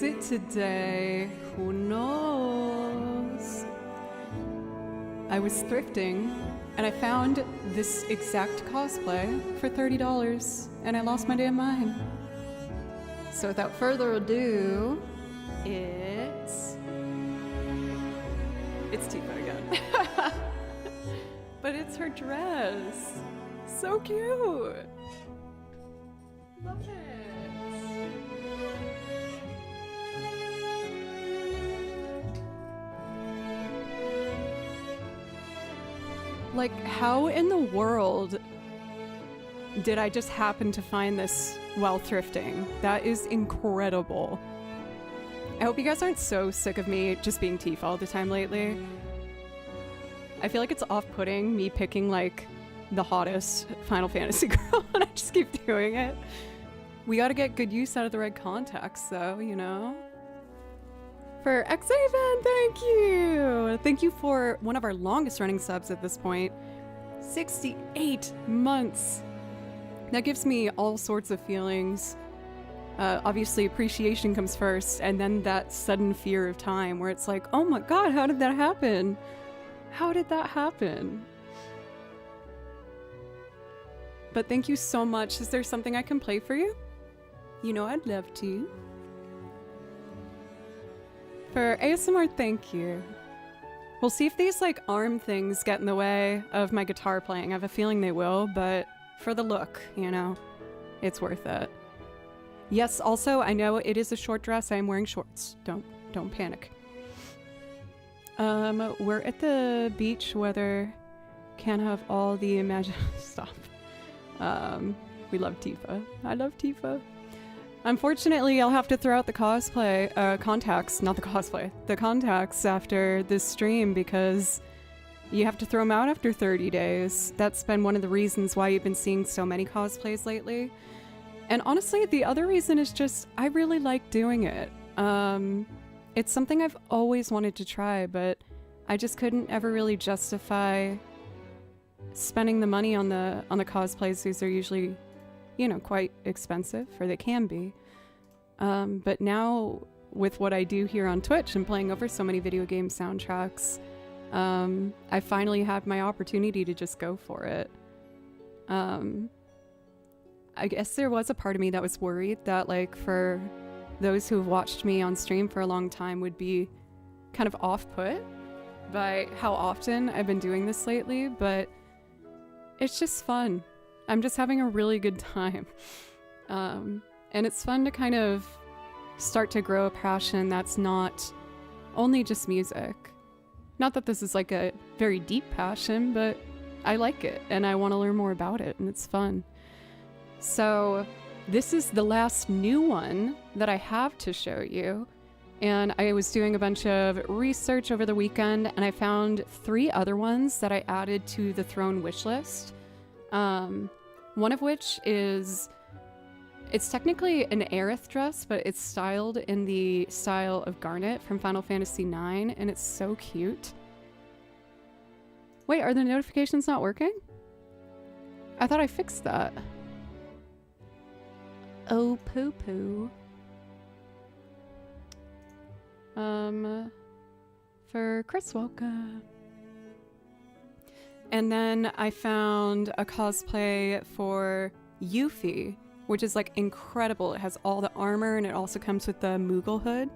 is it today? Who knows? I was thrifting and I found this exact cosplay for $30 and I lost my damn mind. So without further ado, it's Tifa again. But it's her dress. So cute. Love it. Like, how in the world did I just happen to find this while thrifting? That is incredible. I hope you guys aren't so sick of me just being Tifa all the time lately. I feel like it's off-putting me picking like the hottest Final Fantasy girl and I just keep doing it. We gotta get good use out of the red contacts though, you know? For Xaven, thank you! Thank you for one of our longest running subs at this point. 68 months! That gives me all sorts of feelings. Obviously appreciation comes first, and then that sudden fear of time where it's like, oh my god, how did that happen? How did that happen? But thank you so much. Is there something I can play for you? You know I'd love to. For ASMR, thank you. We'll see if these like arm things get in the way of my guitar playing. I have a feeling they will, but for the look, you know, it's worth it. Yes, also, I know it is a short dress. I am wearing shorts. Don't panic. We're at the beach. Weather can have all the Stop. We love Tifa. I love Tifa. Unfortunately, I'll have to throw out the cosplay, contacts, not the cosplay, the contacts after this stream because you have to throw them out after 30 days. That's been one of the reasons why you've been seeing so many cosplays lately. And honestly, the other reason is just, I really like doing it. It's something I've always wanted to try, but I just couldn't ever really justify spending the money on the cosplays because they're usually, you know, quite expensive, or they can be. But now with what I do here on Twitch and playing over so many video game soundtracks, I finally had my opportunity to just go for it. I guess there was a part of me that was worried that like for those who have watched me on stream for a long time would be kind of off-put by how often I've been doing this lately, but it's just fun. I'm just having a really good time. And it's fun to kind of start to grow a passion that's not only just music. Not that this is like a very deep passion, but I like it and I want to learn more about it and it's fun. So this is the last new one that I have to show you. And I was doing a bunch of research over the weekend and I found 3 other ones that I added to the Throne wishlist. One of which is, it's technically an Aerith dress, but it's styled in the style of Garnet from Final Fantasy IX, and it's so cute. Wait, are the notifications not working? I thought I fixed that. Oh, poo-poo. For Chris, welcome. And then I found a cosplay for Yuffie, which is like incredible. It has all the armor and it also comes with the Moogle hood.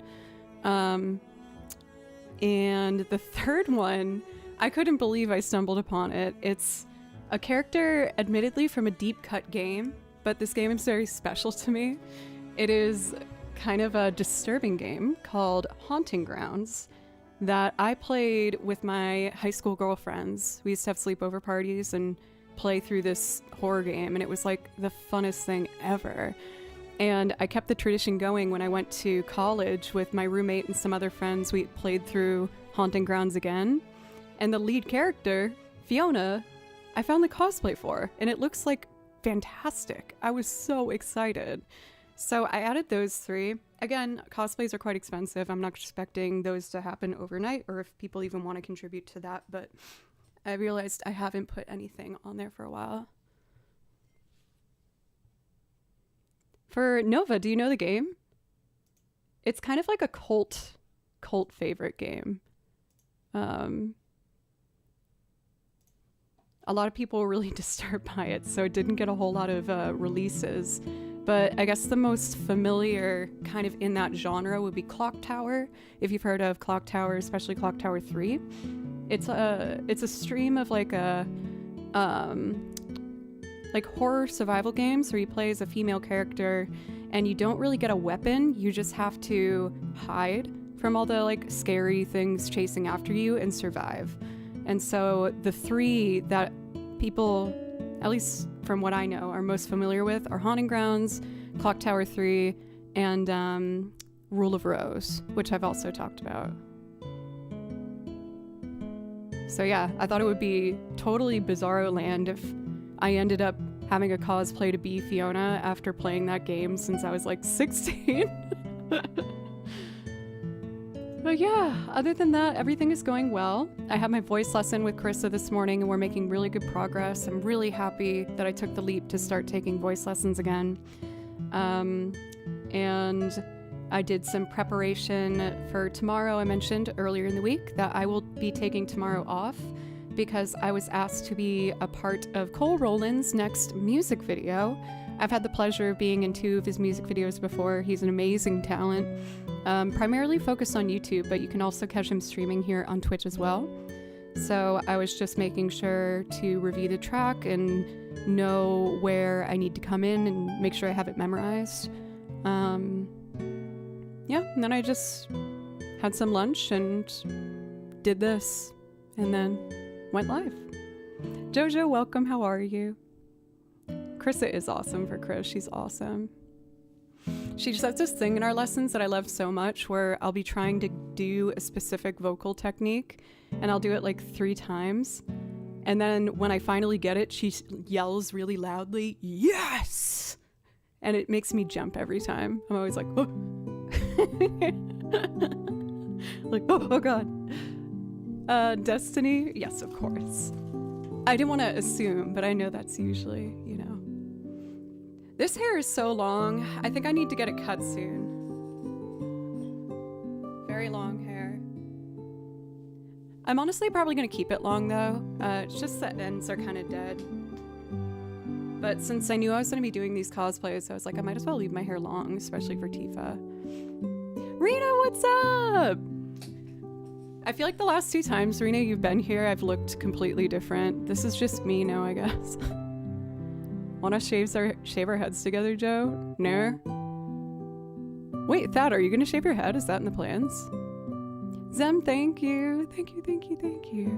And the third one, I couldn't believe I stumbled upon it. It's a character admittedly from a deep cut game, but this game is very special to me. It is kind of a disturbing game called Haunting Grounds that I played with my high school girlfriends. We used to have sleepover parties and play through this horror game, and it was like the funnest thing ever. And I kept the tradition going when I went to college with my roommate and some other friends. We played through Haunting Grounds again. And the lead character, Fiona, I found the cosplay for, and it looks like fantastic. I was so excited. So I added those 3. Again, cosplays are quite expensive. I'm not expecting those to happen overnight or if people even want to contribute to that, but I realized I haven't put anything on there for a while. For Nova, do you know the game? it's kind of like a cult favorite game. A lot of people were really disturbed by it, so it didn't get a whole lot of releases. But I guess the most familiar kind of in that genre would be Clock Tower. If you've heard of Clock Tower, especially Clock Tower 3. It's a stream of like horror survival games where you play as a female character and you don't really get a weapon. You just have to hide from all the like scary things chasing after you and survive. And so the three that people, at least from what I know, are most familiar with are Haunting Grounds, Clock Tower 3, and Rule of Rose, which I've also talked about. So yeah, I thought it would be totally Bizarro Land if I ended up having a cosplay to be Fiona after playing that game since I was like 16. But yeah, other than that, everything is going well. I had my voice lesson with Carissa this morning and we're making really good progress. I'm really happy that I took the leap to start taking voice lessons again. And I did some preparation for tomorrow. I mentioned earlier in the week that I will be taking tomorrow off because I was asked to be a part of Cole Rowland's next music video. I've had the pleasure of being in 2 of his music videos before. He's an amazing talent, primarily focused on YouTube, but you can also catch him streaming here on Twitch as well. So I was just making sure to review the track and know where I need to come in and make sure I have it memorized. Yeah, and then I just had some lunch and did this and then went live. Jojo, welcome. How are you? Carissa is awesome for Chris. She's awesome. She just has this thing in our lessons that I love so much where I'll be trying to do a specific vocal technique and I'll do it like 3 times. And then when I finally get it, she yells really loudly, "Yes!" And it makes me jump every time. I'm always like, oh. Like, oh God. Destiny? Yes, of course. I didn't want to assume, but I know that's usually, you know. This hair is so long. I think I need to get it cut soon. Very long hair. I'm honestly probably going to keep it long though. It's just the ends are kind of dead. But since I knew I was going to be doing these cosplays, I was like, I might as well leave my hair long, especially for Tifa. Rena, what's up? I feel like the last 2 times, Rena, you've been here, I've looked completely different. This is just me now, I guess. Wanna shave our heads together, Joe? No? Wait, Thad, are you gonna shave your head? Is that in the plans? Zem, thank you. Thank you, thank you, thank you.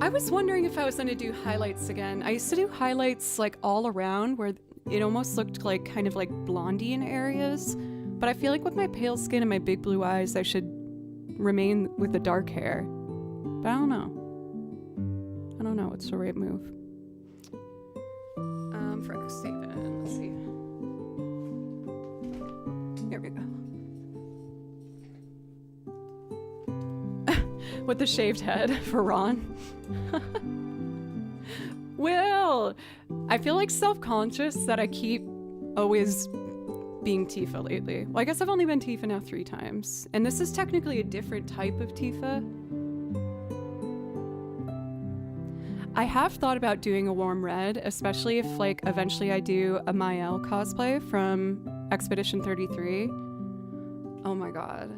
I was wondering if I was gonna do highlights again. I used to do highlights like all around where it almost looked like kind of like blondie in areas. But I feel like with my pale skin and my big blue eyes, I should remain with the dark hair. But I don't know. I don't know what's the right move. Frick, save it. Let's see. Here we go. With the shaved head for Ron. Well, I feel like self-conscious that I keep always being Tifa lately. Well, I guess I've only been Tifa now 3 times. And this is technically a different type of Tifa. I have thought about doing a warm red, especially if like eventually I do a Mael cosplay from Expedition 33. Oh my god.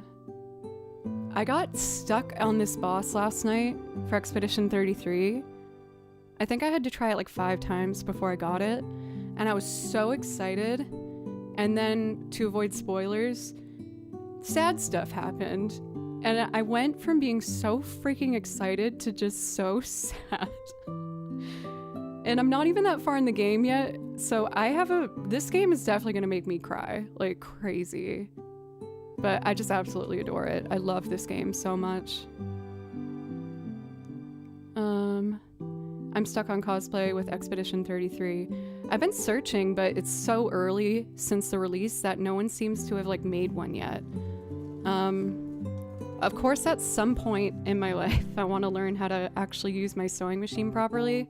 I got stuck on this boss last night for Expedition 33. I think I had to try it like 5 times before I got it. And I was so excited. And then, to avoid spoilers, sad stuff happened. And I went from being so freaking excited to just so sad. And I'm not even that far in the game yet, so this game is definitely gonna make me cry like crazy. But I just absolutely adore it. I love this game so much. I'm stuck on cosplay with Expedition 33. I've been searching, but it's so early since the release that no one seems to have like made one yet. Of course, at some point in my life, I want to learn how to actually use my sewing machine properly,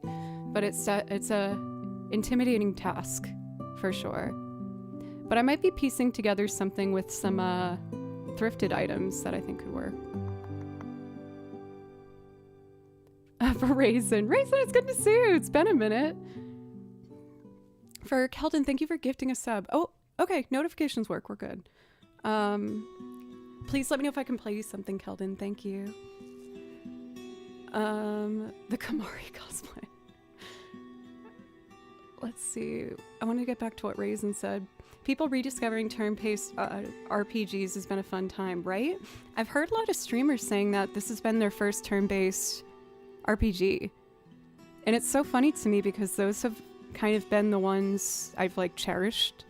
but it's a intimidating task for sure. But I might be piecing together something with some thrifted items that I think could work. For Raisin. Raisin, it's good to see you. It's been a minute. For Keldon, thank you for gifting a sub. Oh, okay. Notifications work. We're good. Please let me know if I can play you something, Keldon. Thank you. The Kamari cosplay. Let's see. I want to get back to what Raisin said. People rediscovering turn-based RPGs has been a fun time, right? I've heard a lot of streamers saying that this has been their first turn-based RPG. And it's so funny to me because those have kind of been the ones I've like cherished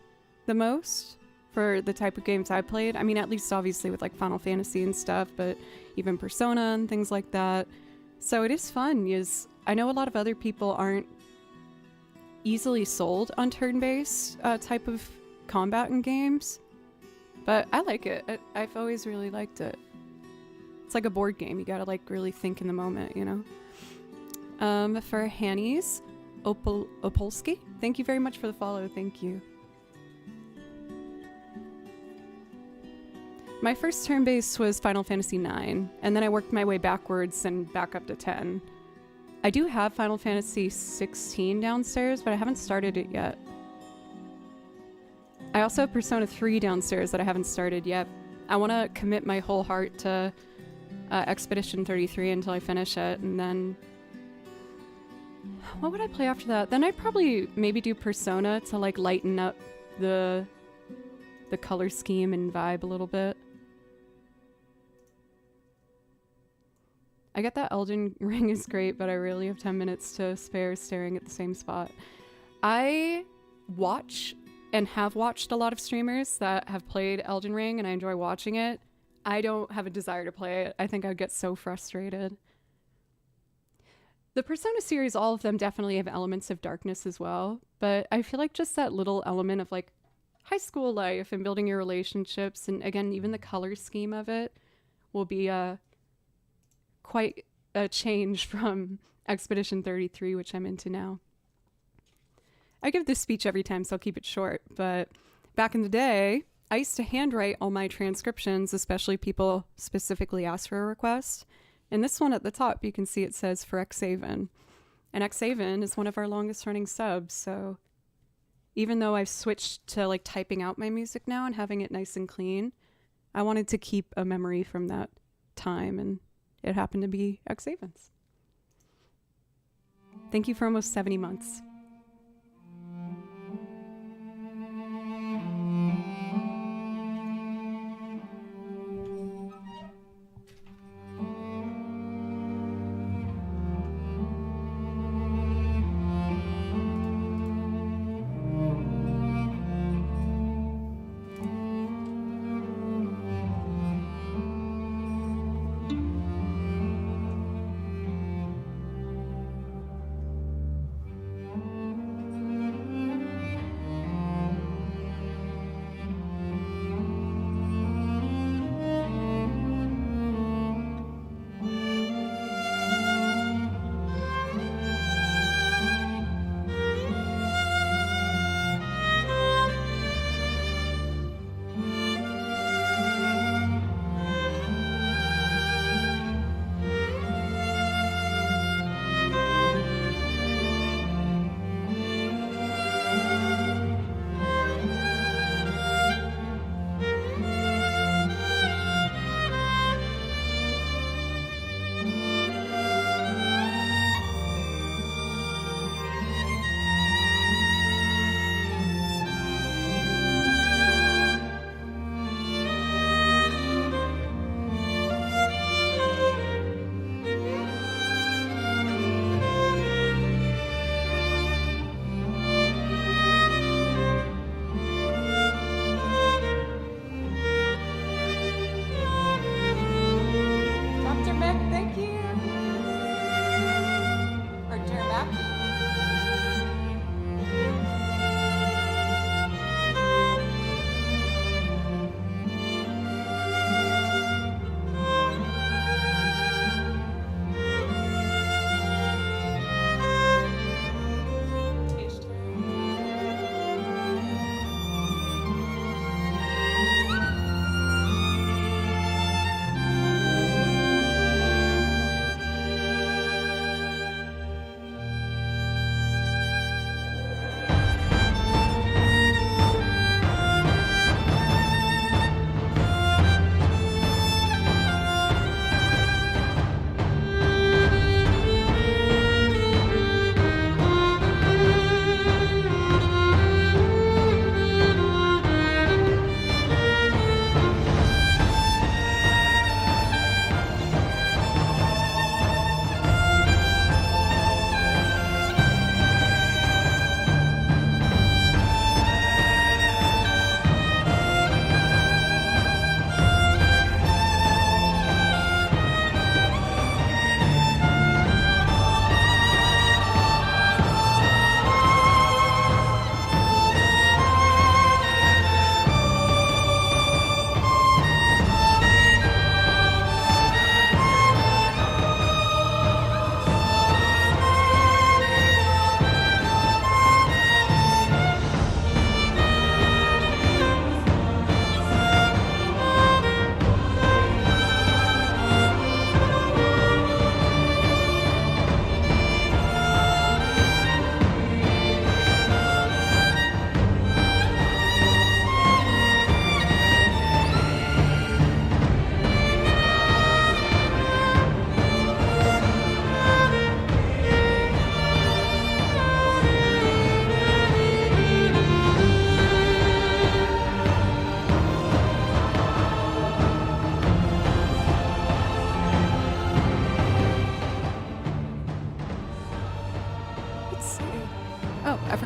the most for the type of games I played. I mean, at least obviously with like Final Fantasy and stuff, but even Persona and things like that. So it is fun. I know a lot of other people aren't easily sold on turn-based type of combat in games, but I like it. I've always really liked it. It's like a board game. You gotta like really think in the moment, you know? For Hannies, Opolski, thank you very much for the follow. Thank you. My first turn-based was Final Fantasy IX, and then I worked my way backwards and back up to 10. I do have Final Fantasy 16 downstairs, but I haven't started it yet. I also have Persona 3 downstairs that I haven't started yet. I want to commit my whole heart to Expedition 33 until I finish it, and then... what would I play after that? Then I'd probably maybe do Persona to like lighten up the color scheme and vibe a little bit. I get that Elden Ring is great, but I rarely have 10 minutes to spare staring at the same spot. I watch and have watched a lot of streamers that have played Elden Ring, and I enjoy watching it. I don't have a desire to play it. I think I'd get so frustrated. The Persona series, all of them definitely have elements of darkness as well, but I feel like just that little element of like high school life and building your relationships, and again, even the color scheme of it will be quite a change from Expedition 33, which I'm into now. I give this speech every time, so I'll keep it short, but back in the day, I used to handwrite all my transcriptions, especially people specifically asked for a request. And this one at the top, you can see it says for Xaven. And Xaven is one of our longest running subs, so even though I've switched to like typing out my music now and having it nice and clean, I wanted to keep a memory from that time, and it happened to be Xaven's. Thank you for almost 70 months.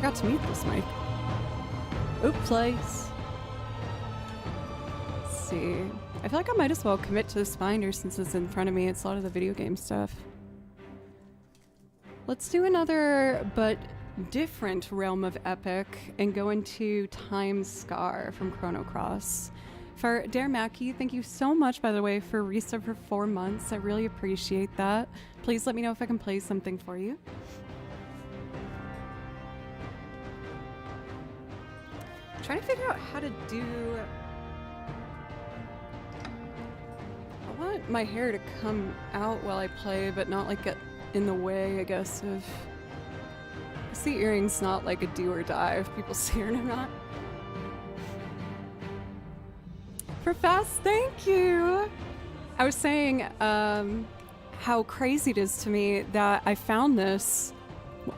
forgot to mute this mic. Oops, place. Let's see. I feel like I might as well commit to this binder since it's in front of me. It's a lot of the video game stuff. Let's do another, but different realm of epic and go into Time Scar from Chrono Cross. For Dare Mackie, thank you so much, by the way, for resub for 4 months. I really appreciate that. Please let me know if I can play something for you. I'm trying to figure out how to do... I want my hair to come out while I play, but not like get in the way, I guess, of... I see earrings not like a do or die if people see it or not. For Fast, thank you! I was saying how crazy it is to me that I found this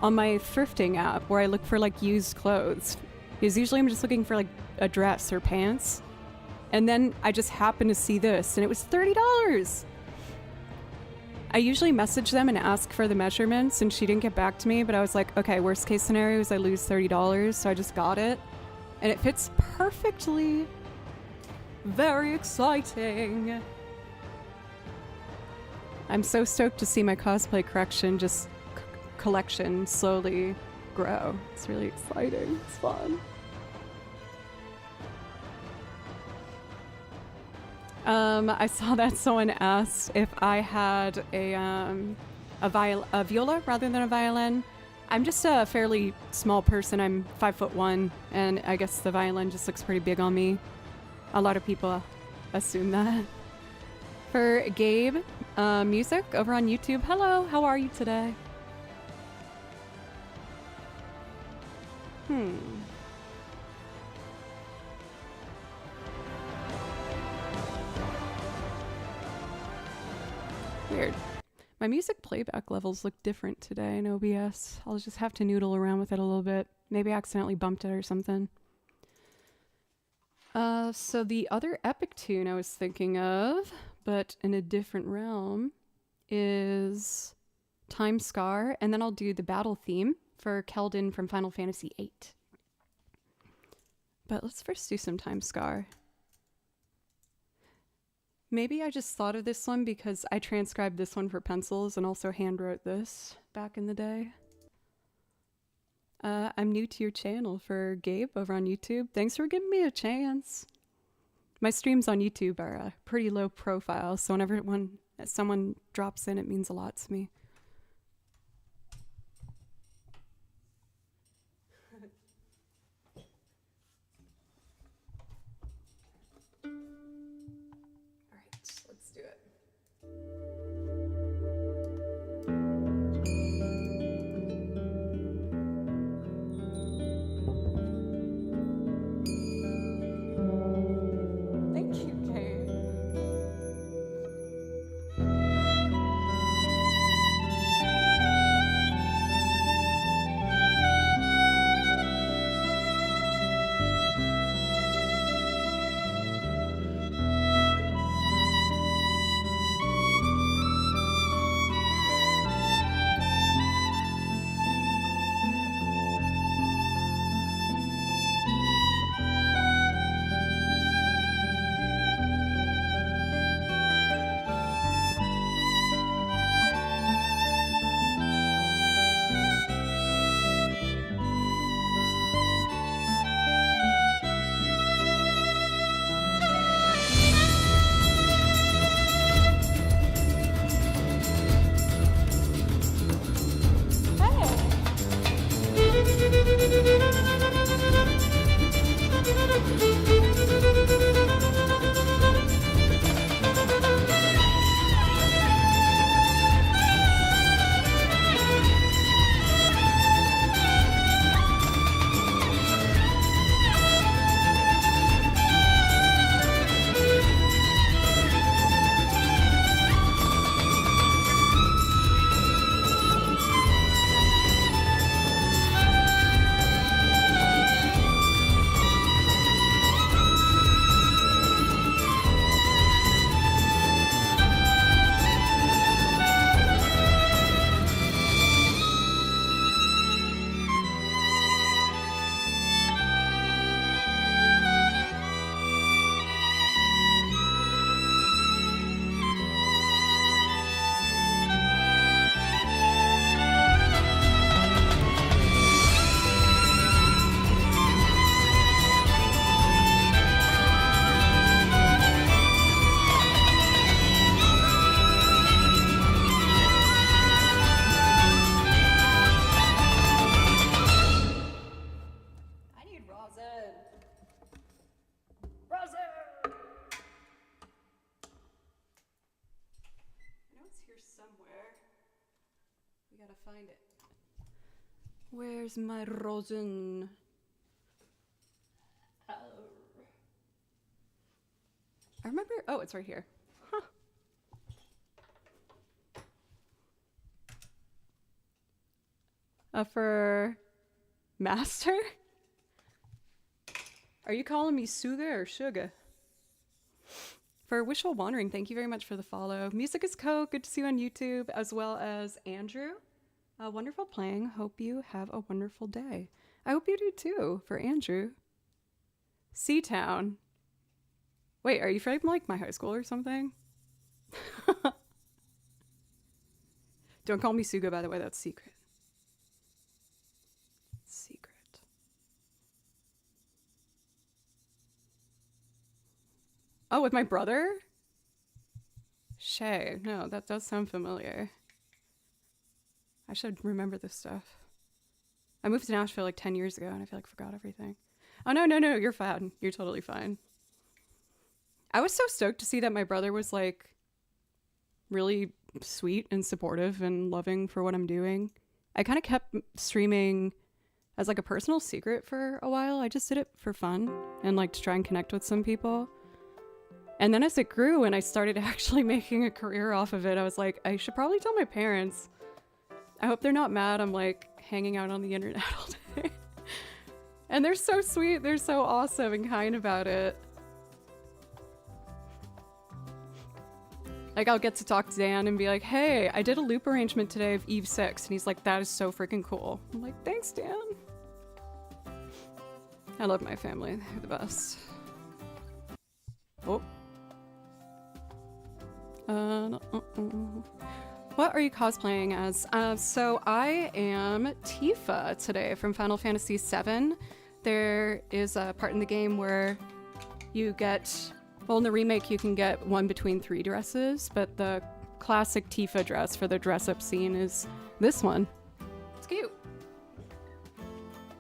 on my thrifting app where I look for like used clothes. Because usually I'm just looking for like a dress or pants. And then I just happened to see this and it was $30! I usually message them and ask for the measurements and she didn't get back to me, but I was like, okay, worst case scenario is I lose $30, so I just got it. And it fits perfectly. Very exciting. I'm so stoked to see my cosplay collection slowly grow. It's really exciting. It's fun. I saw that someone asked if I had a viola rather than a violin. I'm just a fairly small person. I'm 5'1", and I guess the violin just looks pretty big on me. A lot of people assume that. For Gabe, music over on YouTube. Hello, how are you today? Weird. My music playback levels look different today in OBS. I'll just have to noodle around with it a little bit. Maybe I accidentally bumped it or something. So the other epic tune I was thinking of, but in a different realm, is Time Scar, and then I'll do the battle theme for Keldon from Final Fantasy VIII. But let's first do some Time Scar. Maybe I just thought of this one because I transcribed this one for pencils and also handwrote this back in the day. I'm new to your channel for Gabe over on YouTube. Thanks for giving me a chance. My streams on YouTube are pretty low profile, so whenever someone drops in, it means a lot to me. Rosin! Rosin! I know it's here somewhere. We gotta find it. Where's my rosin? I remember. Oh, it's right here. Huh. For master? Are you calling me Suga or Suga? For Wishful Wandering, thank you very much for the follow. Music is Coke, good to see you on YouTube, as well as Andrew. Wonderful playing. Hope you have a wonderful day. I hope you do too, for Andrew. Seatown. Wait, are you from like my high school or something? Don't call me Suga, by the way, that's secret. Secret. Oh, with my brother? Shay. No, that does sound familiar. I should remember this stuff. I moved to Nashville like 10 years ago and I feel like I forgot everything. Oh, no, you're fine. You're totally fine. I was so stoked to see that my brother was like really sweet and supportive and loving for what I'm doing. I kind of kept streaming as like a personal secret for a while. I just did it for fun and like to try and connect with some people. And then as it grew and I started actually making a career off of it, I was like, I should probably tell my parents. I hope they're not mad I'm like hanging out on the internet all day. And they're so sweet. They're so awesome and kind about it. Like I'll get to talk to Dan and be like, hey, I did a loop arrangement today of Eve 6. And he's like, that is so freaking cool. I'm like, thanks, Dan. I love my family. They're the best. Oh. What are you cosplaying as? So I am Tifa today from Final Fantasy VII. There is a part in the game where you get, well, in the remake you can get one between 3 dresses, but the classic Tifa dress for the dress-up scene is this one. It's cute.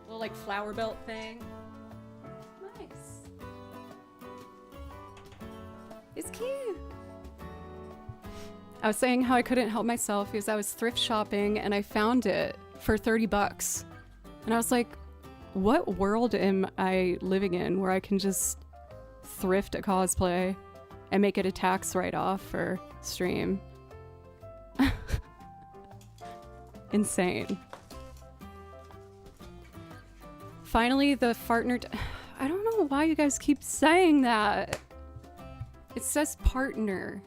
Little like flower belt thing. Nice. It's cute. I was saying how I couldn't help myself because I was thrift shopping and I found it for 30 bucks. And I was like, what world am I living in where I can just thrift a cosplay and make it a tax write-off for stream? Insane. Finally, the partner. I don't know why you guys keep saying that. It says partner.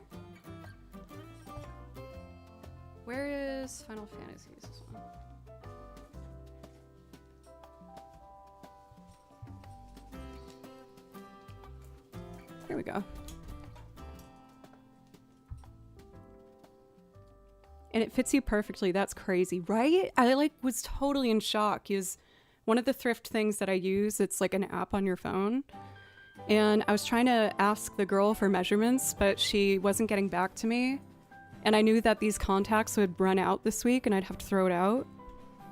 Where is Final Fantasy? This one. Here we go. And it fits you perfectly. That's crazy, right? I like was totally in shock because one of the thrift things that I use, it's like an app on your phone. And I was trying to ask the girl for measurements, but she wasn't getting back to me. And I knew that these contacts would run out this week and I'd have to throw it out.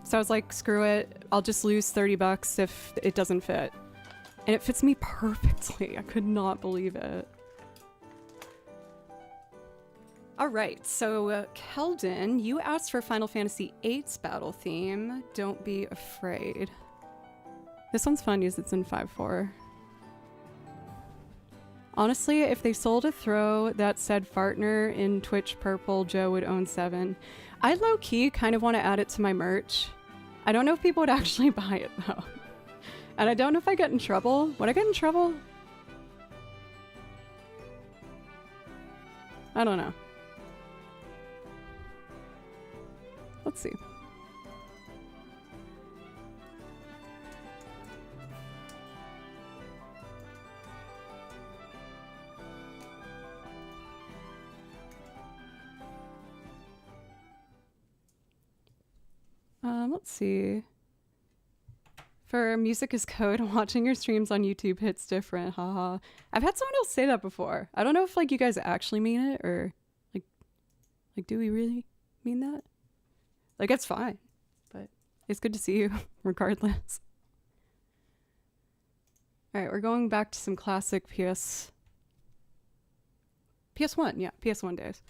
So I was like, screw it. I'll just lose 30 bucks if it doesn't fit. And it fits me perfectly. I could not believe it. All right, so Keldon, you asked for Final Fantasy VIII's battle theme. Don't be afraid. This one's fun because it's in 5/4. Honestly, if they sold a throw that said Fartner in Twitch purple, Joe would own 7. I low-key kind of want to add it to my merch. I don't know if people would actually buy it though. And I don't know if I get in trouble. Would I get in trouble? I don't know. Let's see. Let's see. For music is code, watching your streams on YouTube hits different. Haha. I've had someone else say that before. I don't know if like you guys actually mean it or like do we really mean that? Like it's fine, but it's good to see you regardless. Alright, we're going back to some classic PS1, yeah, PS1 days.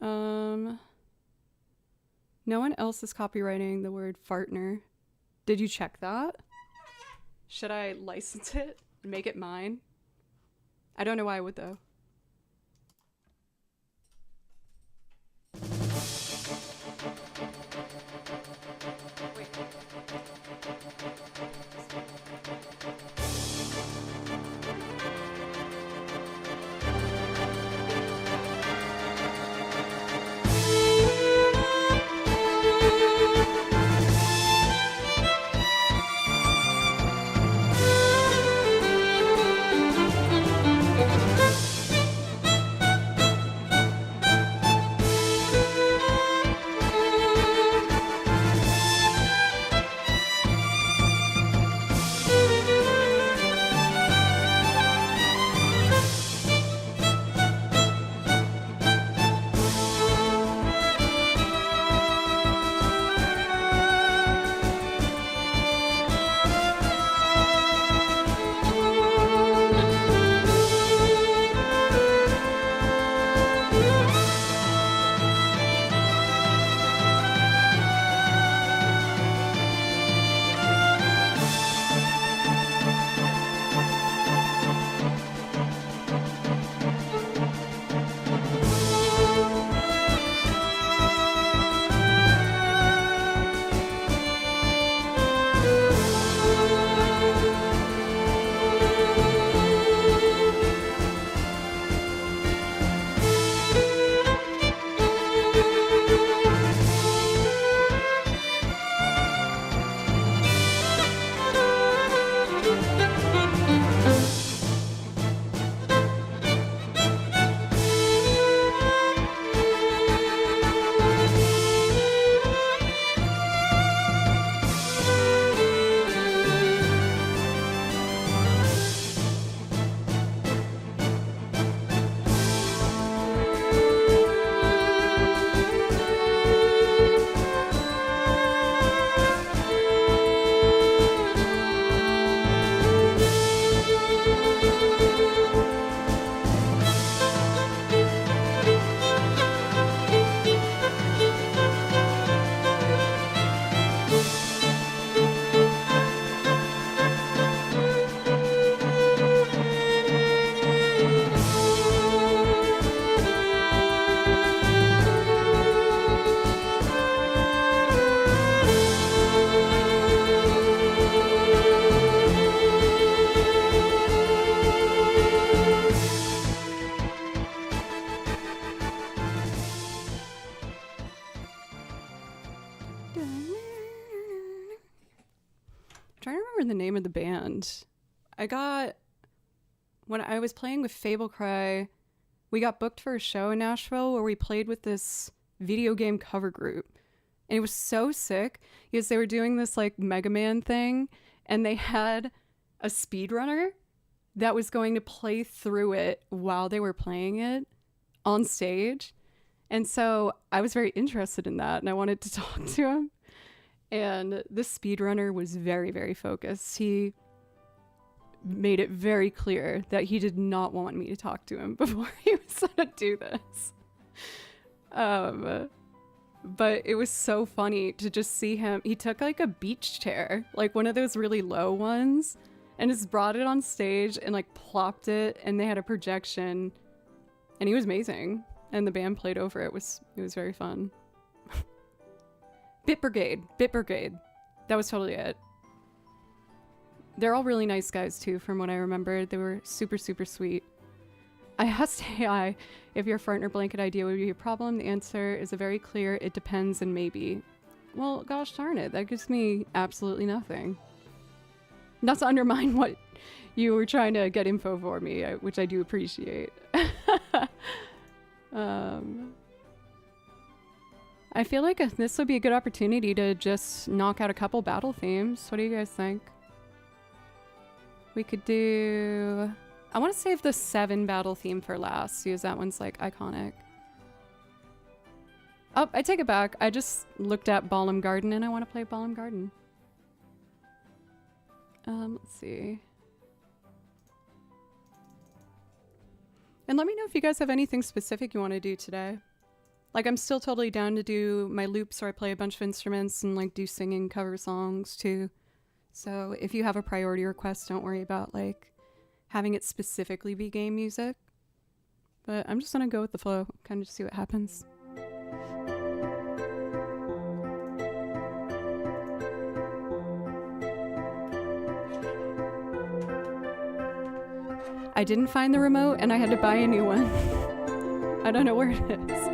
No one else is copywriting the word fartner. Did you check that? Should I license it and make it mine? I don't know why I would though. Wait. trying to remember the name of the band. When I was playing with Fable Cry, we got booked for a show in Nashville where we played with this video game cover group. And it was so sick because they were doing this like Mega Man thing, and they had a speedrunner that was going to play through it while they were playing it on stage. And so I was very interested in that, and I wanted to talk to him. And this speedrunner was very, very focused. He made it very clear that he did not want me to talk to him before he was going to do this. But it was so funny to just see him. He took like a beach chair, like one of those really low ones, and just brought it on stage and like plopped it, and they had a projection, and he was amazing. And the band played over it. It was very fun. Bit Brigade. That was totally it. They're all really nice guys too, from what I remember. They were super, super sweet. I asked AI if your partner blanket idea would be a problem. The answer is a very clear, it depends and maybe. Well, gosh darn it, that gives me absolutely nothing. Not to undermine what you were trying to get info for me, which I do appreciate. I feel like this would be a good opportunity to just knock out a couple battle themes. What do you guys think? We could do... I want to save the 7 battle theme for last, because that one's like iconic. Oh, I take it back. I just looked at Ballum Garden and I want to play Ballum Garden. Let's see. And let me know if you guys have anything specific you want to do today. Like, I'm still totally down to do my loops where I play a bunch of instruments and like do singing cover songs too. So if you have a priority request, don't worry about like having it specifically be game music. But I'm just gonna go with the flow, kind of see what happens. I didn't find the remote and I had to buy a new one. I don't know where it is.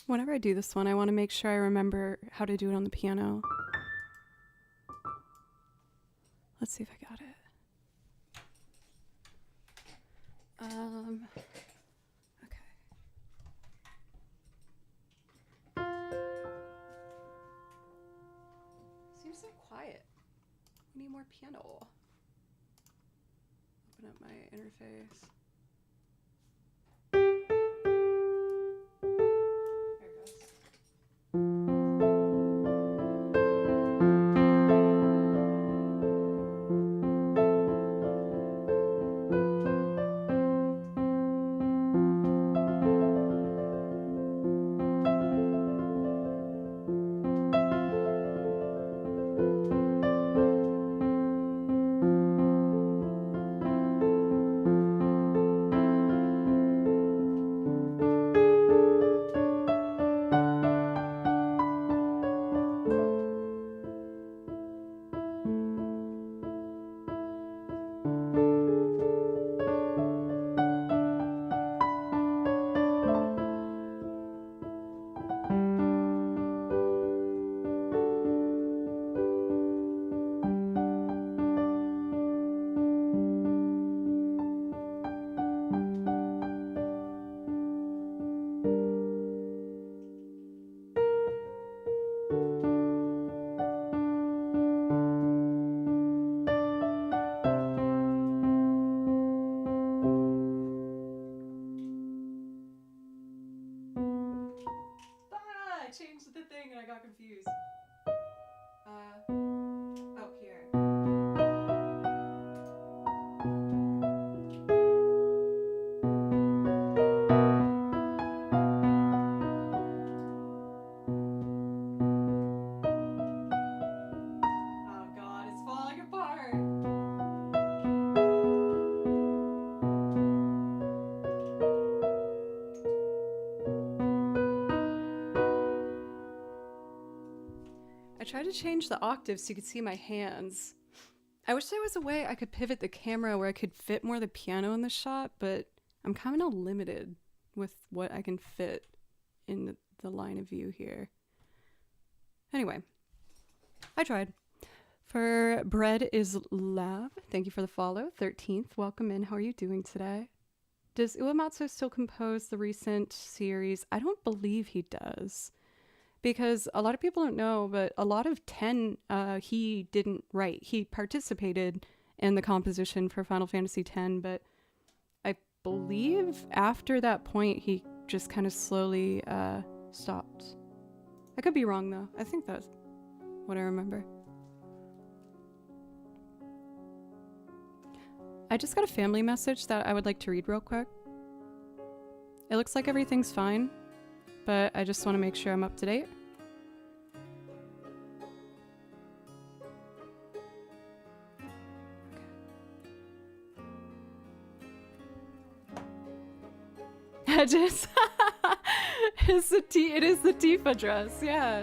Whenever I do this one, I want to make sure I remember how to do it on the piano. Let's see if I got it. Okay. Seems so quiet. We need more piano. Open up my interface. got confused. Oh, here. Oh god, it's falling apart. I tried to change the octave so you could see my hands. I wish there was a way I could pivot the camera where I could fit more of the piano in the shot, but I'm kind of limited with what I can fit in the line of view here. Anyway, I tried. For Bread is Love, thank you for the follow. 13th, welcome in. How are you doing today? Does Uematsu still compose the recent series? I don't believe he does. Because a lot of people don't know, but a lot of 10 he didn't write. He participated in the composition for Final Fantasy X, but I believe after that point he just kind of slowly stopped. I could be wrong though. I think that's what I remember. I just got a family message that I would like to read real quick. It looks like everything's fine, but I just want to make sure I'm up to date. Edges. It is the Tifa dress, yeah.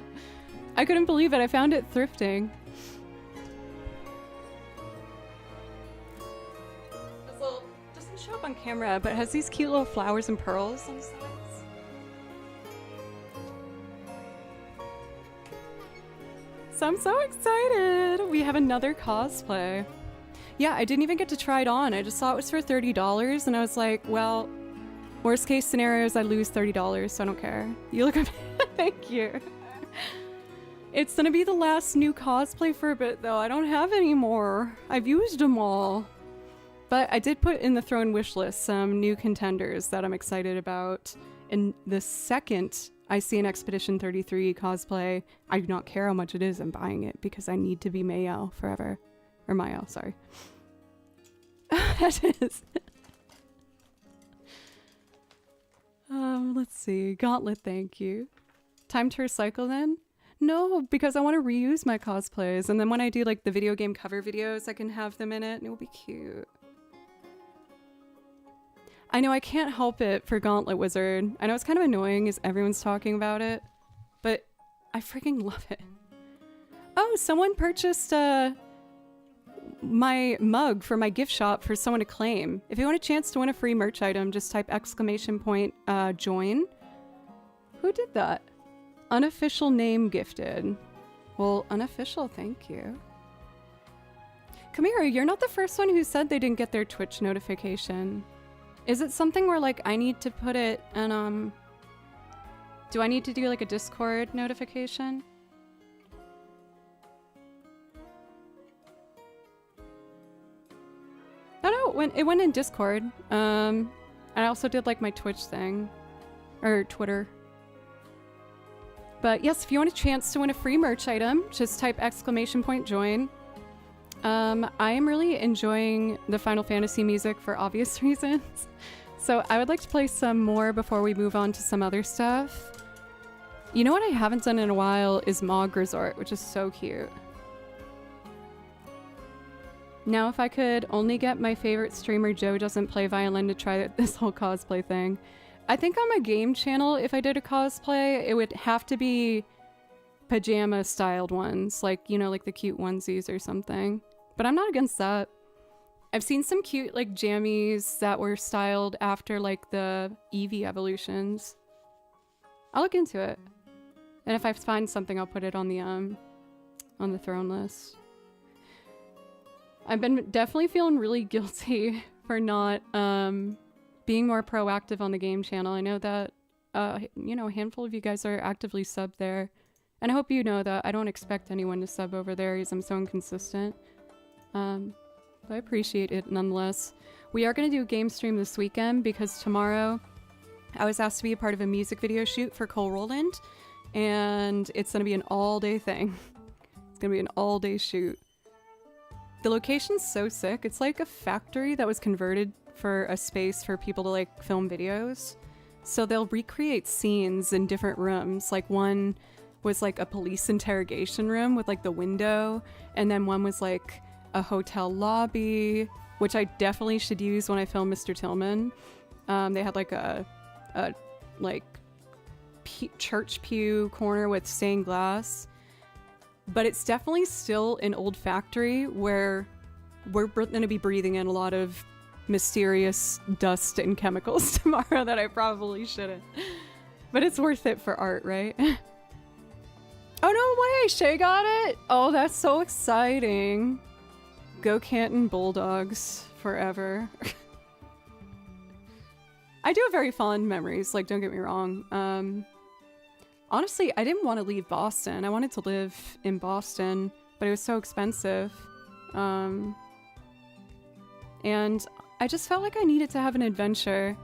I couldn't believe it. I found it thrifting. This little, doesn't show up on camera, but it has these cute little flowers and pearls on the sides. So I'm so excited. We have another cosplay. Yeah, I didn't even get to try it on. I just saw it was for $30 and I was like, well, worst case scenario is I lose $30, so I don't care. You look at thank you. It's gonna be the last new cosplay for a bit though. I don't have any more. I've used them all. But I did put in the throne wish list some new contenders that I'm excited about. And the second I see an Expedition 33 cosplay, I do not care how much it is, I'm buying it because I need to be Mayel forever. Or Mayel, sorry. That is. Let's see. Gauntlet, thank you. Time to recycle then? No, because I want to reuse my cosplays. And then when I do like the video game cover videos, I can have them in it and it will be cute. I know I can't help it for Gauntlet Wizard. I know it's kind of annoying as everyone's talking about it, but I freaking love it. Oh, someone purchased my mug for my gift shop for someone to claim. If you want a chance to win a free merch item, just type ! Join. Who did that? Unofficial name gifted. Well, unofficial, thank you. Kamira, you're not the first one who said they didn't get their Twitch notification. Is it something where like I need to put it and do I need to do like a Discord notification? Oh no, it went in Discord. And I also did like my Twitch thing. Or Twitter. But yes, if you want a chance to win a free merch item, just type !join. I am really enjoying the Final Fantasy music for obvious reasons. So I would like to play some more before we move on to some other stuff. You know what I haven't done in a while is Mog Resort, which is so cute. Now if I could only get my favorite streamer Joe doesn't play violin to try this whole cosplay thing. I think on my game channel, if I did a cosplay, it would have to be pajama styled ones, like, you know, like the cute onesies or something. But I'm not against that. I've seen some cute like jammies that were styled after like the Eevee evolutions. I'll look into it. And if I find something, I'll put it on the throne list. I've been definitely feeling really guilty for not being more proactive on the game channel. I know that you know, a handful of you guys are actively subbed there. And I hope you know that I don't expect anyone to sub over there because I'm so inconsistent. But I appreciate it nonetheless. We are going to do a game stream this weekend because tomorrow I was asked to be a part of a music video shoot for Cole Roland. and it's gonna be an all-day thing. It's gonna be an all-day shoot. The location's so sick. It's like a factory that was converted for a space for people to like film videos. So they'll recreate scenes in different rooms. Like one was like a police interrogation room with like the window, and then one was like a hotel lobby, which I definitely should use when I film Mr. Tillman. They had like a like church pew corner with stained glass, but it's definitely still an old factory where we're going to be breathing in a lot of mysterious dust and chemicals tomorrow that I probably shouldn't. But it's worth it for art, right? Oh no way, Shay got it! Oh, that's so exciting. Go Canton Bulldogs forever. I do have very fond memories, like, don't get me wrong. Honestly, I didn't want to leave Boston. I wanted to live in Boston, but it was so expensive. And I just felt like I needed to have an adventure.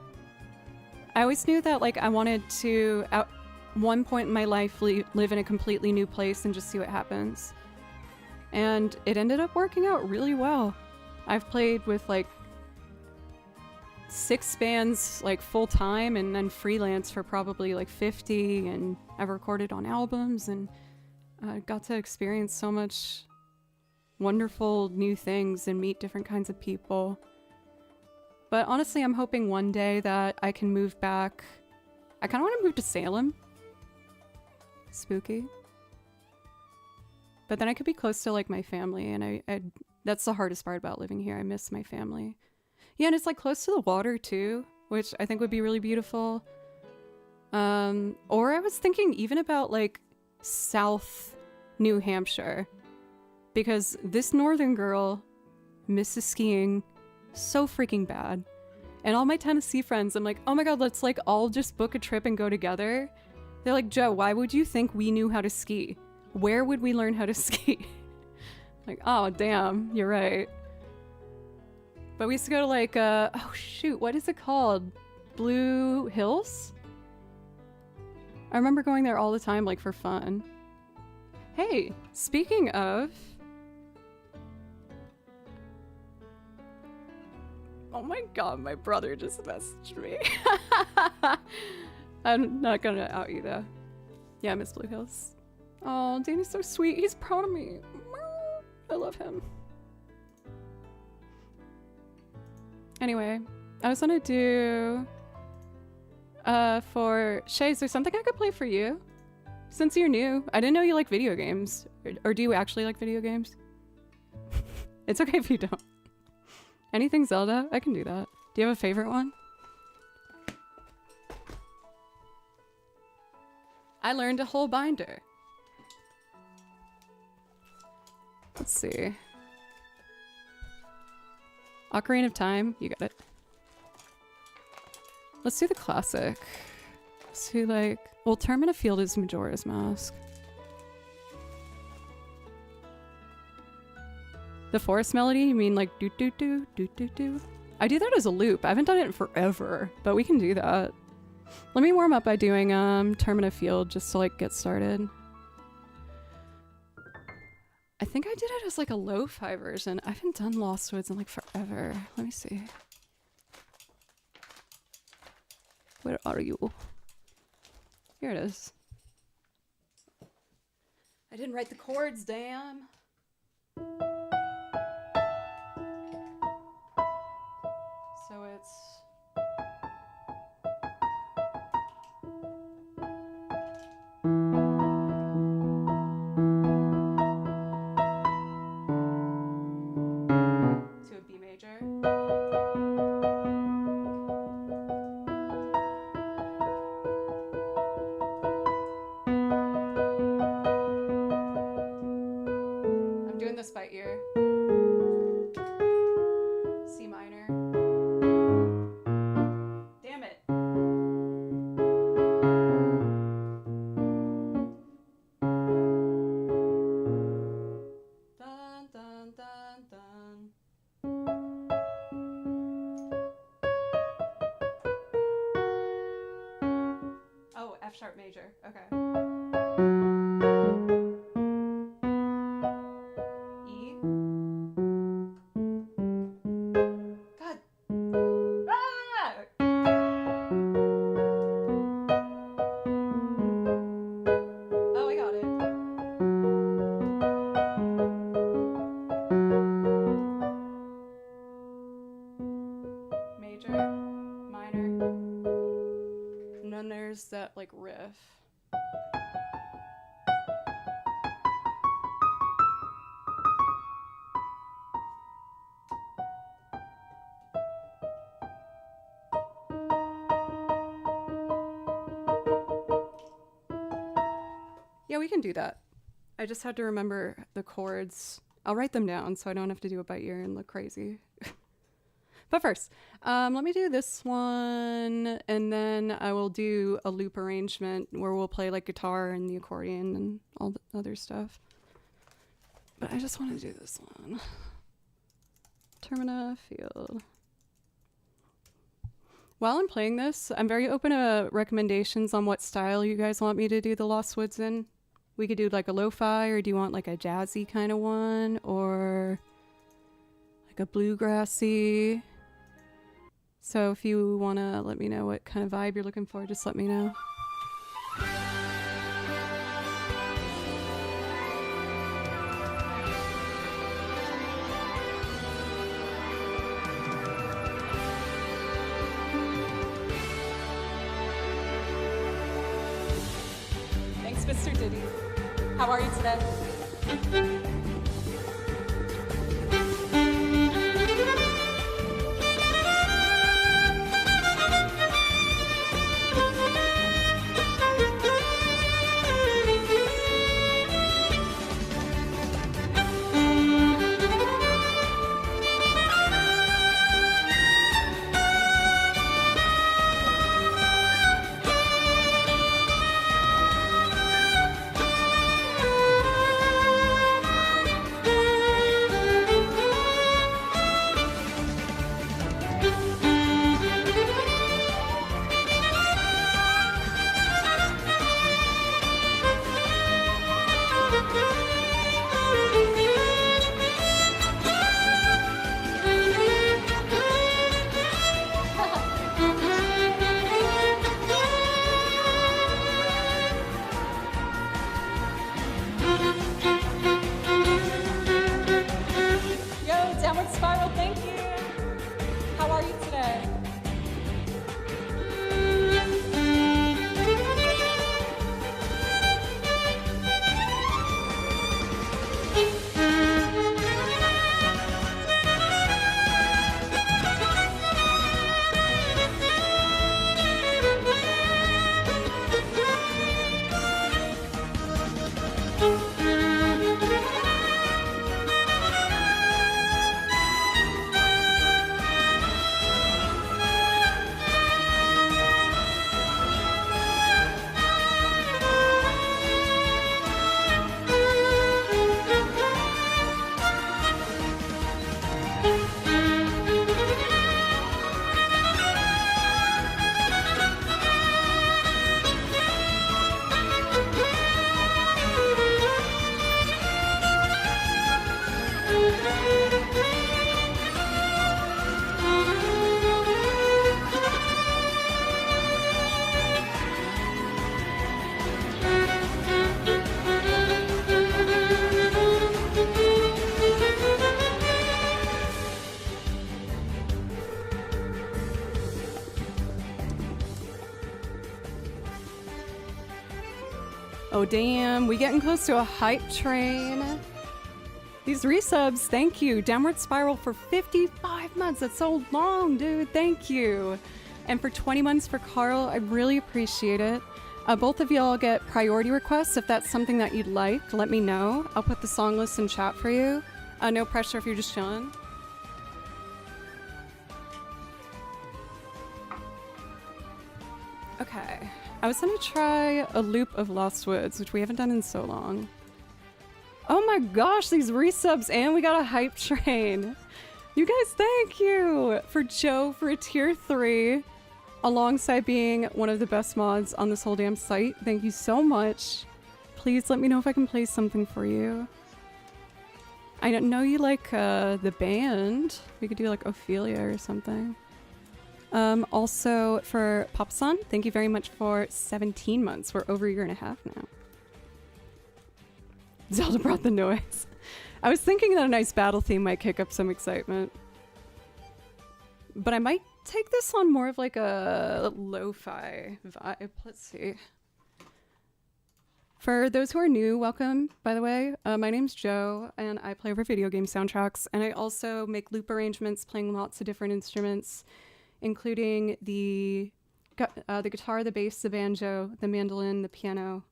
I always knew that, like, I wanted to, at one point in my life, live in a completely new place and just see what happens. And it ended up working out really well. I've played with, like, 6 bands, like, full-time and then freelance for probably, like, 50, and I've recorded on albums and got to experience so much wonderful new things and meet different kinds of people. But honestly, I'm hoping one day that I can move back. I kind of want to move to Salem. Spooky. But then I could be close to, like, my family, and I that's the hardest part about living here. I miss my family. Yeah, and it's, like, close to the water, too, which I think would be really beautiful. Or I was thinking even about, like, South New Hampshire. Because this northern girl misses skiing so freaking bad. And all my Tennessee friends, I'm like, oh my god, let's, like, all just book a trip and go together. They're like, Joe, why would you think we knew how to ski? Where would we learn how to ski? Like, oh, damn, you're right. But we used to go to, like, oh shoot, what is it called? Blue Hills? I remember going there all the time, like, for fun. Hey, speaking of... Oh my god, my brother just messaged me. I'm not gonna out you, though. Yeah, I miss Blue Hills. Oh, Danny's so sweet. He's proud of me. I love him. Anyway, I was gonna do... for... Shay, is there something I could play for you? Since you're new. I didn't know you like video games. Or do you actually like video games? It's okay if you don't. Anything Zelda? I can do that. Do you have a favorite one? I learned a whole binder. Let's see. Ocarina of Time. You got it. Let's do the classic. Let's do, like... Well, Termina Field is Majora's Mask. The forest melody? You mean like do do do do do do? I do that as a loop. I haven't done it in forever, but we can do that. Let me warm up by doing Termina Field just to, like, get started. I think I did it as, like, a lo-fi version. I haven't done Lost Woods in, like, forever. Let me see. Where are you? Here it is. I didn't write the chords, damn. So it's... to a B major. I'm doing this by ear. C minor. Damn it. Dun dun dun dun. Oh, F sharp major. Okay. major, minor, and then there's that like riff. Yeah, we can do that. I just had to remember the chords. I'll write them down so I don't have to do it by ear and look crazy. But first, let me do this one, and then I will do a loop arrangement where we'll play like guitar and the accordion and all the other stuff. But I just want to do this one. Termina Field. While I'm playing this, I'm very open to recommendations on what style you guys want me to do the Lost Woods in. We could do like a lo-fi, or do you want like a jazzy kind of one, or like a bluegrassy? So if you want to let me know what kind of vibe you're looking for, just let me know. Thanks, Mr. Diddy. How are you today? Oh damn, we getting close to a hype train. These resubs, thank you. Downward Spiral for 55 months. That's so long, dude. Thank you. And for 20 months for Carl, I really appreciate it. Both of y'all get priority requests. If that's something that you'd like, let me know. I'll put the song list in chat for you. No pressure if you're just chilling. Okay. I was gonna try a loop of Lost Woods, which we haven't done in so long. Oh my gosh, these resubs, and we got a hype train. You guys, thank you for Joe for a tier 3, alongside being one of the best mods on this whole damn site. Thank you so much. Please let me know if I can play something for you. I don't know you like the band. We could do like Ophelia or something. Also for Popson, thank you very much for 17 months. We're over a year and a half now. Zelda brought the noise. I was thinking that a nice battle theme might kick up some excitement. But I might take this on more of like a lo-fi vibe. Let's see. For those who are new, welcome, by the way. My name's Joe, and I play over video game soundtracks, and I also make loop arrangements playing lots of different instruments, including the guitar, the bass, the banjo, the mandolin, the piano,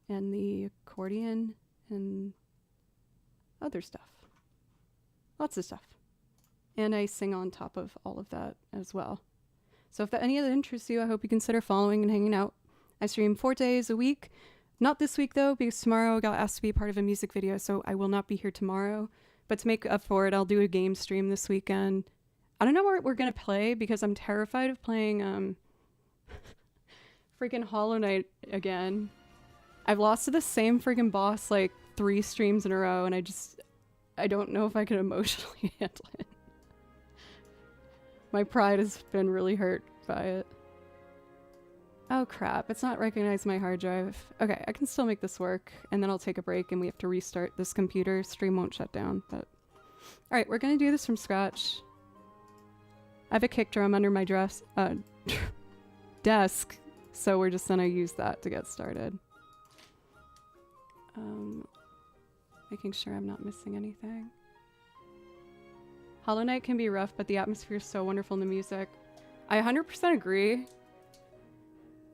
and the accordion, and other stuff. Lots of stuff. And I sing on top of all of that as well. So if any of that interests you, I hope you consider following and hanging out. I stream 4 days a week. Not this week, though, because tomorrow I got asked to be part of a music video, so I will not be here tomorrow. But to make up for it, I'll do a game stream this weekend. I don't know what we're going to play, because I'm terrified of playing freaking Hollow Knight again. I've lost to the same freaking boss like 3 streams in a row, and I don't know if I can emotionally handle it. My pride has been really hurt by it. Oh crap, it's not recognized my hard drive. Okay, I can still make this work, and then I'll take a break and we have to restart this computer. Stream won't shut down, but... Alright, we're gonna do this from scratch. I have a kick drum under my desk, so we're just gonna use that to get started. Making sure I'm not missing anything. Hollow Knight can be rough, but the atmosphere is so wonderful in the music. I 100% agree.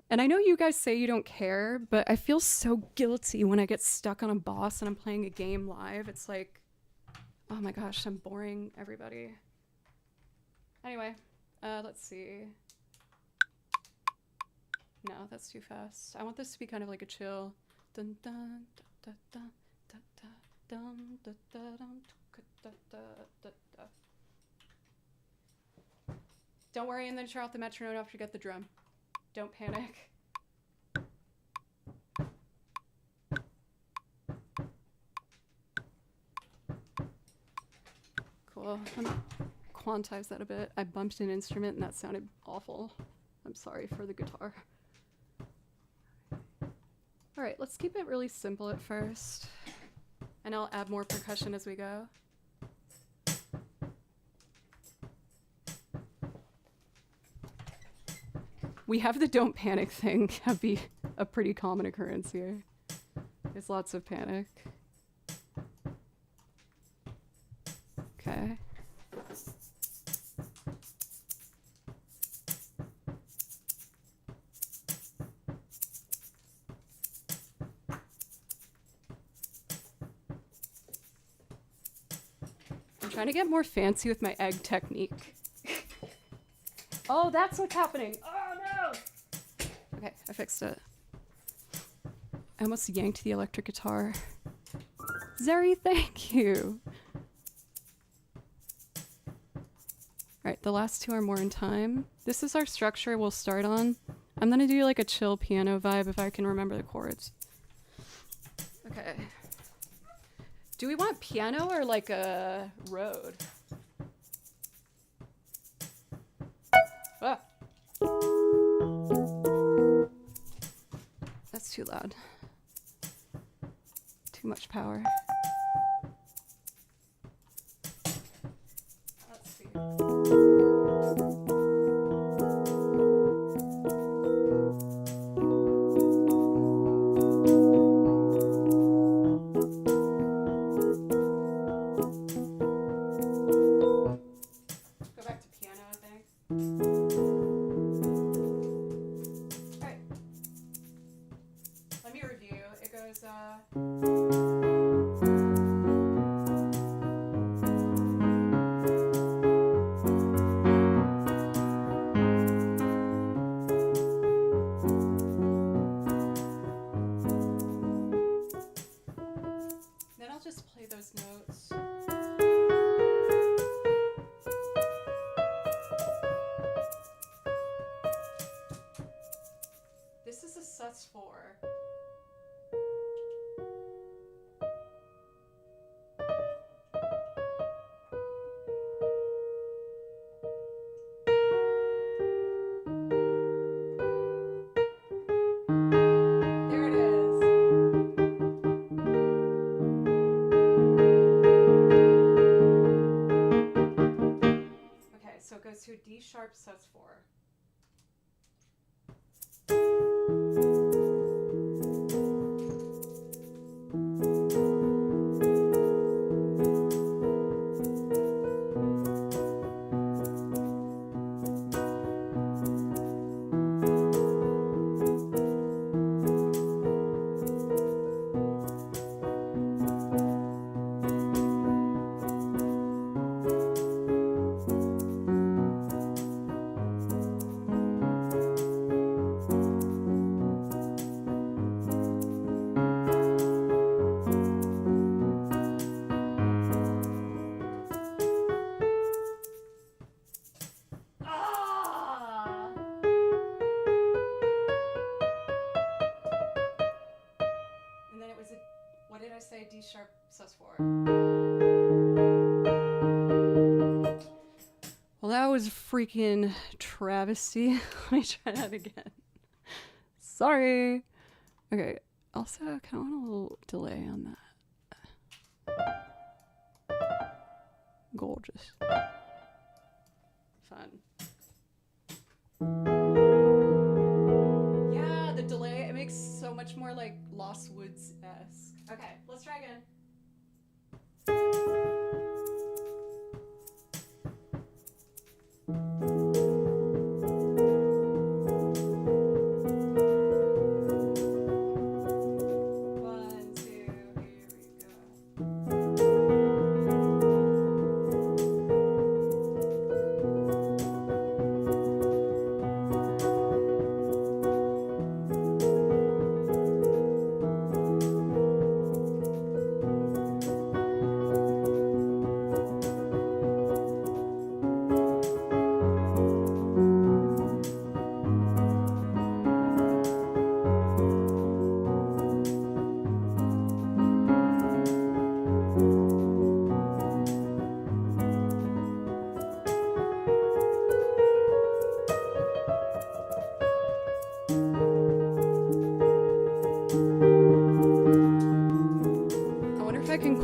And I know you guys say you don't care, but I feel so guilty when I get stuck on a boss and I'm playing a game live. It's like, oh my gosh, I'm boring everybody. Anyway, let's see. No, that's too fast. I want this to be kind of like a chill. Dun dun da da da da dum da da dum da da da da. Don't worry, and then turn off the metronome after you get the drum. Don't panic. Cool. I'm gonna quantize that a bit. I bumped an instrument and that sounded awful. I'm sorry for the guitar. Alright, let's keep it really simple at first. And I'll add more percussion as we go. We have the don't panic thing be a pretty common occurrence here. There's lots of panic. Okay. I'm trying to get more fancy with my egg technique. Oh, that's what's happening. Oh no! Okay, I fixed it. I almost yanked the electric guitar. Zeri, thank you! Alright, the last 2 are more in time. This is our structure we'll start on. I'm gonna do like a chill piano vibe if I can remember the chords. Okay. Do we want piano or like a road? Ah. That's too loud. Too much power. Let's see. Go back to piano, I think. Alright. Let me review. It goes, then I'll just play those notes. it goes to a D sharp sus4. What did I say? D sharp sus4. Well, that was a freaking travesty. Let me try that again. Sorry. Okay. Also, I kind of want a little delay on that. Gorgeous. Fun. Yeah, the delay, it makes so much more like Lost Woods-esque. Okay, let's try again.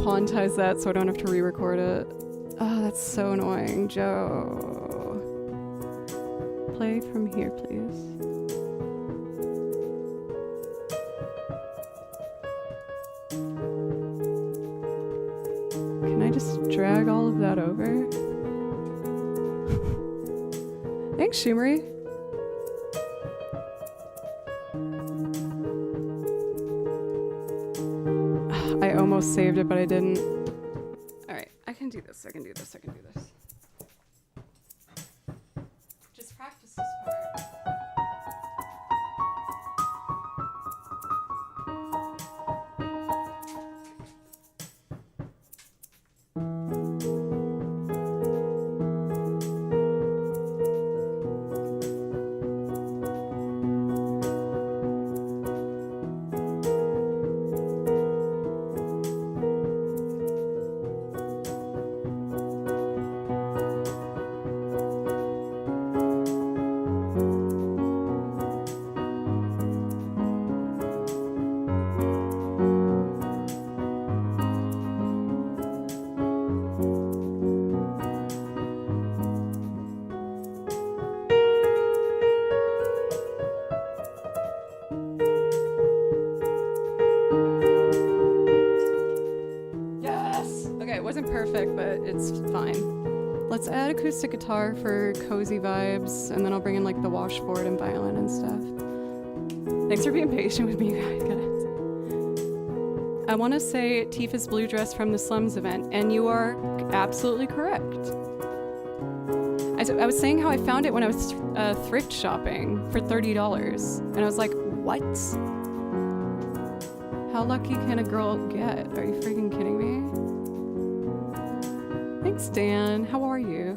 Quantize that so I don't have to re-record it. Oh, that's so annoying, Joe. Play from here, please. Can I just drag all of that over? Thanks, Shimmery. I almost saved it, but I didn't. Alright, I can do this, I can do this, I can do this. Just practice this part. Wasn't perfect, but it's fine. Let's add acoustic guitar for cozy vibes, and then I'll bring in like the washboard and violin and stuff. Thanks for being patient with me, guys. I want to say Tifa's blue dress from the Slums event, and you are absolutely correct. I was saying how I found it when I was thrift shopping for $30, and I was like, what? How lucky can a girl get? Are you freaking kidding me? Thanks, Dan. How are you?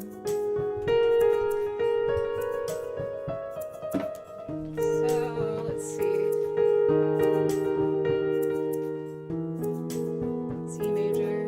So, let's see. C major.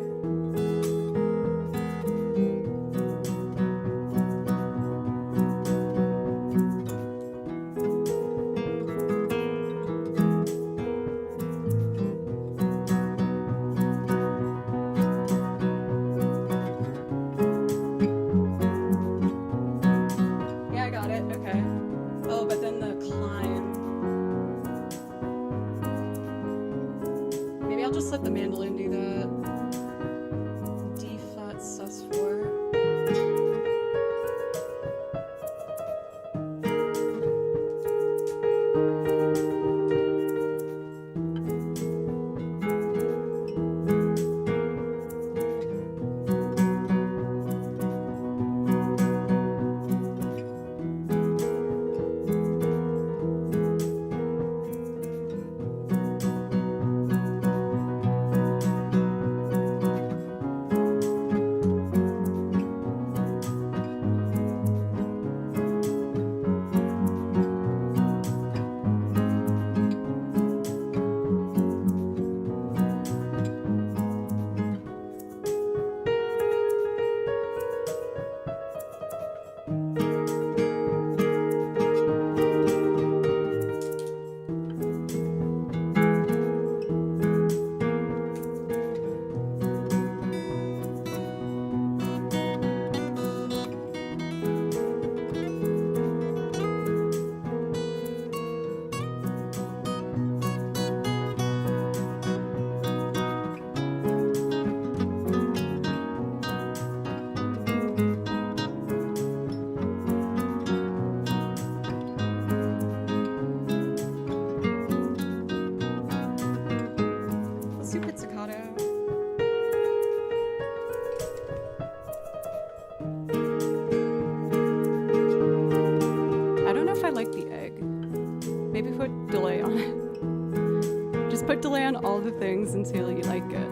understand all the things until you like it.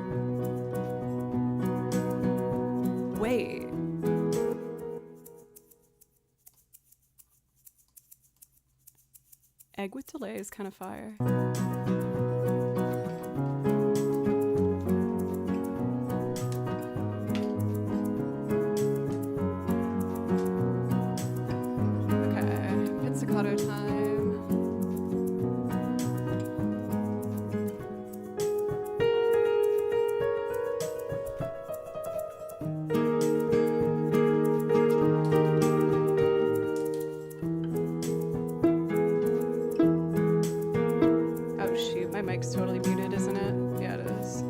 Wait. Egg with delay is kind of fire. Okay, pizzicato time. My mic's totally muted, isn't it? Yeah, it is.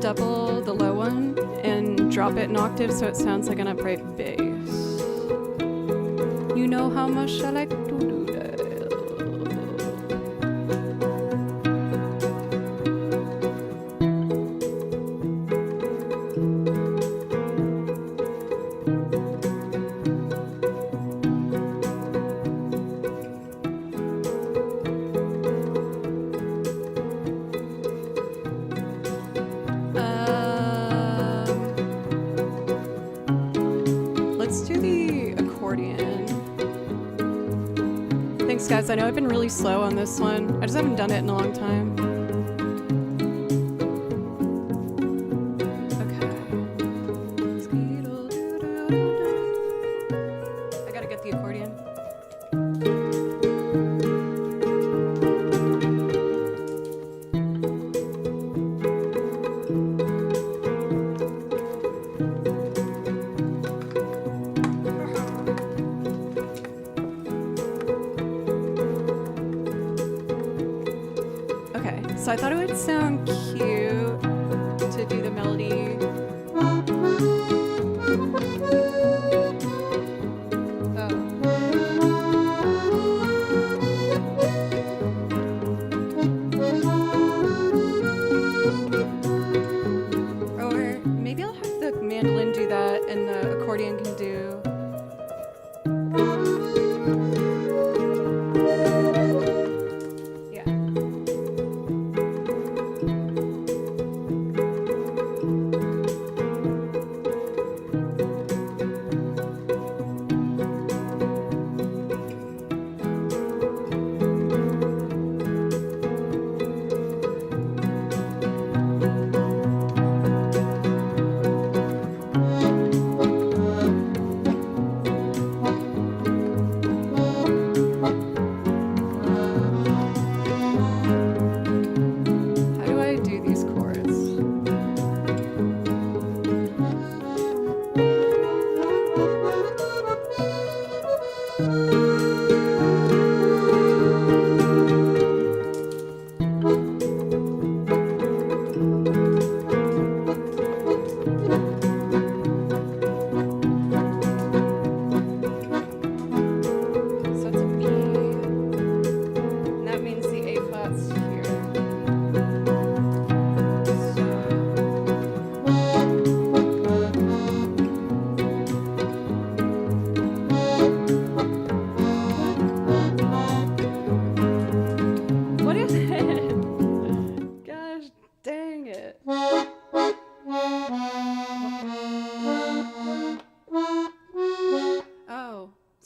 Double the low one and drop it an octave so it sounds like an upright bass. You know how much I like to do that. Let's do the accordion. Thanks, guys. I know I've been really slow on this one. I just haven't done it in a long time. Okay. I gotta get the accordion. So I thought it would sound cute to do the melody. Or maybe I'll have the mandolin do that and the accordion can do. Yeah.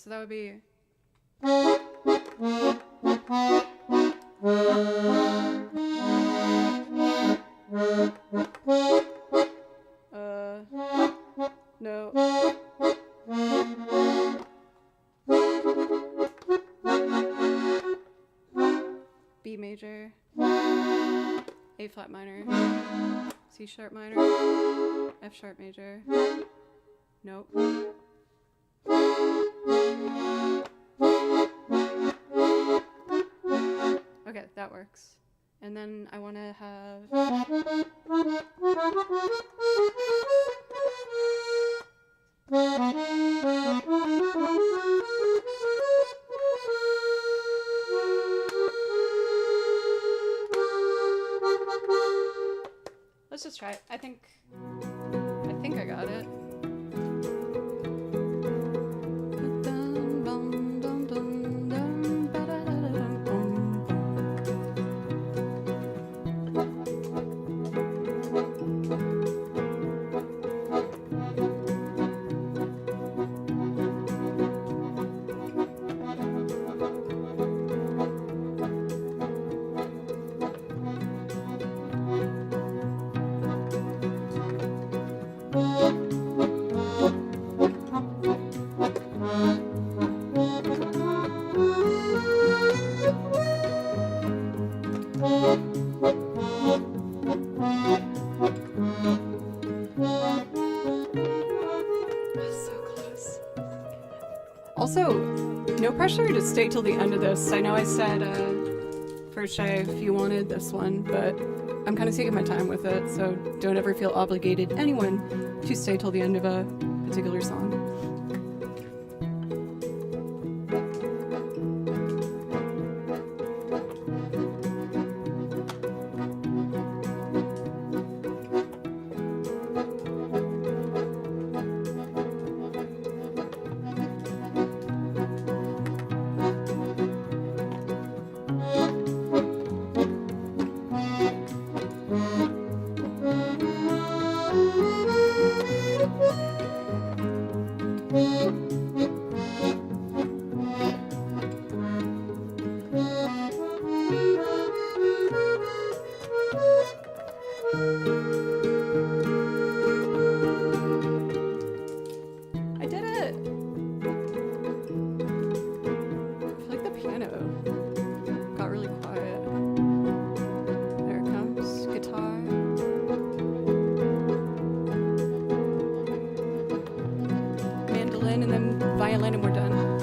So that would be. No. B major, A flat minor, C sharp minor, F sharp major. Nope. Okay, that works. And then I want to have. Let's just try it. I think I got it. Also, no pressure to stay till the end of this. I know I said, first Shay, if you wanted this one, but I'm kind of taking my time with it, so don't ever feel obligated, anyone, to stay till the end of a particular song. And then violin and we're done.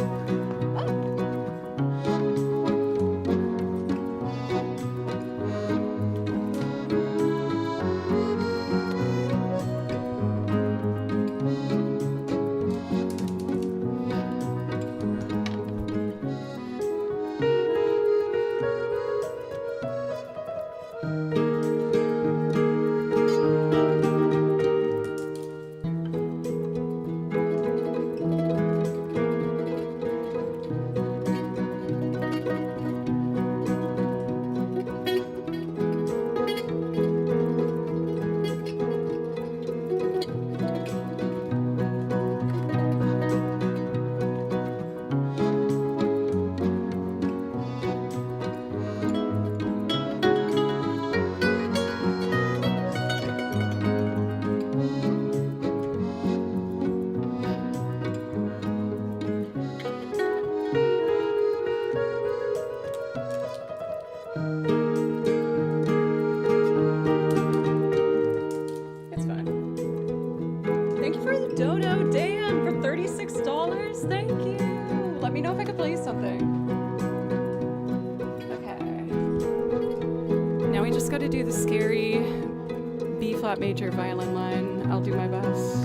Dodo Dan for $36. Thank you. Let me know if I could play something. Okay. Now we just got to do the scary B flat major violin line. I'll do my best.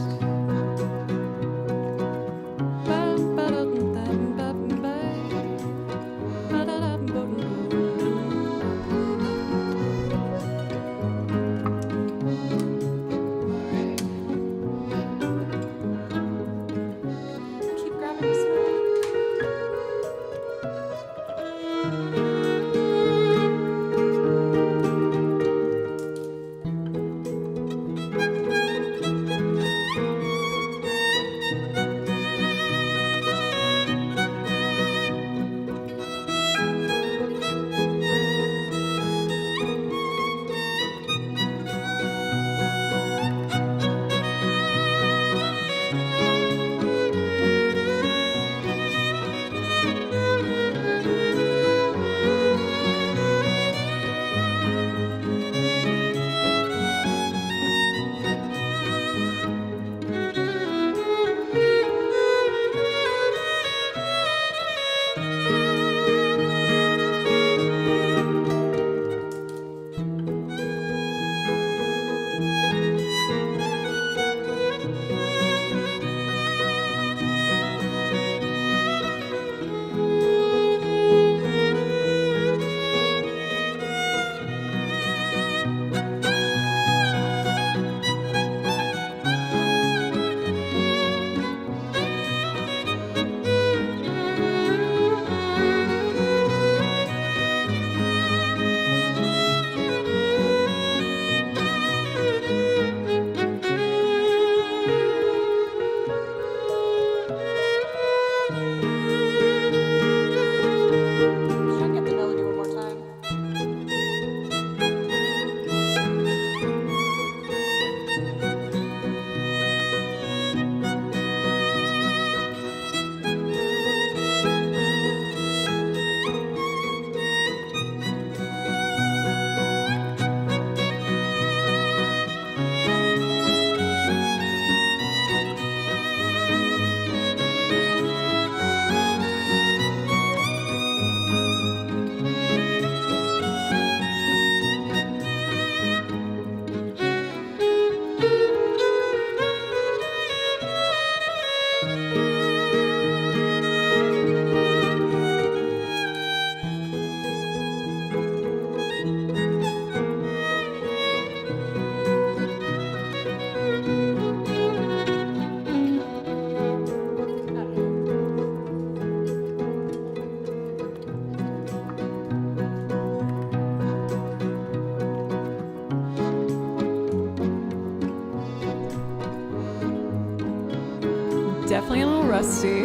definitely a little rusty.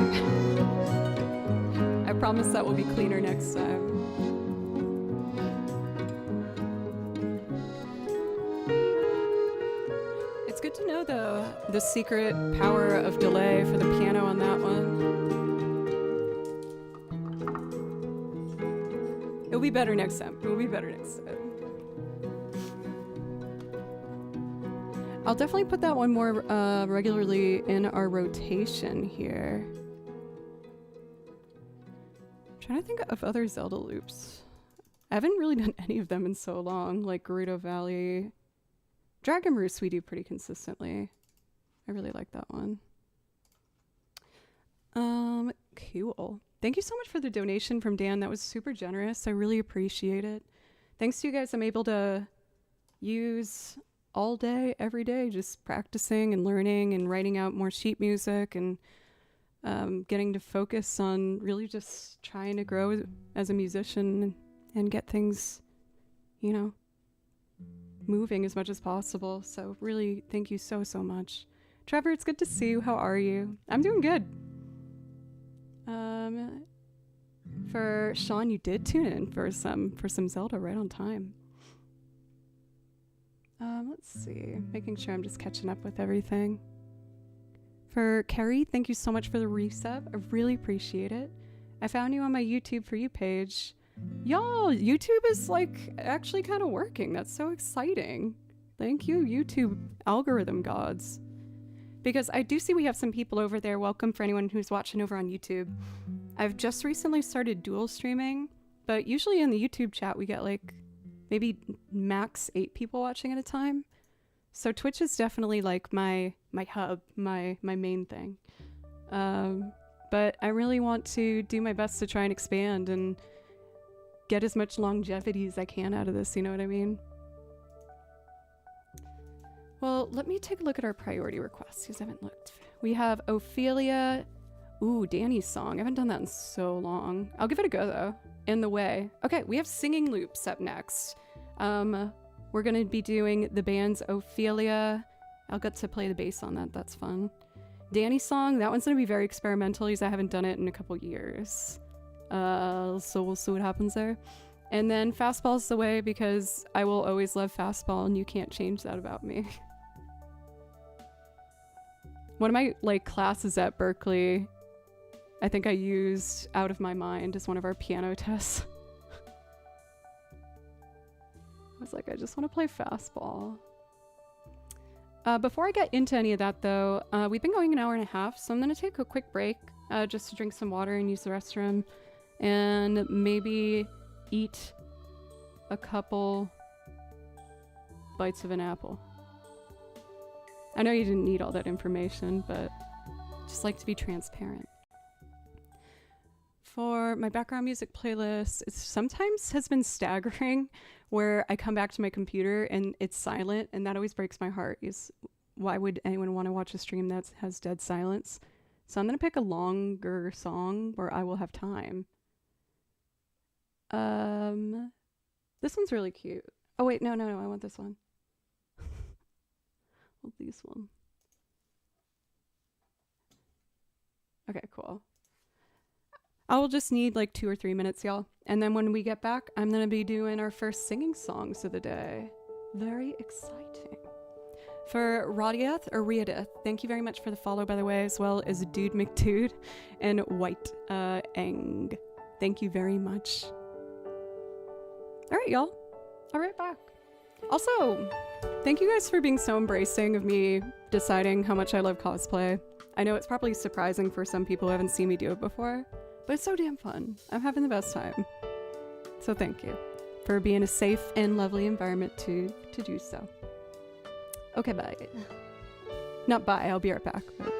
I promise that will be cleaner next time. It's good to know the secret power of delay for the piano on that one. It'll be better next time. It'll be better next time. I'll definitely put that one more regularly in our rotation here. I'm trying to think of other Zelda loops. I haven't really done any of them in so long, like Gerudo Valley. Dragon Roost we do pretty consistently. I really like that one. Cool. Thank you so much for the donation from Dan. That was super generous. I really appreciate it. Thanks to you guys, I'm able to use all day, every day, just practicing and learning and writing out more sheet music and getting to focus on really just trying to grow as a musician and get things, you know, moving as much as possible. So really, thank you so, so much. Trevor, it's good to see you. How are you? I'm doing good. For Sean, you did tune in for some Zelda right on time. Let's see. Making sure I'm just catching up with everything. For Carrie, thank you so much for the resub. I really appreciate it. I found you on my YouTube For You page. Y'all, YouTube is like actually kind of working. That's so exciting. Thank you, YouTube algorithm gods. Because I do see we have some people over there. Welcome for anyone who's watching over on YouTube. I've just recently started dual streaming, but usually in the YouTube chat we get like maybe max 8 people watching at a time. So Twitch is definitely like my hub, my main thing. But I really want to do my best to try and expand and get as much longevity as I can out of this, you know what I mean? Well, let me take a look at our priority requests because I haven't looked. We have Ophelia. Ooh, Danny's song. I haven't done that in so long. I'll give it a go though. In the Way. Okay, we have singing loops up next. We're gonna be doing the band's Ophelia. I'll get to play the bass on that. That's fun. Danny's song. That one's gonna be very experimental because I haven't done it in a couple years. So we'll see what happens there. And then Fastball's the Way because I will always love Fastball and you can't change that about me. One of my like classes at Berkeley, I think I used Out of My Mind as one of our piano tests. I was like, I just want to play Fastball. Before I get into any of that though, we've been going an hour and a half, so I'm going to take a quick break just to drink some water and use the restroom and maybe eat a couple bites of an apple. I know you didn't need all that information, but just like to be transparent. For my background music playlist, it sometimes has been staggering where I come back to my computer and it's silent, and that always breaks my heart. Why would anyone want to watch a stream that has dead silence? So I'm going to pick a longer song where I will have time. This one's really cute. Oh wait, no, I want this one. Well, this one. Okay, cool. I will just need like 2 or 3 minutes, y'all. And then when we get back, I'm gonna be doing our first singing songs of the day. Very exciting. For Radiath or Riadith, thank you very much for the follow, by the way, as well as Dude McDude and White Eng. Thank you very much. All right, y'all. I'll be right back. Also, thank you guys for being so embracing of me deciding how much I love cosplay. I know it's probably surprising for some people who haven't seen me do it before, but it's so damn fun. I'm having the best time. So thank you for being a safe and lovely environment to do so. Okay, bye. Not bye, I'll be right back. But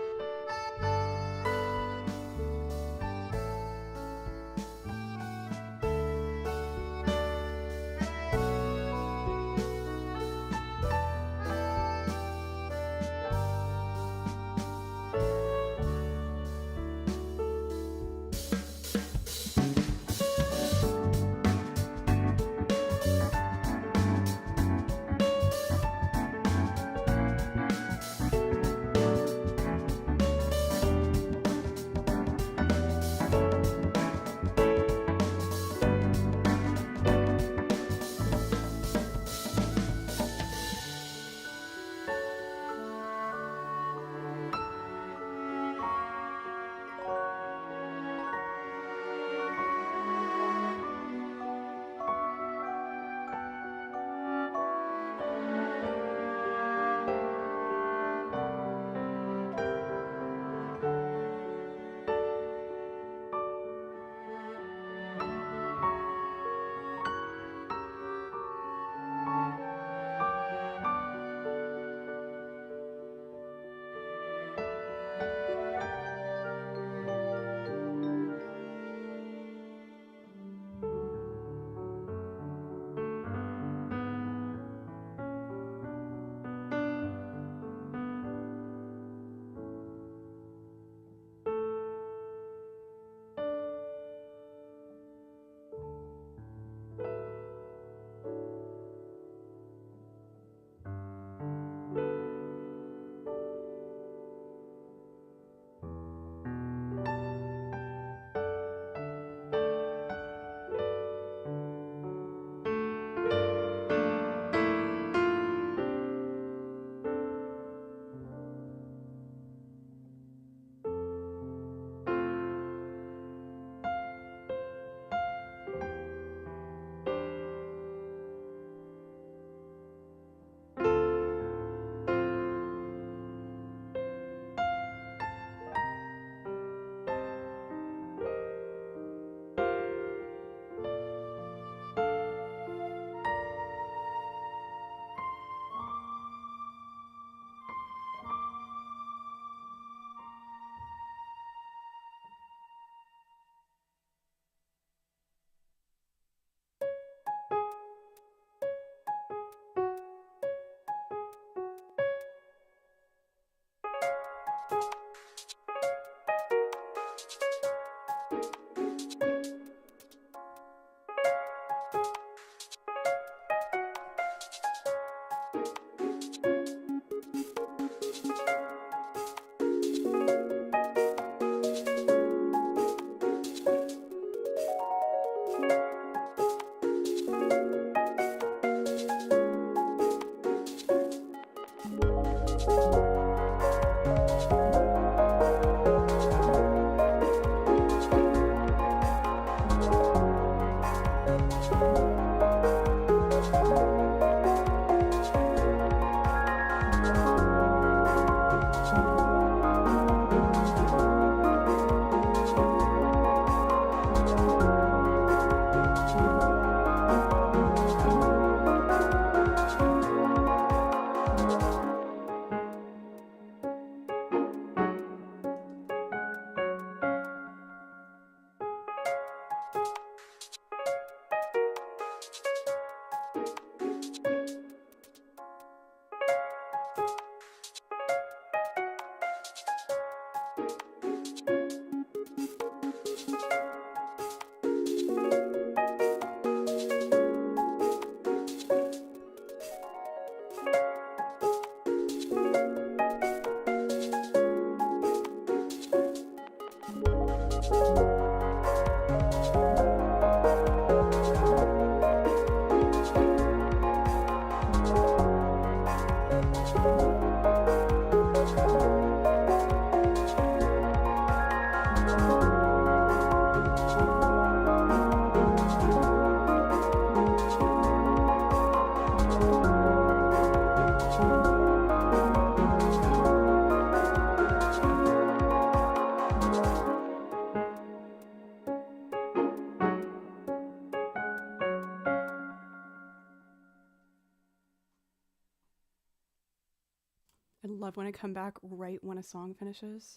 love when I come back right when a song finishes.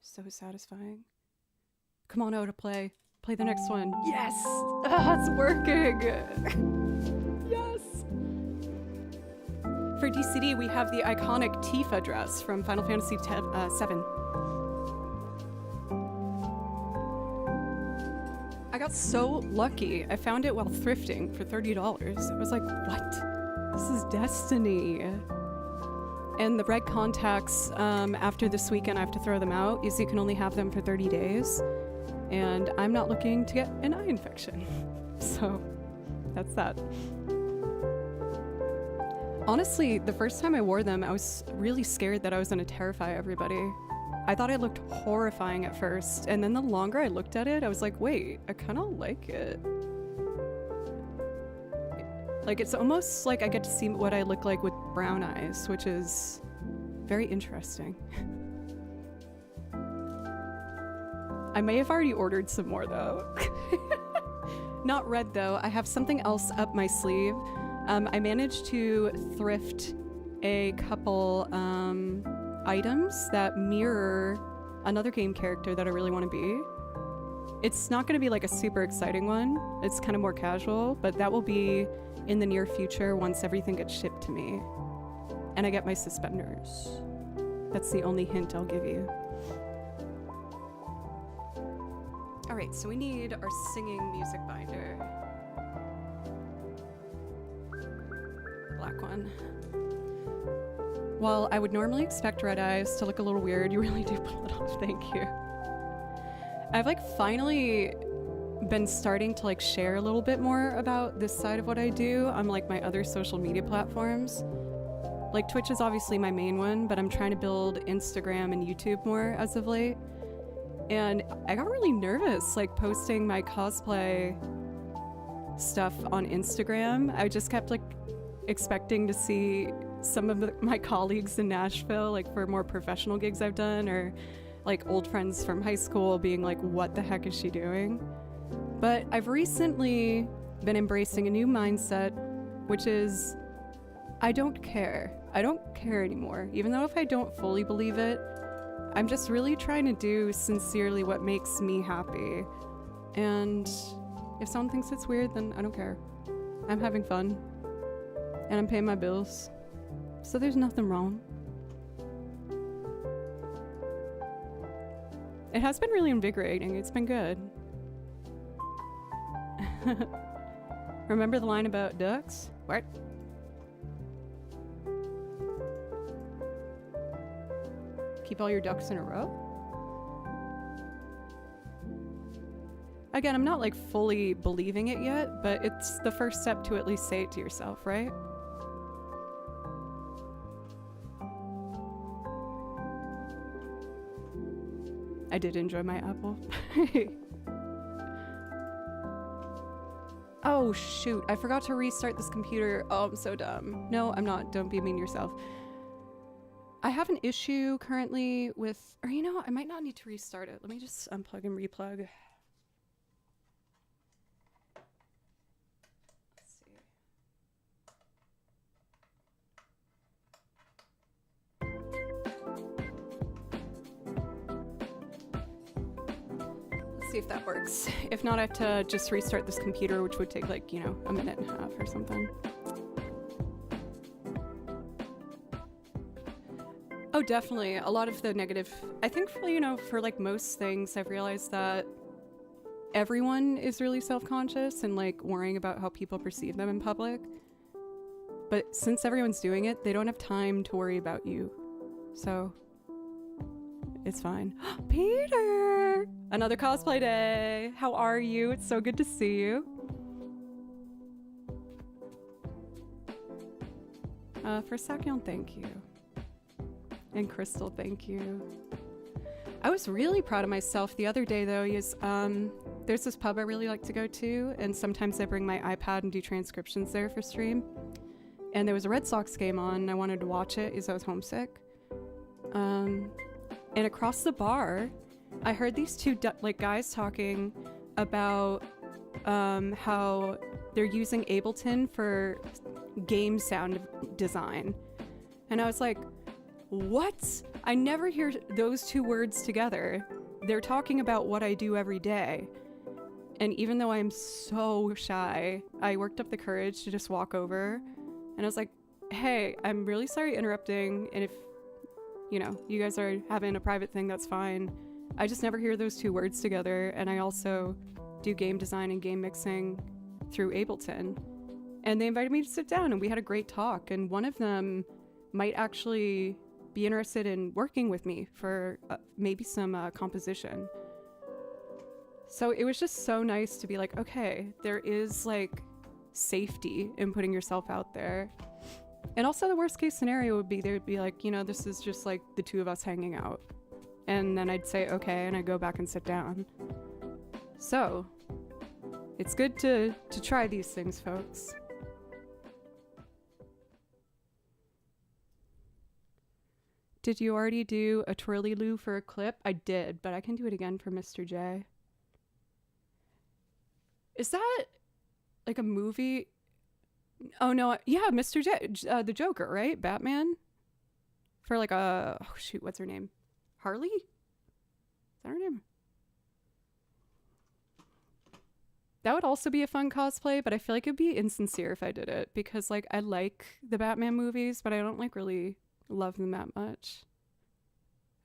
So satisfying. Come on, autoplay. Play the next one. Yes! Ah, it's working! Yes! For DCD, we have the iconic Tifa dress from Final Fantasy VII. I got so lucky. I found it while thrifting for $30. I was like, what? This is destiny. And the red contacts, after this weekend I have to throw them out, is you can only have them for 30 days. And I'm not looking to get an eye infection. So that's that. Honestly, the first time I wore them, I was really scared that I was gonna terrify everybody. I thought I looked horrifying at first, and then the longer I looked at it, I was like, wait, I kind of like it. Like, it's almost like I get to see what I look like with brown eyes, which is very interesting. I may have already ordered some more, though. Not red, though. I have something else up my sleeve. I managed to thrift a couple items that mirror another game character that I really want to be. It's not going to be like a super exciting one. It's kind of more casual, but that will be in the near future once everything gets shipped to me. And I get my suspenders. That's the only hint I'll give you. Alright, so we need our singing music binder. Black one. While I would normally expect red eyes to look a little weird, you really do pull it off, thank you. I've like finally been starting to like share a little bit more about this side of what I do on like my other social media platforms. Like Twitch is obviously my main one, but I'm trying to build Instagram and YouTube more as of late. And I got really nervous like posting my cosplay stuff on Instagram. I just kept like expecting to see some of my colleagues in Nashville, like for more professional gigs I've done, or like old friends from high school being like, what the heck is she doing? But I've recently been embracing a new mindset, which is I don't care. I don't care anymore. Even though if I don't fully believe it, I'm just really trying to do sincerely what makes me happy. And if someone thinks it's weird, then I don't care. I'm having fun. And I'm paying my bills. So there's nothing wrong. It has been really invigorating. It's been good. Remember the line about ducks? What? Keep all your ducks in a row? Again, I'm not like fully believing it yet, but it's the first step to at least say it to yourself, right? I did enjoy my apple. Oh shoot, I forgot to restart this computer. Oh, I'm so dumb. No, I'm not. Don't be mean to yourself. I have an issue currently with, or you know what, I might not need to restart it. Let me just unplug and replug. Let's see. Let's see if that works. If not, I have to just restart this computer, which would take like, you know, a minute and a half or something. Oh, definitely. A lot of the negative, I think for, you know, for like most things, I've realized that everyone is really self-conscious and like worrying about how people perceive them in public. But since everyone's doing it, they don't have time to worry about you. So it's fine. Peter! Another cosplay day! How are you? It's so good to see you. For Sakyon, thank you. And Crystal, thank you. I was really proud of myself the other day, though. There's this pub I really like to go to, and sometimes I bring my iPad and do transcriptions there for stream. And there was a Red Sox game on, and I wanted to watch it because I was homesick. And across the bar, I heard these two guys talking about how they're using Ableton for game sound design. And I was like, What? I never hear those two words together. They're talking about what I do every day. And even though I'm so shy, I worked up the courage to just walk over. And I was like, hey, I'm really sorry interrupting. And if, you know, you guys are having a private thing, that's fine. I just never hear those two words together. And I also do game design and game mixing through Ableton. And they invited me to sit down and we had a great talk. And one of them might actually be interested in working with me for maybe some composition. So it was just so nice to be like, okay, there is like safety in putting yourself out there. And also the worst case scenario would be they'd be like, you know, this is just like the two of us hanging out. And then I'd say, okay, and I'd go back and sit down. So it's good to try these things, folks. Did you already do a twirly-loo for a clip? I did, but I can do it again for Mr. J. Is that like a movie? Oh no, yeah, Mr. J, the Joker, right? Batman? For like a, oh shoot, what's her name? Harley? Is that her name? That would also be a fun cosplay, but I feel like it'd be insincere if I did it because like I like the Batman movies, but I don't like really love them that much.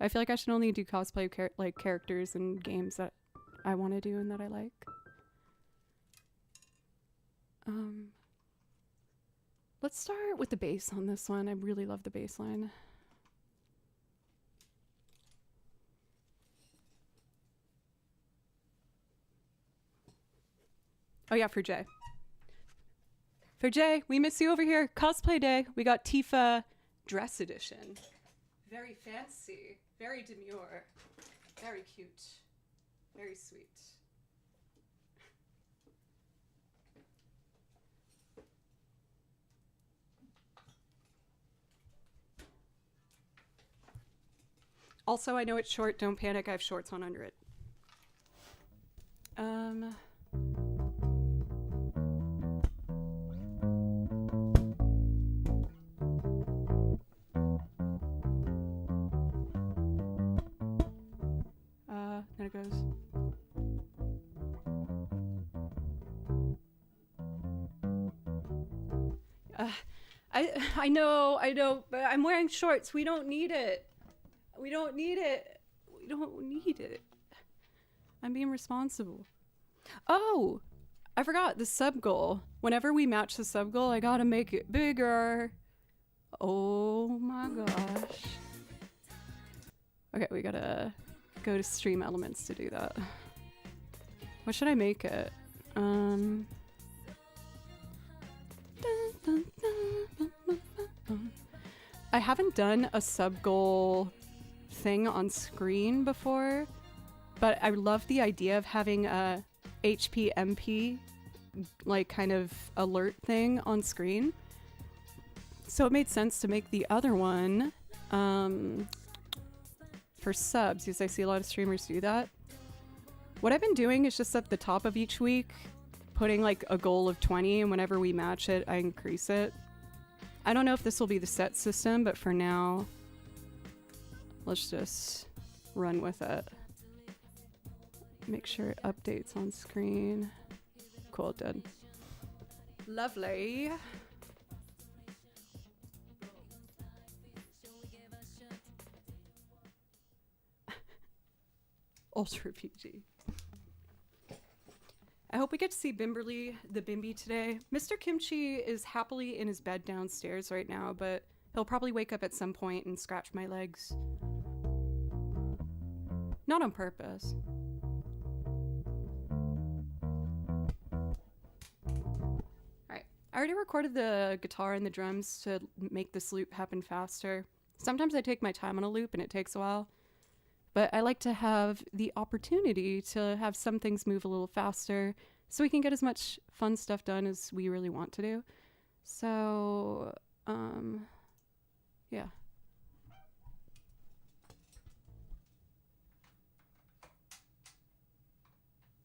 I feel like I should only do cosplay like characters and games that I want to do and that I like. Let's start with the bass on this one. I really love the bass line. Oh yeah, for Jay. For Jay, we miss you over here. Cosplay day. We got Tifa dress edition. Very fancy. Very demure. Very cute. Very sweet. Also, I know it's short. Don't panic. I have shorts on under it. Then it goes. I know, but I'm wearing shorts. We don't need it. We don't need it. We don't need it. I'm being responsible. Oh, I forgot the sub goal. Whenever we match the sub goal, I gotta make it bigger. Oh my gosh. Okay, we gotta go to Stream Elements to do that. What should I make it? I haven't done a sub goal thing on screen before, but I love the idea of having a HPMP like kind of alert thing on screen. So it made sense to make the other one for subs, because I see a lot of streamers do that. What I've been doing is just at the top of each week putting like a goal of 20, and whenever we match it, I increase it. I don't know if this will be the set system, but for now, let's just run with it. Make sure it updates on screen. Cool, it did. Lovely. Ultra PG. I hope we get to see Bimberly, the Bimby, today. Mr. Kimchi is happily in his bed downstairs right now, but he'll probably wake up at some point and scratch my legs. Not on purpose. Alright, I already recorded the guitar and the drums to make this loop happen faster. Sometimes I take my time on a loop and it takes a while, but I like to have the opportunity to have some things move a little faster so we can get as much fun stuff done as we really want to do. So, yeah.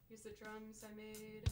Here's the drums I made.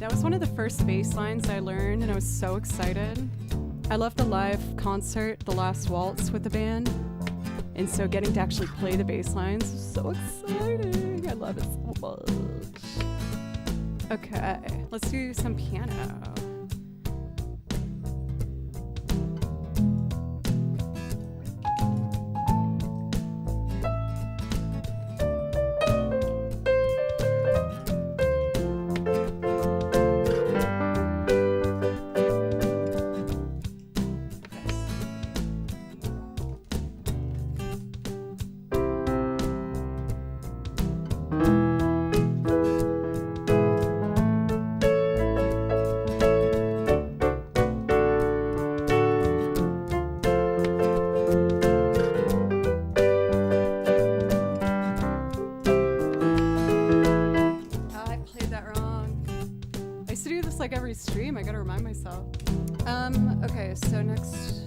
That was one of the first bass lines I learned, and I was so excited. I love the live concert, The Last Waltz, with the band, and so getting to actually play the bass lines was so exciting. I love it so much. Okay, let's do some piano. Like every stream, I gotta remind myself. Okay, so next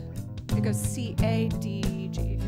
it goes C, A, D, G.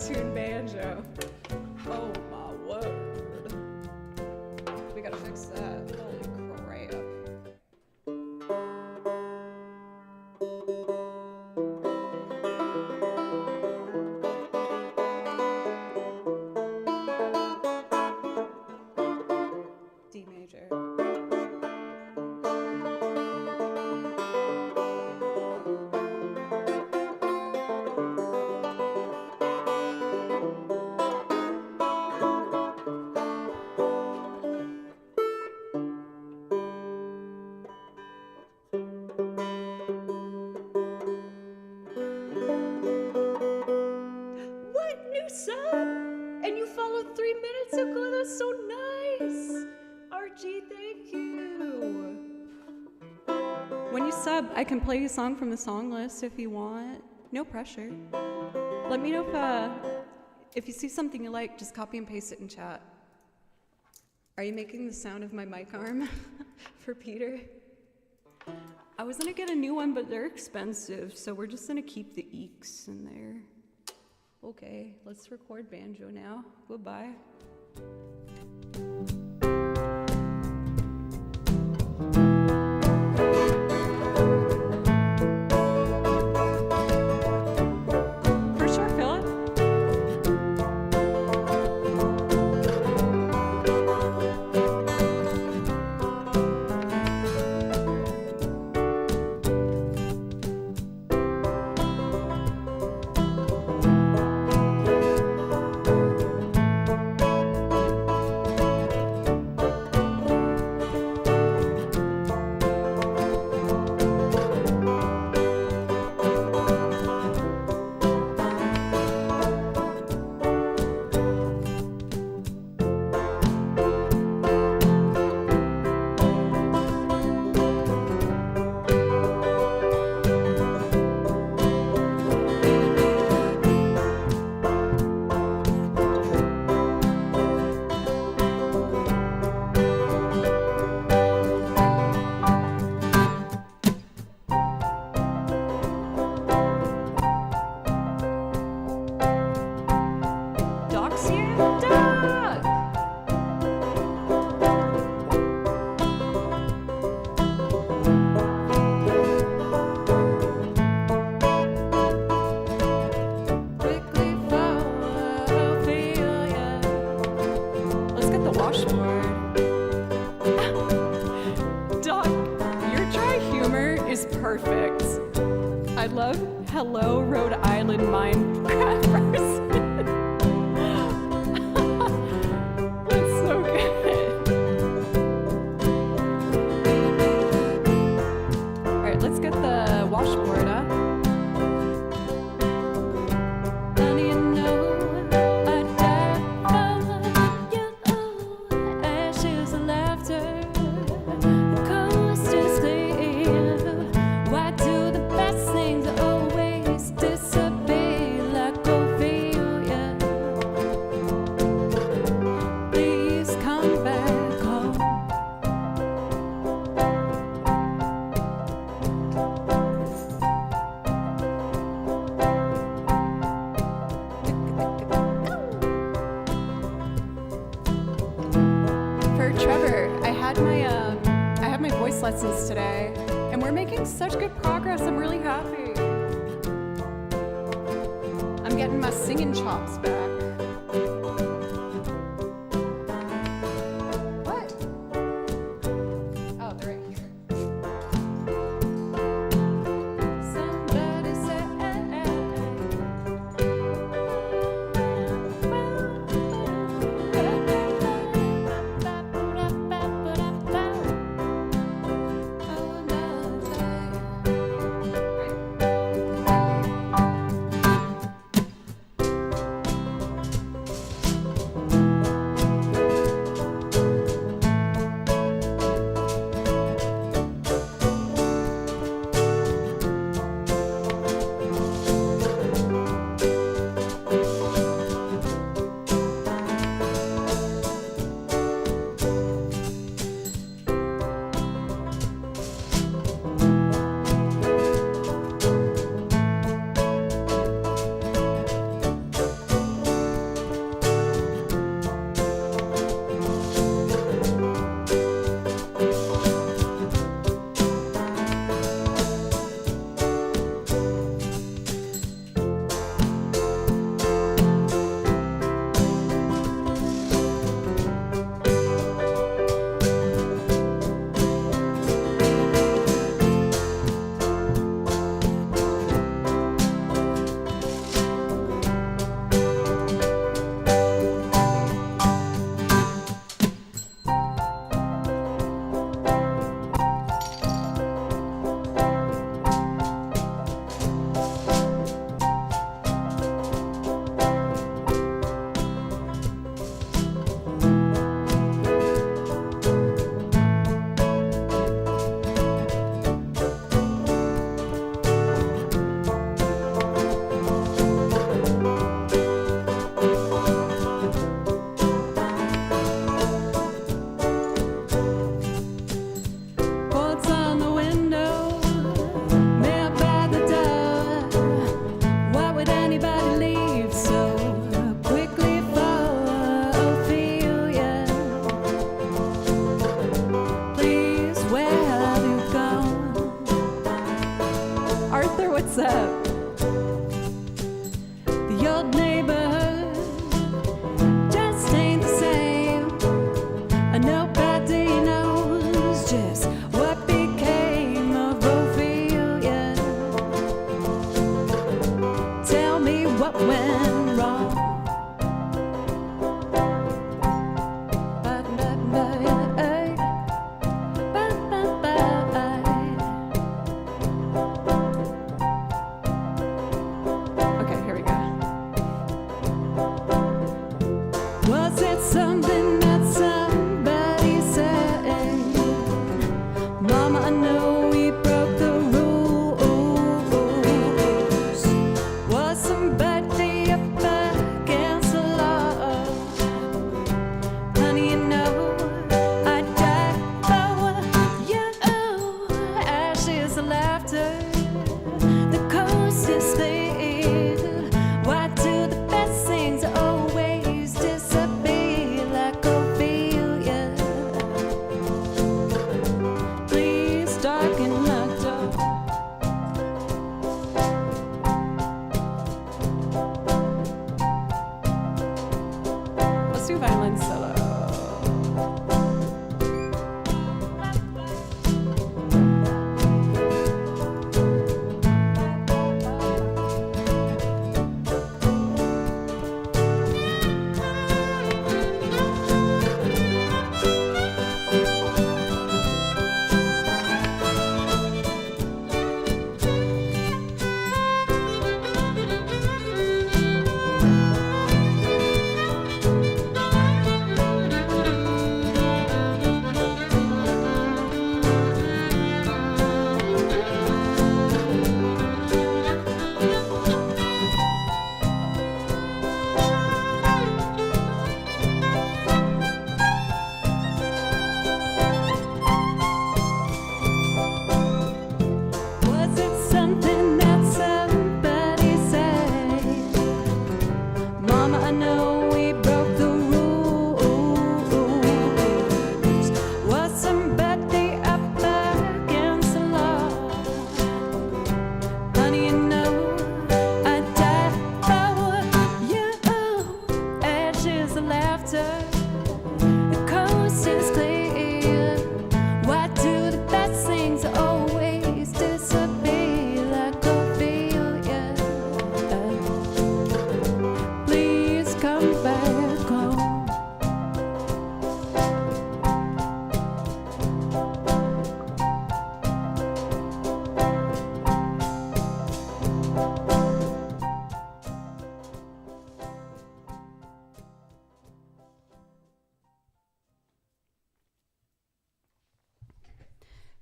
Tune banjo. Oh my word. We gotta fix that. Holy crap. D major. And you followed 3 minutes ago. That's so nice. RG, thank you. When you sub, I can play you a song from the song list if you want. No pressure. Let me know if you see something you like, just copy and paste it in chat. Are you making the sound of my mic arm for Peter? I was gonna get a new one, but they're expensive, so we're just gonna keep the eeks in there. Okay, let's record banjo now. Goodbye. For sure, Philip. love Hello Rhode Island Minecrafters. That's so good. All right, let's get the washboard up. Lessons today, and we're making such good progress. I'm really happy. I'm getting my singing chops back. What? Oh, they're right here. Somebody say,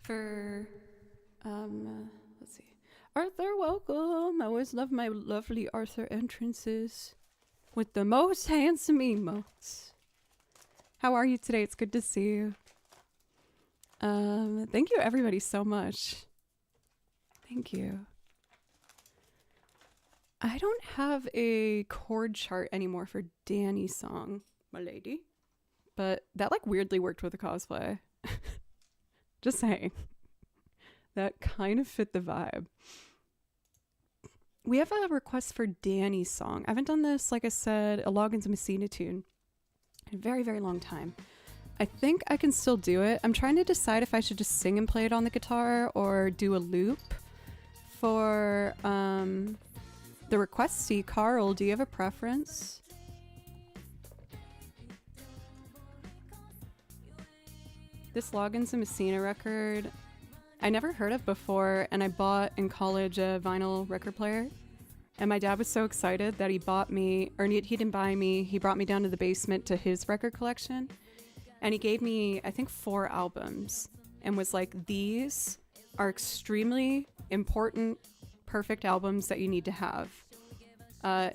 for, let's see. Arthur, welcome. I always love my lovely Arthur entrances with the most handsome emotes. How are you today? It's good to see you. Thank you everybody so much. Thank you. I don't have a chord chart anymore for Danny's song, my lady. But that like weirdly worked with the cosplay. Just saying. That kind of fit the vibe. We have a request for Danny's song. I haven't done this, like I said, a Loggins and Messina tune in a very, very long time. I think I can still do it. I'm trying to decide if I should just sing and play it on the guitar or do a loop for the request. See, Carl, do you have a preference? This Loggins and Messina record, I never heard of before, and I bought in college a vinyl record player. And my dad was so excited that he bought me, or he didn't buy me, he brought me down to the basement to his record collection. And he gave me, I think, 4 albums and was like, these are extremely important, perfect albums that you need to have.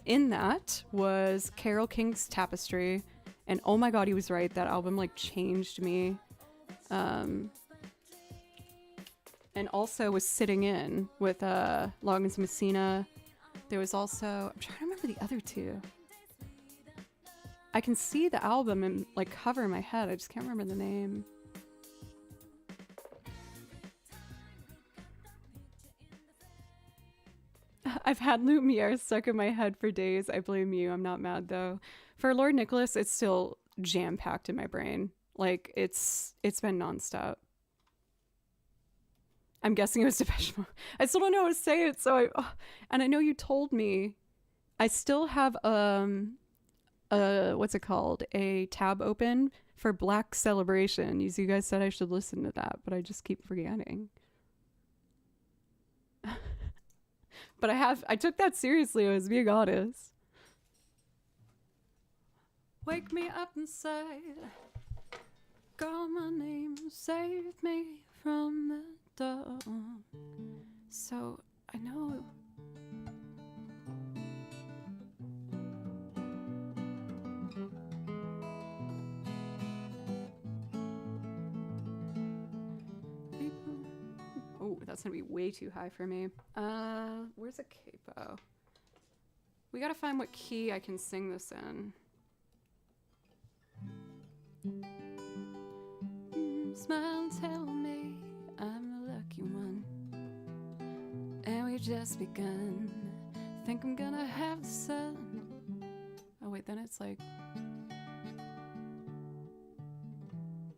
In that was Carole King's Tapestry. And oh my God, he was right. That album like changed me. And also was Sitting In with Loggins Messina. There was also, I'm trying to remember the other 2. I can see the album and like cover in my head. I just can't remember the name. I've had Lumiere stuck in my head for days. I blame you. I'm not mad though. For Lord Nicholas, it's still jam-packed in my brain. Like it's been nonstop. I'm guessing it was Depeche Mode. I still don't know how to say it. And I know you told me. I still have what's it called? A tab open for Black Celebration. You guys said I should listen to that, but I just keep forgetting. But I took that seriously. I was being honest. Wake me up inside. Call my name. Save me from the dawn. So I know. Oh, that's gonna be way too high for me. Where's a capo? We gotta find what key I can sing this in. Smile and tell me I'm the lucky one, and we've just begun. Think I'm gonna have the sun. Oh wait, then it's like,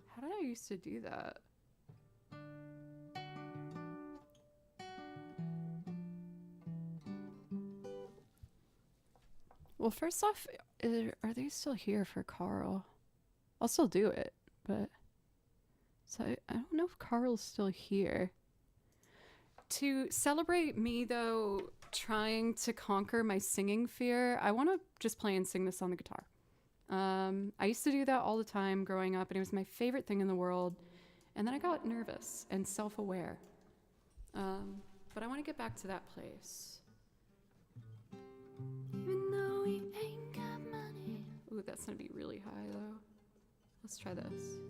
how did I used to do that? Well, first off, are they still here for Carl? I'll still do it, but so I don't know if Carl's still here. To celebrate me, though, trying to conquer my singing fear, I want to just play and sing this on the guitar. I used to do that all the time growing up, and it was my favorite thing in the world. And then I got nervous and self-aware. But I want to get back to that place. Even though we ain't got money. Ooh, that's going to be really high, though. Let's try this.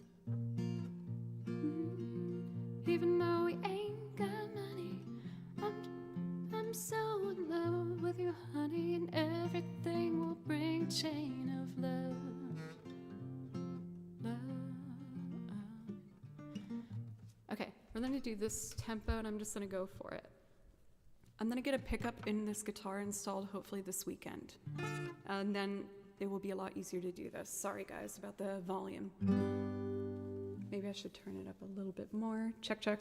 Even though we ain't got money, I'm so in love with you, honey, and everything will bring a chain of love. Okay, we're gonna do this tempo, and I'm just gonna go for it. I'm gonna get a pickup in this guitar installed hopefully this weekend, and then it will be a lot easier to do this. Sorry guys about the volume. Maybe I should turn it up a little bit more. Check, check.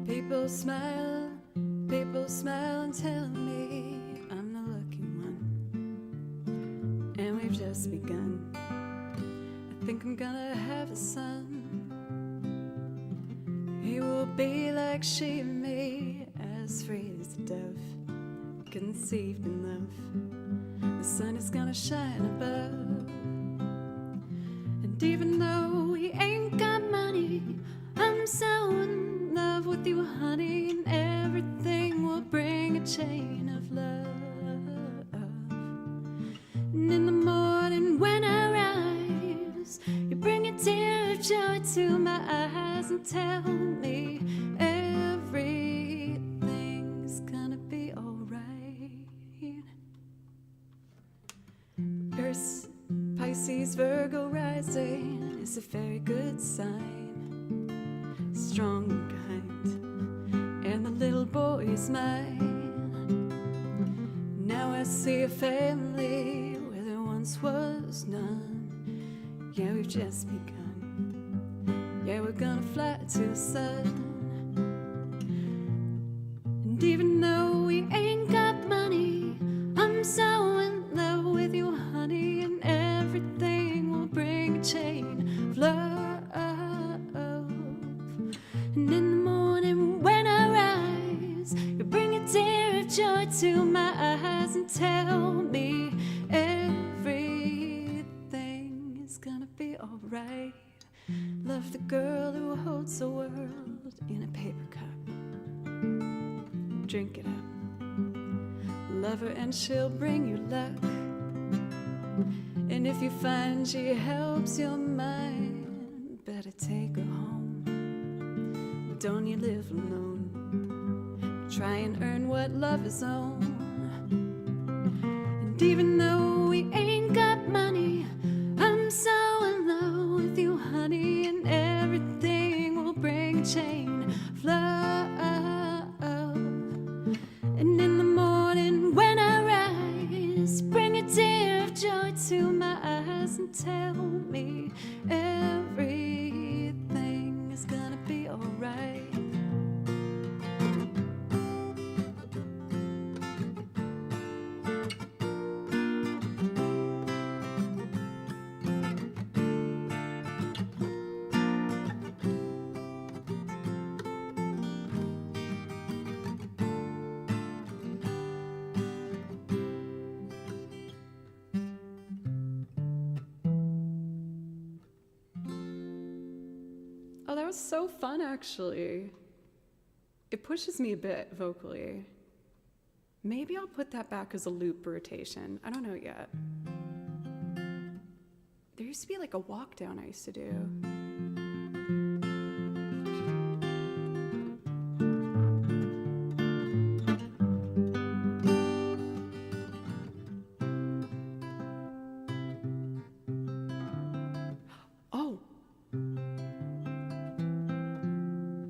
People smile and tell me I'm the lucky one, and we've just begun. I think I'm gonna have a son. He will be like she and me, as free as a dove, conceived in love. The sun is gonna shine above, and And even though we ain't got money, I'm so in love with you, honey, and everything will bring a chain of love. And in the morning when I rise, you bring a tear of joy to my eyes and tell me everything's gonna be alright. Earth, Pisces, Virgo rising is a very good sign, strong and kind, and the little boy is mine. Now I see a family where there once was none. Yeah, we've just begun. Yeah, we're gonna fly to the sun. And even though we ain't got money, I'm so in love with you, honey, and everything will bring a chain of love. And in the morning when I rise, you bring a tear of joy to my eyes and tell me everything is gonna be alright. Love the girl who holds the world in a paper cup. Drink it up. Love her and she'll bring you luck. And if you find she helps your mind, better take her home. Don't you live alone. Try and earn what love is on. And even though we ain't got money, I'm so in love with you, honey, and everything will bring a chain of love. And in the morning when I rise, bring a tear of joy to my eyes and tell me everything is gonna be alright. Oh, that was so fun, actually. It pushes me a bit vocally. Maybe I'll put that back as a loop rotation. I don't know yet. There used to be like a walk down I used to do. Oh!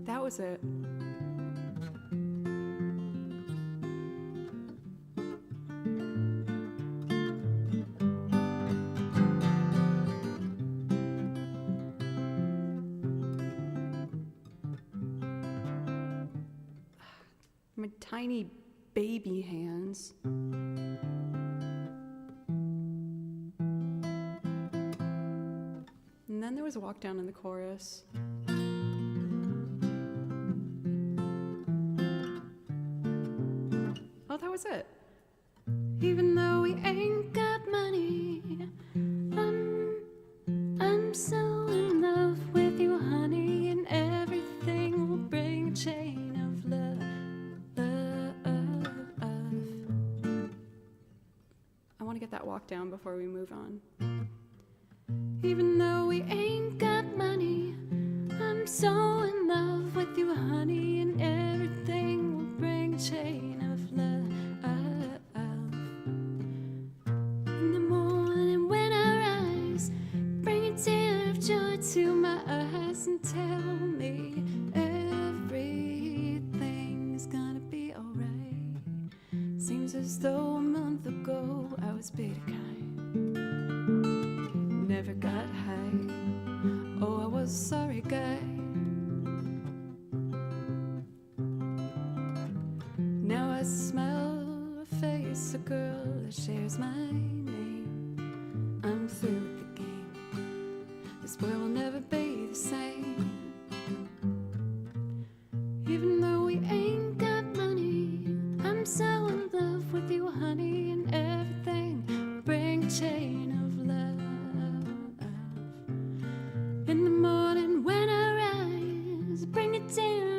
That was it. My tiny baby hands. And then there was a walk down in the chorus. Oh, that was it. Even though we ain't got money, I'm so in love with you, honey, and everything will bring a chain of love. I want to get that walk down before we move on. Even though we ain't got money, I'm so in love with you, honey, and everything will bring a chain of love. In the morning when I rise, bring a tear of joy to my eyes and tell me everything's gonna be alright. Seems as though a month ago I was beta kind. Never got high. Oh, I was a sorry guy. Now I smell a face, a girl that shares my name. I'm through with the game. This boy will never be the same. Even though we ain't got money, I'm so in love with you, honey, and everything will bring a chain of love.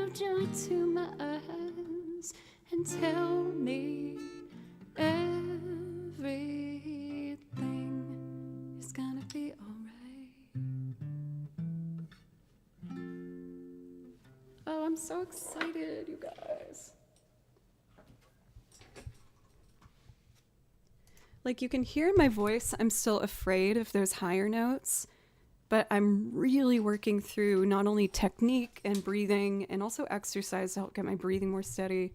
joy to my eyes and tell me everything is gonna be alright. Oh, I'm so excited, you guys. Like, you can hear in my voice, I'm still afraid of those higher notes, but I'm really working through not only technique and breathing and also exercise to help get my breathing more steady,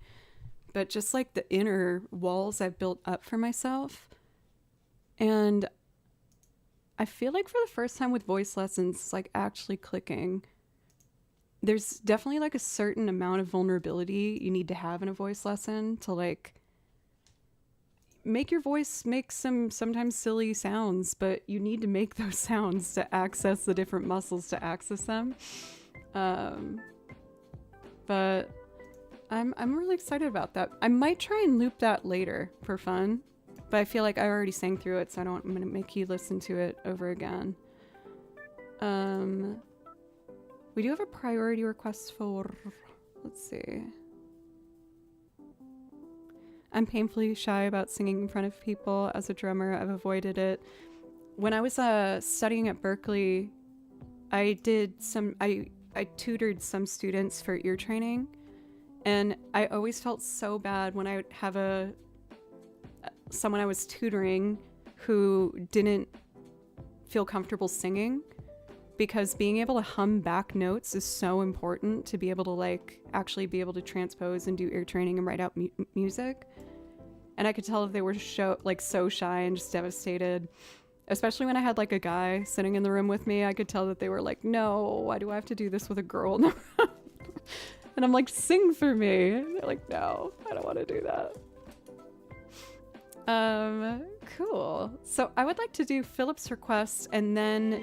but just like the inner walls I've built up for myself. And I feel like for the first time with voice lessons, it's like actually clicking. There's definitely like a certain amount of vulnerability you need to have in a voice lesson to like make your voice make some sometimes silly sounds, but you need to make those sounds to access the different muscles to access them. But I'm really excited about that. I might try and loop that later for fun, but I feel like I already sang through it, so I'm gonna make you listen to it over again. We do have a priority request for, let's see. I'm painfully shy about singing in front of people. As a drummer, I've avoided it. When I was studying at Berkeley, I tutored some students for ear training, and I always felt so bad when I would have someone I was tutoring who didn't feel comfortable singing, because being able to hum back notes is so important to be able to like actually be able to transpose and do ear training and write out music. And I could tell that they were so shy and just devastated, especially when I had like a guy sitting in the room with me. I could tell that they were like, no, why do I have to do this with a girl in the room? And I'm like, sing for me. And they're like, no, I don't want to do that. Cool. So I would like to do Philip's request and then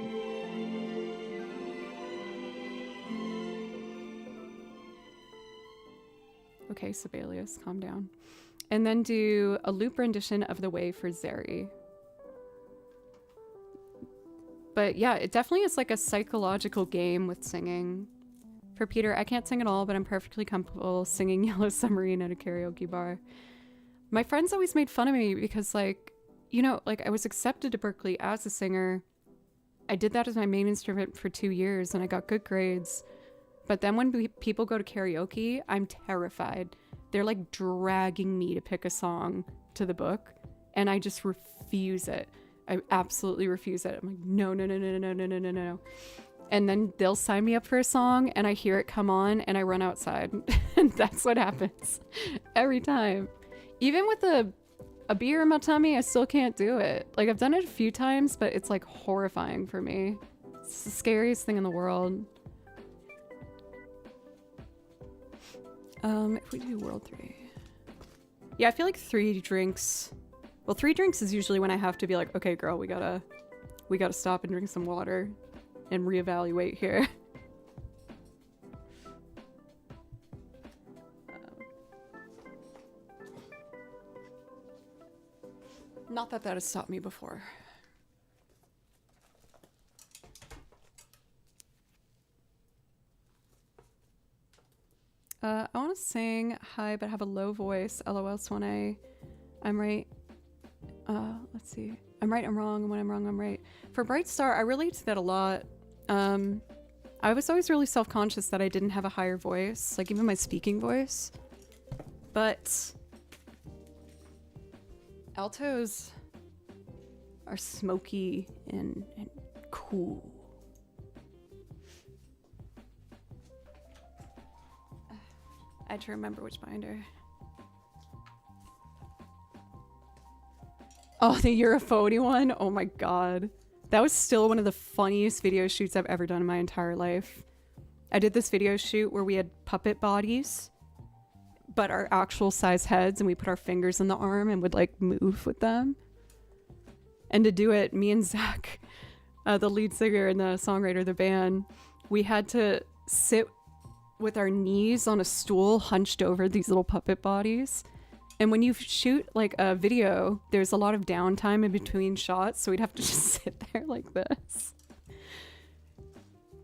okay, Sibelius, calm down. And then do a loop rendition of The Way for Zeri. But yeah, it definitely is like a psychological game with singing. For Peter, I can't sing at all, but I'm perfectly comfortable singing Yellow Submarine at a karaoke bar. My friends always made fun of me because like, you know, like I was accepted to Berkeley as a singer. I did that as my main instrument for 2 years and I got good grades. But then when people go to karaoke, I'm terrified. They're like dragging me to pick a song to the book, and I just refuse it. I absolutely refuse it. I'm like, no, no, no, no, no, no, no, no, no. And then they'll sign me up for a song, and I hear it come on, and I run outside. And that's what happens every time. Even with a beer in my tummy, I still can't do it. Like, I've done it a few times, but it's like horrifying for me. It's the scariest thing in the world. If we do World 3. Yeah, I feel like 3 drinks. Well, 3 drinks is usually when I have to be like, okay, girl, we gotta stop and drink some water and reevaluate here. Not that has stopped me before. I want to sing hi, but have a low voice. LOL, Swanee. I'm right. Let's see. I'm right, I'm wrong. And when I'm wrong, I'm right. For Bright Star, I relate to that a lot. I was always really self-conscious that I didn't have a higher voice, like even my speaking voice. But altos are smoky and cool. I had to remember which binder. Oh, the Europhony one? Oh my god. That was still one of the funniest video shoots I've ever done in my entire life. I did this video shoot where we had puppet bodies, but our actual size heads, and we put our fingers in the arm and would like move with them. And to do it, me and Zach, the lead singer and the songwriter of the band, we had to sit with our knees on a stool hunched over these little puppet bodies. And when you shoot like a video, there's a lot of downtime in between shots, so we'd have to just sit there like this.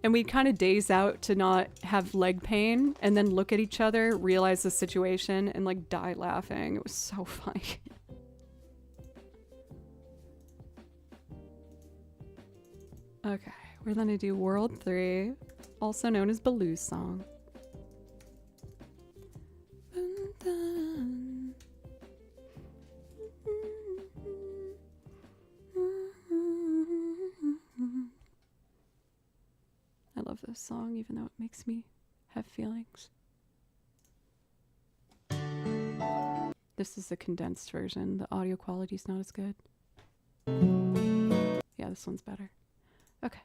And we'd kind of daze out to not have leg pain and then look at each other, realize the situation, and like die laughing. It was so funny. Okay, we're gonna do World 3, also known as Baloo's Song. I love this song, even though it makes me have feelings. This is the condensed version. The audio quality is not as good. Yeah, this one's better. Okay.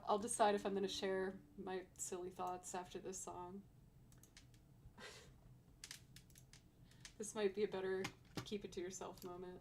I'll decide if I'm going to share my silly thoughts after this song. This might be a better keep it to yourself moment.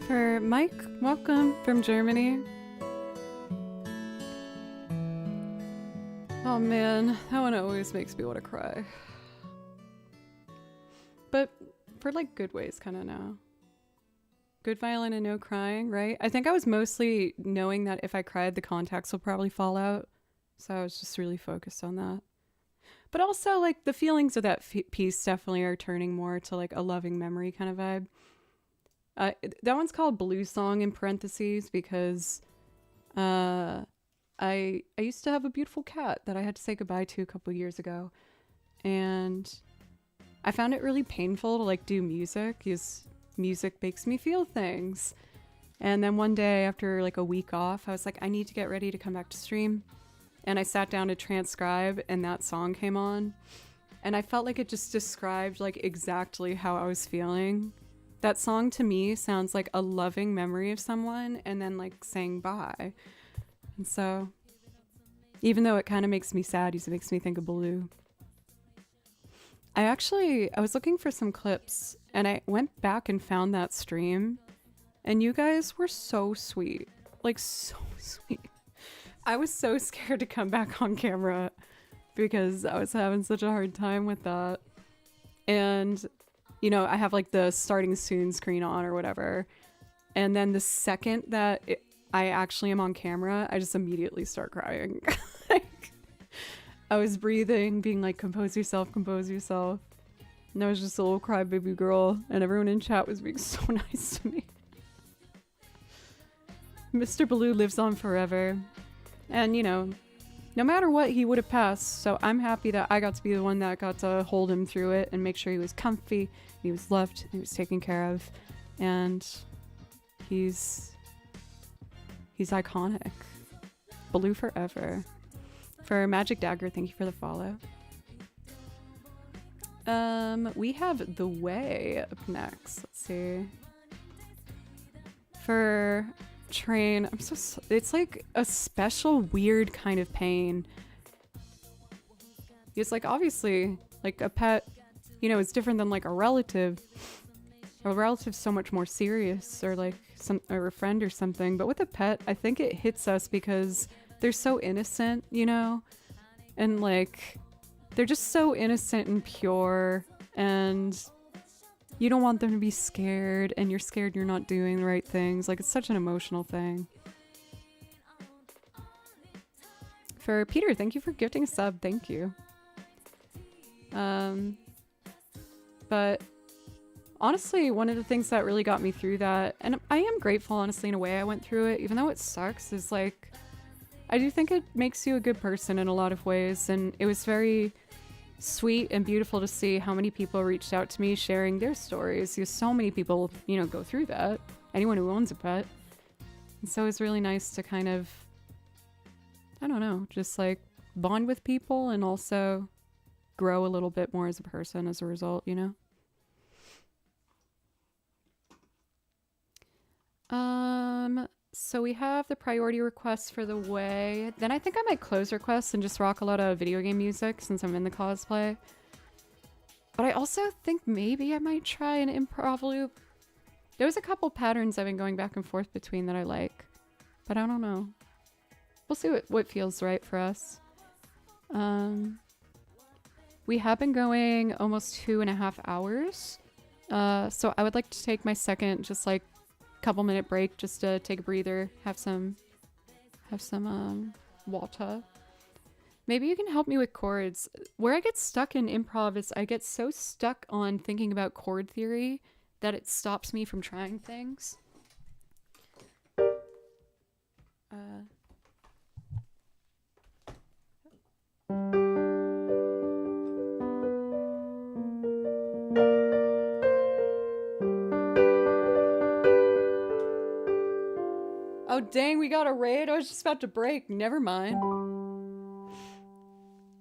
For Mike, welcome from Germany. Oh man, that one always makes me want to cry. But for like good ways, kind of now. Good violin and no crying, right? I think I was mostly knowing that if I cried, the contacts will probably fall out. So I was just really focused on that. But also like the feelings of that piece definitely are turning more to like a loving memory kind of vibe. That one's called Blue Song in parentheses because I used to have a beautiful cat that I had to say goodbye to a couple years ago, and I found it really painful to like do music because music makes me feel things. And then one day after like a week off, I was like, I need to get ready to come back to stream, and I sat down to transcribe, and that song came on, and I felt like it just described like exactly how I was feeling. That song to me sounds like a loving memory of someone and then like saying bye. And so even though it kind of makes me sad, it makes me think of Baloo. I was looking for some clips and I went back and found that stream, and you guys were so sweet. Like, so sweet. I was so scared to come back on camera because I was having such a hard time with that. And, you know, I have like the starting soon screen on or whatever. And then the second that I actually am on camera, I just immediately start crying. Like, I was breathing, being like, compose yourself, compose yourself. And I was just a little crybaby girl, and everyone in chat was being so nice to me. Mr. Baloo lives on forever. And, you know, no matter what, he would have passed. So I'm happy that I got to be the one that got to hold him through it and make sure he was comfy, he was loved, he was taken care of. And he's iconic. Baloo forever. For Magic Dagger, thank you for the follow. We have The Way up next. Let's see. For Train, it's like a special weird kind of pain. It's like, obviously, like a pet, you know, it's different than like a relative. A relative's so much more serious, or like or a friend or something. But with a pet, I think it hits us because they're so innocent, you know? And like, they're just so innocent and pure, and you don't want them to be scared, and you're scared you're not doing the right things. Like, it's such an emotional thing. For Peter, thank you for gifting a sub. Thank you. But honestly, one of the things that really got me through that, and I am grateful, honestly, in a way I went through it, even though it sucks, is like, I do think it makes you a good person in a lot of ways. And it was very sweet and beautiful to see how many people reached out to me sharing their stories, because so many people, you know, go through that. Anyone who owns a pet. And so it's really nice to kind of, I don't know, just like bond with people and also grow a little bit more as a person as a result, you know? So we have the priority requests for The Way. Then I think I might close requests and just rock a lot of video game music since I'm in the cosplay. But I also think maybe I might try an improv loop. There's a couple patterns I've been going back and forth between that I like, but I don't know. We'll see what feels right for us. We have been going almost 2.5 hours. So I would like to take my second, just like, couple-minute break just to take a breather, have some water. Maybe you can help me with chords. Where I get stuck in improv is I get so stuck on thinking about chord theory that it stops me from trying things. Oh dang, we got a raid? I was just about to break. Never mind.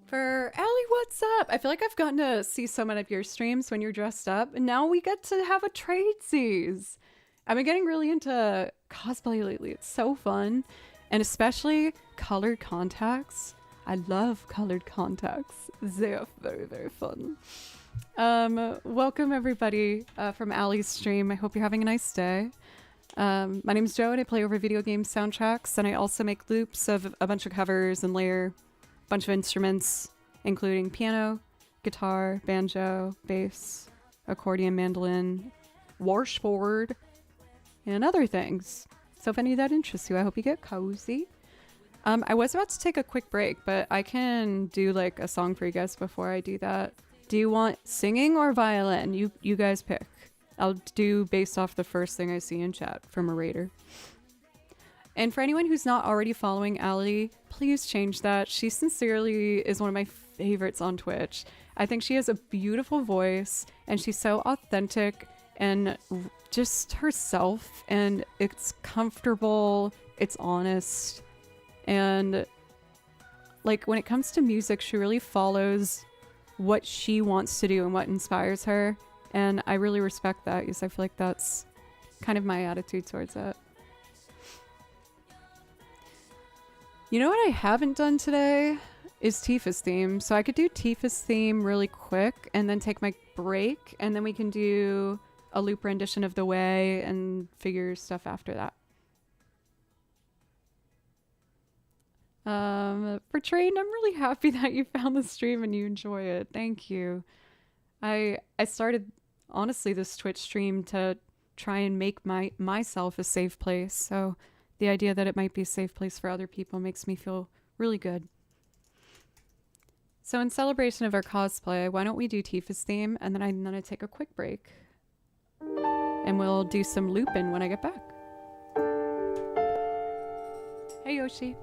For Allie, what's up? I feel like I've gotten to see so many of your streams when you're dressed up, and now we get to have a tradesies. I've been getting really into cosplay lately. It's so fun. And especially colored contacts. I love colored contacts. They are very, very fun. Welcome everybody from Allie's stream. I hope you're having a nice day. My name is Joe and I play over video game soundtracks, and I also make loops of a bunch of covers and layer a bunch of instruments, including piano, guitar, banjo, bass, accordion, mandolin, washboard, and other things. So if any of that interests you, I hope you get cozy. I was about to take a quick break, but I can do like a song for you guys before I do that. Do you want singing or violin? You guys pick. I'll do based off the first thing I see in chat from a raider. And for anyone who's not already following Allie, please change that. She sincerely is one of my favorites on Twitch. I think she has a beautiful voice, and she's so authentic and just herself, and it's comfortable, it's honest, and like when it comes to music, she really follows what she wants to do and what inspires her. And I really respect that because I feel like that's kind of my attitude towards it. You know what I haven't done today is Tifa's theme. So I could do Tifa's theme really quick and then take my break, and then we can do a loop rendition of The Way and figure stuff after that. For Train, I'm really happy that you found the stream and you enjoy it. Thank you. I started, honestly, this Twitch stream to try and make myself a safe place. So the idea that it might be a safe place for other people makes me feel really good. So in celebration of our cosplay, why don't we do Tifa's theme, and then I'm gonna take a quick break. And we'll do some looping when I get back. Hey Yoshi.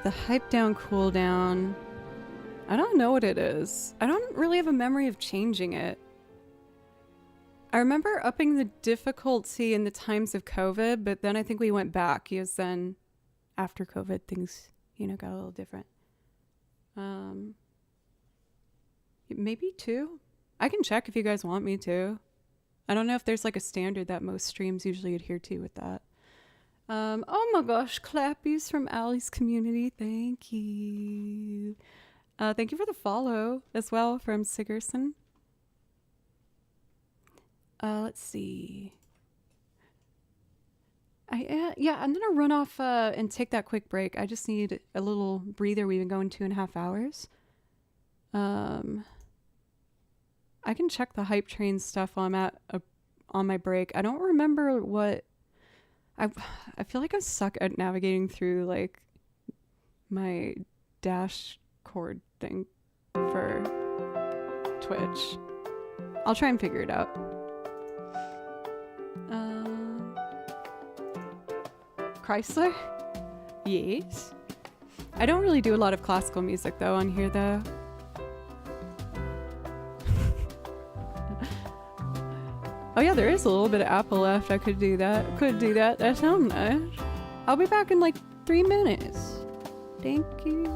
The hype down cooldown. I don't know what it is. I don't really have a memory of changing it. I remember upping the difficulty in the times of COVID, but then I think we went back because then after COVID things, got a little different. Maybe 2? I can check if you guys want me to. I don't know if there's like a standard that most streams usually adhere to with that. Oh my gosh, clappies from Allie's community. Thank you. Thank you for the follow as well from Sigerson. Let's see. Yeah, I'm gonna run off and take that quick break. I just need a little breather. We've been going 2.5 hours. I can check the hype train stuff while I'm at on my break. I don't remember what I feel like I suck at navigating through like my dashboard thing for Twitch. I'll try and figure it out. Chrysler? Yes. I don't really do a lot of classical music though on here though. Oh yeah, there is a little bit of Apple left. I could do that. That sounds nice. I'll be back in like 3 minutes. Thank you.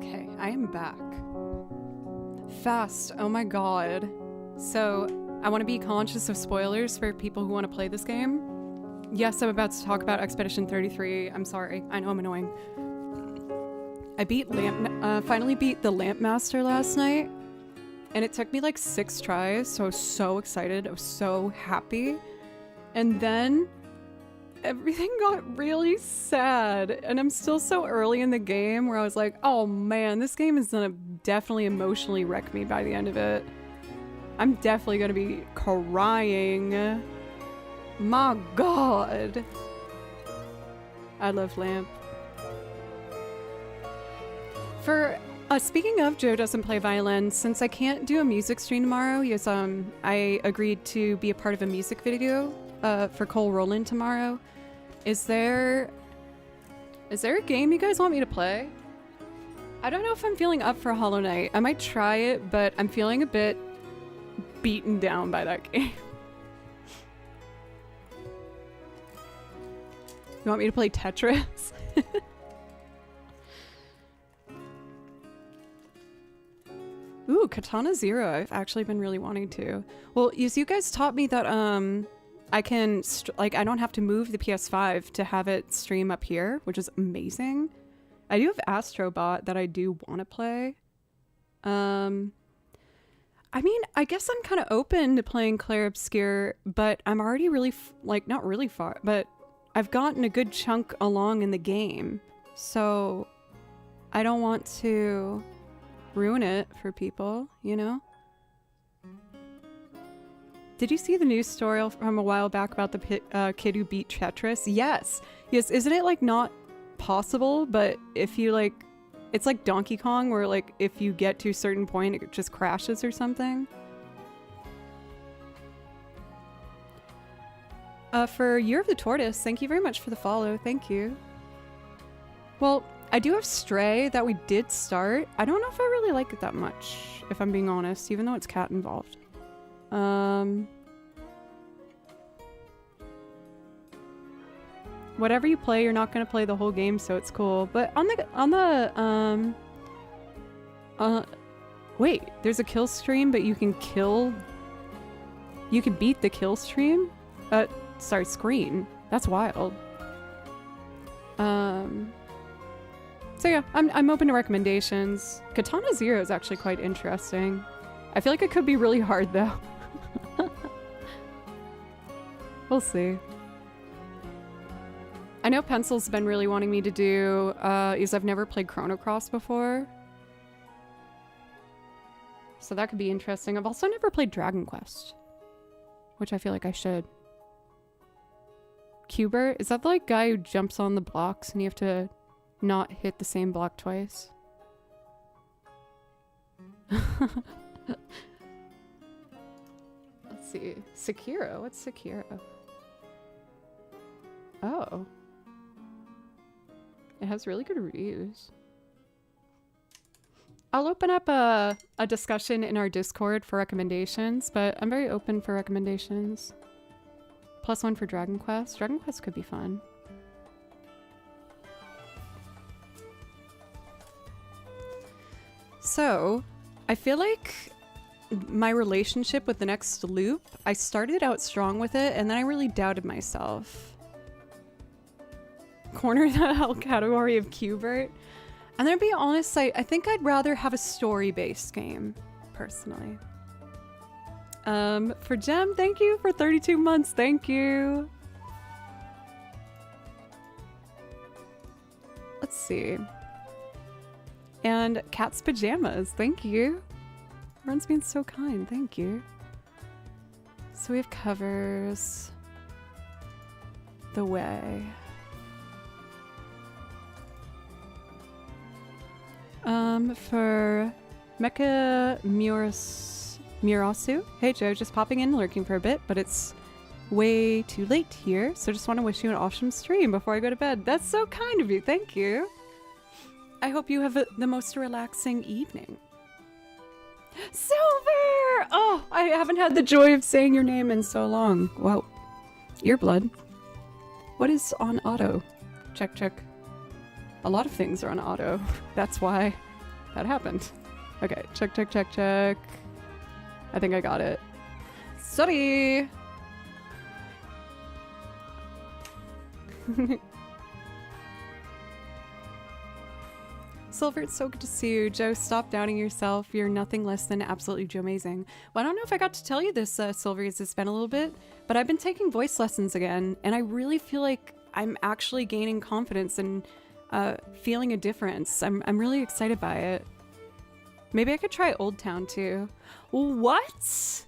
Okay, I am back. Fast, oh my god. So, I want to be conscious of spoilers for people who want to play this game. Yes, I'm about to talk about Expedition 33. I'm sorry, I know I'm annoying. I finally beat the Lamp Master last night, and it took me like 6 tries, so I was so excited, I was so happy. And then everything got really sad, and I'm still so early in the game where I was like, oh man, this game is gonna definitely emotionally wreck me by the end of it. I'm definitely gonna be crying. My god. I love Lamp. Speaking of Joe doesn't play violin, since I can't do a music stream tomorrow, yes, I agreed to be a part of a music video for Cole Roland tomorrow. Is there a game you guys want me to play? I don't know if I'm feeling up for Hollow Knight. I might try it, but I'm feeling a bit beaten down by that game. You want me to play Tetris? Ooh, Katana Zero. I've actually been really wanting to. Well, you guys taught me that I can I don't have to move the PS5 to have it stream up here, which is amazing. I do have Astrobot that I do want to play. I mean, I guess I'm kind of open to playing Clair Obscur, but I'm already really not really far, but I've gotten a good chunk along in the game, so I don't want to ruin it for people, you know? Did you see the news story from a while back about the kid who beat Tetris? Yes. Yes, isn't it like not possible, but if you like, it's like Donkey Kong where like if you get to a certain point it just crashes or something? For Year of the Tortoise, thank you very much for the follow. Thank you. Well, I do have Stray that we did start. I don't know if I really like it that much, if I'm being honest, even though it's cat involved. Whatever you play, you're not gonna play the whole game, so it's cool. But wait, there's a kill stream, but you can beat the kill stream? Sorry, screen. That's wild. So yeah, I'm open to recommendations. Katana Zero is actually quite interesting. I feel like it could be really hard though. We'll see. I know Pencil's been really wanting me to do, is I've never played Chrono Cross before. So that could be interesting. I've also never played Dragon Quest, which I feel like I should. Cubert, is that the like guy who jumps on the blocks and you have to not hit the same block twice? Let's see. Sekiro? What's Sekiro? Oh. It has really good reviews. I'll open up a discussion in our Discord for recommendations, but I'm very open for recommendations. +1 for Dragon Quest. Dragon Quest could be fun. So, I feel like my relationship with the next loop, I started out strong with it, and then I really doubted myself. Corner the hell category of Cubert. And then to be honest, I think I'd rather have a story-based game, personally. For Gem, thank you for 32 months. Thank you. Let's see. And Cat's Pajamas, thank you. Everyone's been so kind, thank you. So we have covers. The Way. For Mecha Murasu. Hey Joe, just popping in, lurking for a bit, but it's way too late here, so just want to wish you an awesome stream before I go to bed. That's so kind of you, thank you. I hope you have the most relaxing evening. Silver! Oh, I haven't had the joy of saying your name in so long. Well, Earblood. What is on auto? Check, check. A lot of things are on auto. That's why. that happened. Okay, check, check, check, check. I think I got it. Sorry! Silver, it's so good to see you. Joe, stop doubting yourself. You're nothing less than absolutely amazing. Well, I don't know if I got to tell you this, Silver, as it's been a little bit, but I've been taking voice lessons again, and I really feel like I'm actually gaining confidence and feeling a difference. I'm really excited by it. Maybe I could try Old Town too. What?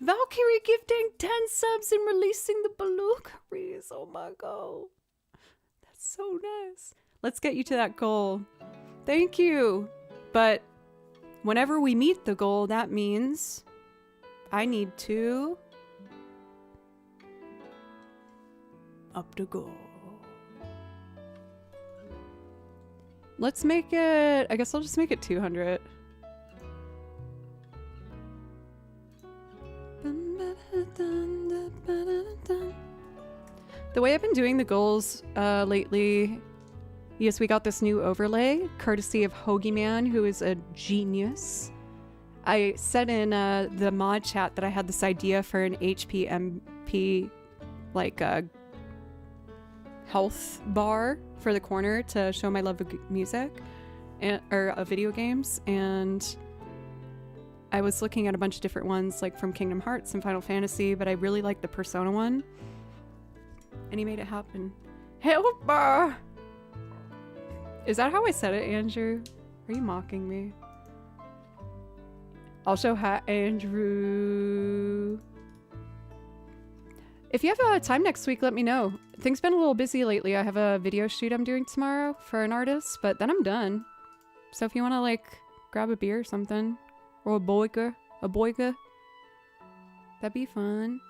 Valkyrie gifting 10 subs and releasing the Belugaries. Oh my god. That's so nice. Let's get you to that goal. Thank you. But whenever we meet the goal, that means I need to up the goal. Let's make it, I guess I'll just make it 200. The way I've been doing the goals lately, yes, we got this new overlay, courtesy of Hoagie Man, who is a genius. I said in the mod chat that I had this idea for an HPMP, like health bar for the corner to show my love of music or video games, and I was looking at a bunch of different ones, like from Kingdom Hearts and Final Fantasy, but I really liked the Persona one. And he made it happen. Helper! Is that how I said it, Andrew? Are you mocking me? Also, hi, Andrew. If you have time next week, let me know. Things been a little busy lately. I have a video shoot I'm doing tomorrow for an artist, but then I'm done. So if you want to, like, grab a beer or something, or a boiga, that'd be fun.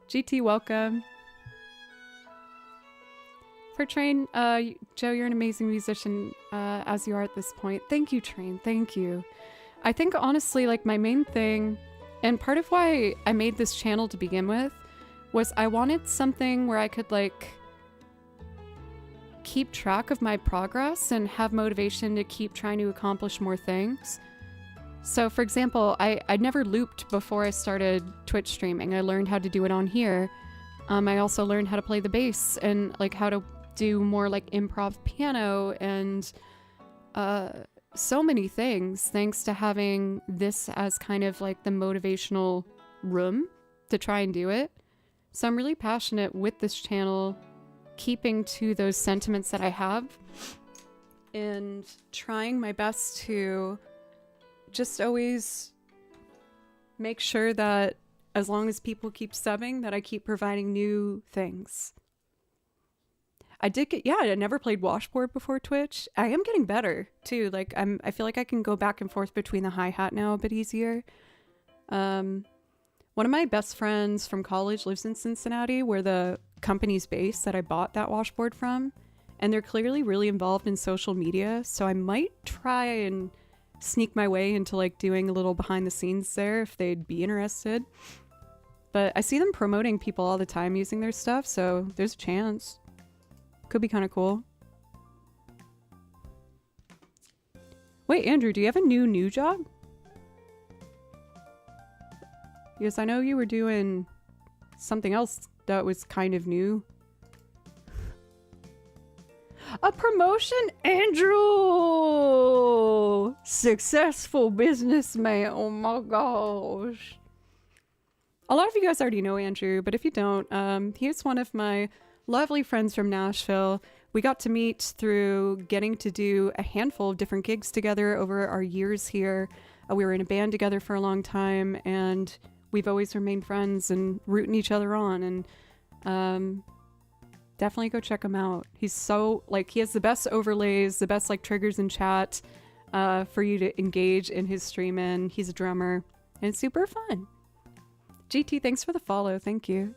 GT, welcome. For Train, Joe, you're an amazing musician, as you are at this point. Thank you, Train, thank you. I think, honestly, like, my main thing, and part of why I made this channel to begin with, was I wanted something where I could, like, keep track of my progress and have motivation to keep trying to accomplish more things. So, for example, I'd never looped before I started Twitch streaming. I learned how to do it on here. I also learned how to play the bass and, like, how to do more, like, improv piano and so many things, thanks to having this as kind of, like, the motivational room to try and do it. So I'm really passionate with this channel, keeping to those sentiments that I have and trying my best to just always make sure that as long as people keep subbing, that I keep providing new things. I did get, yeah, I never played washboard before Twitch. I am getting better too. Like I feel like I can go back and forth between the hi-hat now a bit easier. One of my best friends from college lives in Cincinnati, where the company's based that I bought that washboard from, and they're clearly really involved in social media. So I might try and sneak my way into, like, doing a little behind the scenes there if they'd be interested. But I see them promoting people all the time using their stuff, so there's a chance. Could be kind of cool. Wait, Andrew, do you have a new job? Yes, I know you were doing something else that was kind of new. A promotion, Andrew! Successful businessman, oh my gosh. A lot of you guys already know Andrew, but if you don't, he's one of my lovely friends from Nashville. We got to meet through getting to do a handful of different gigs together over our years here. We were in a band together for a long time, and we've always remained friends and rooting each other on, and definitely go check him out. He's so, like, he has the best overlays, the best, like, triggers in chat for you to engage in his stream in. He's a drummer, and it's super fun. GT, thanks for the follow. Thank you.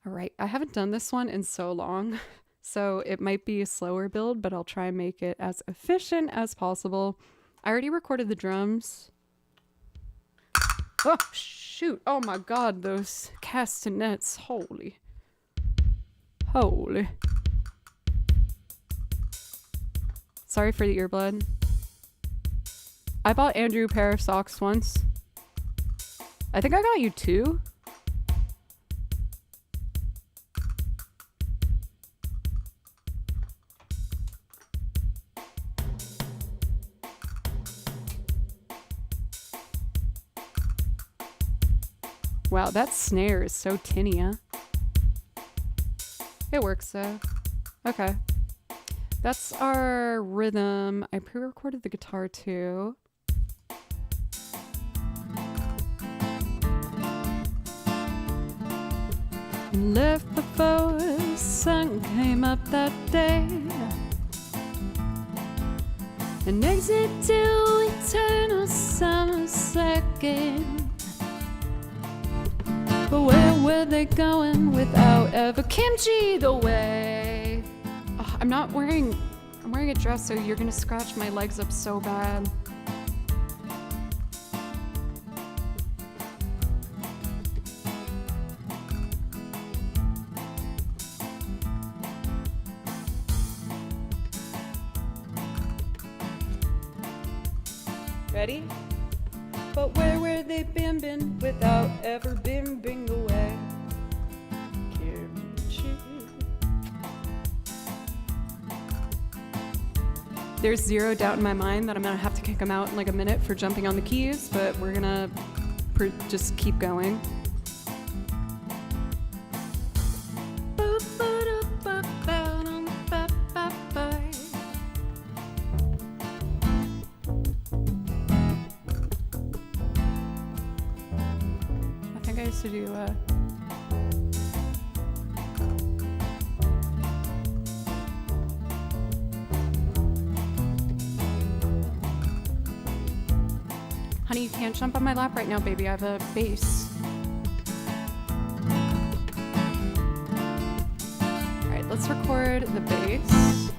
All right, I haven't done this one in so long, so it might be a slower build, but I'll try and make it as efficient as possible. I already recorded the drums. Oh, shoot. Oh my god, those castanets. Holy. Holy. Sorry for the earblood. I bought Andrew a pair of socks once. I think I got you 2. Wow, that snare is so tinny, huh? It works though. Okay. That's our rhythm. I pre-recorded the guitar too. Left before the sun came up that day. An exit to eternal summer second. But where were they going without ever kimchi the way? Oh, I'm wearing a dress, so you're gonna scratch my legs up so bad. Ready? But where were they been without ever been away? Kimchi. There's zero doubt in my mind that I'm gonna have to kick him out in like a minute for jumping on the keys, but we're gonna just keep going. To do Honey, you can't jump on my lap right now, baby. I have a bass. Alright, let's record the bass.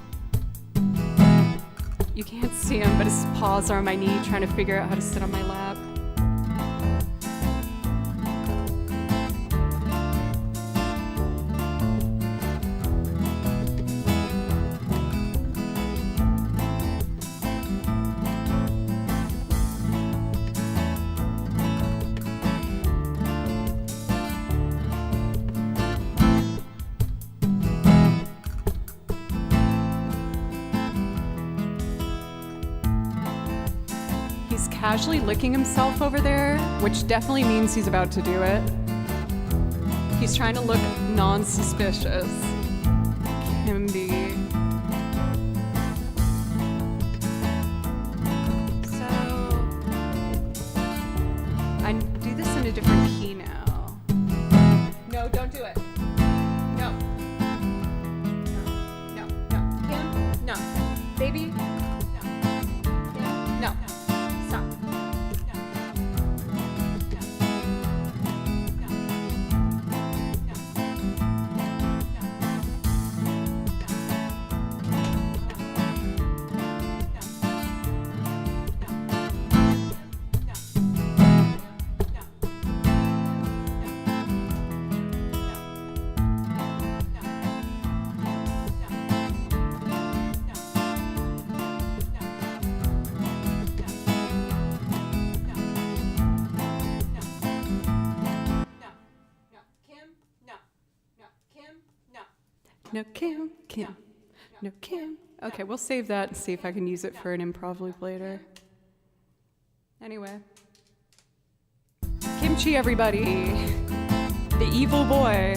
You can't see him, but his paws are on my knee trying to figure out how to sit on my lap. Casually licking himself over there, which definitely means he's about to do it. He's trying to look non-suspicious. Can be. So, I do this in a different key now. No, don't do it. No. No, no, no. Kim, no. Baby, no. No. No, Kim. No, Kim. Okay, we'll save that and see if I can use it for an improv loop later. Anyway. Kimchi, everybody. The evil boy.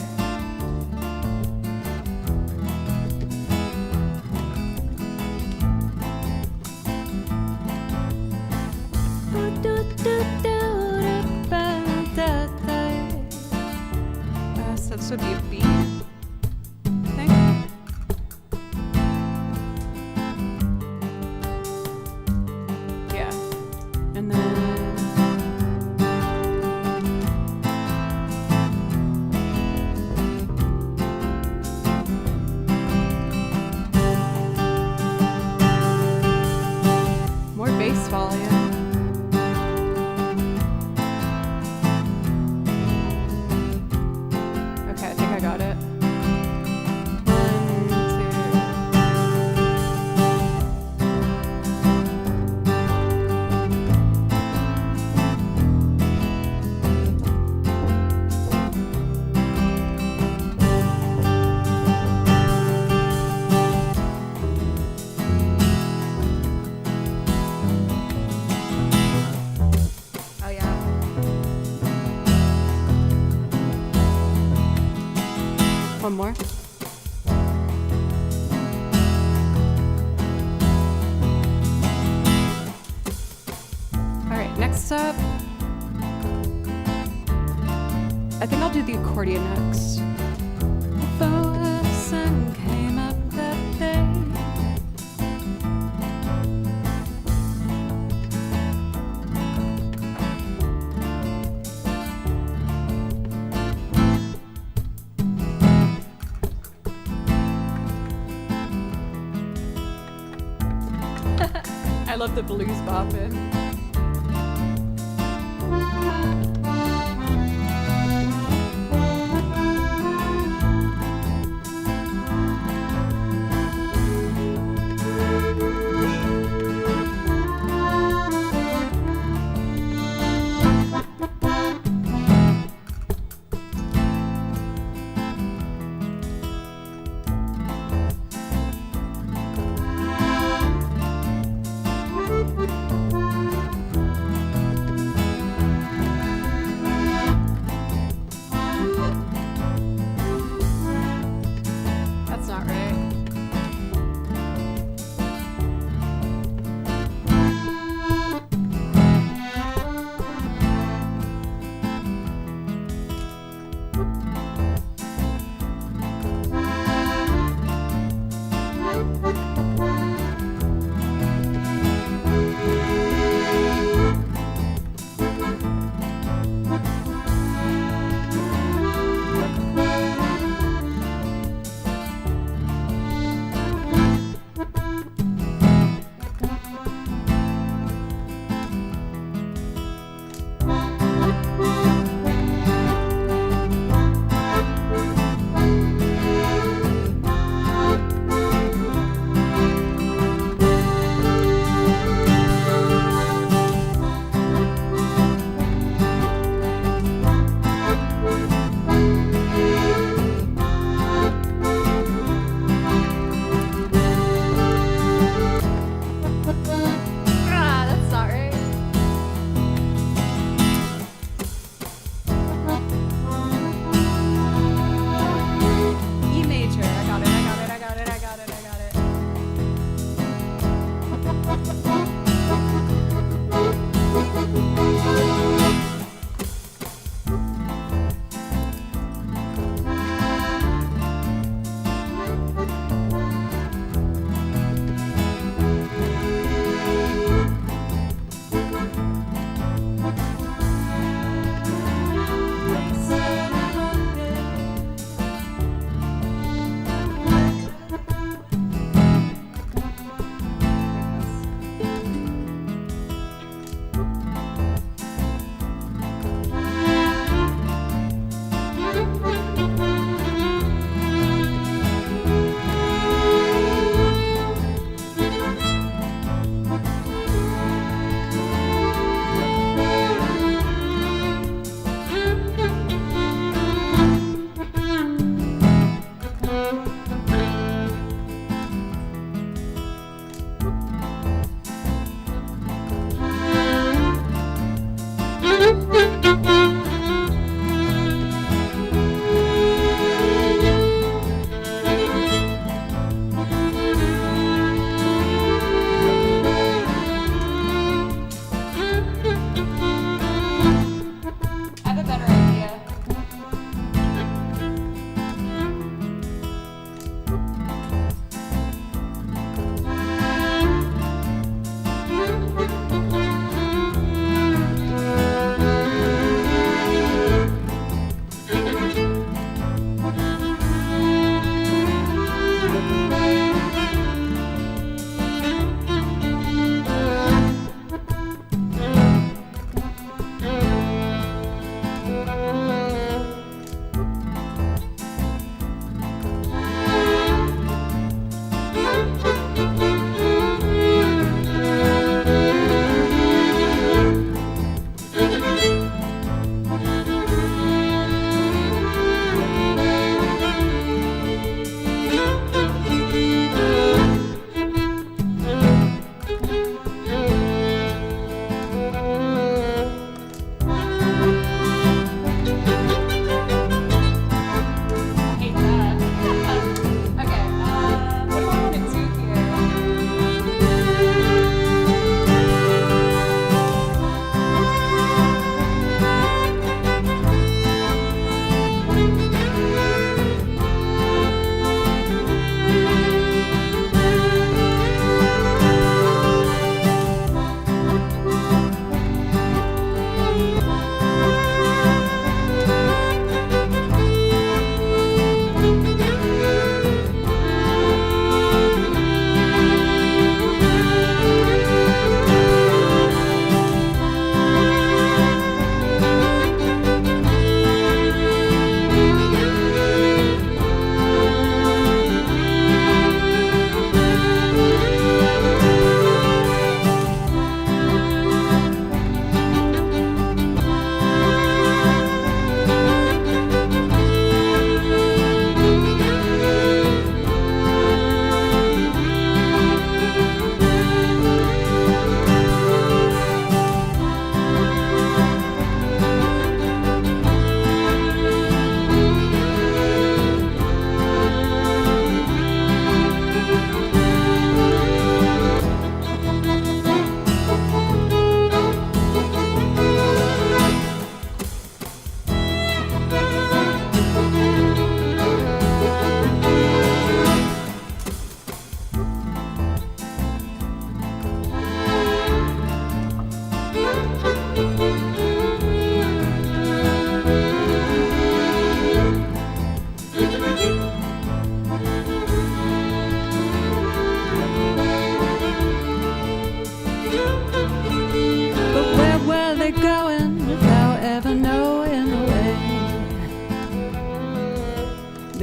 So this would be a beat. I got it. One more. Alright, next up. I think I'll do the accordion next. Before the sun came up that day. I love the blues bopping.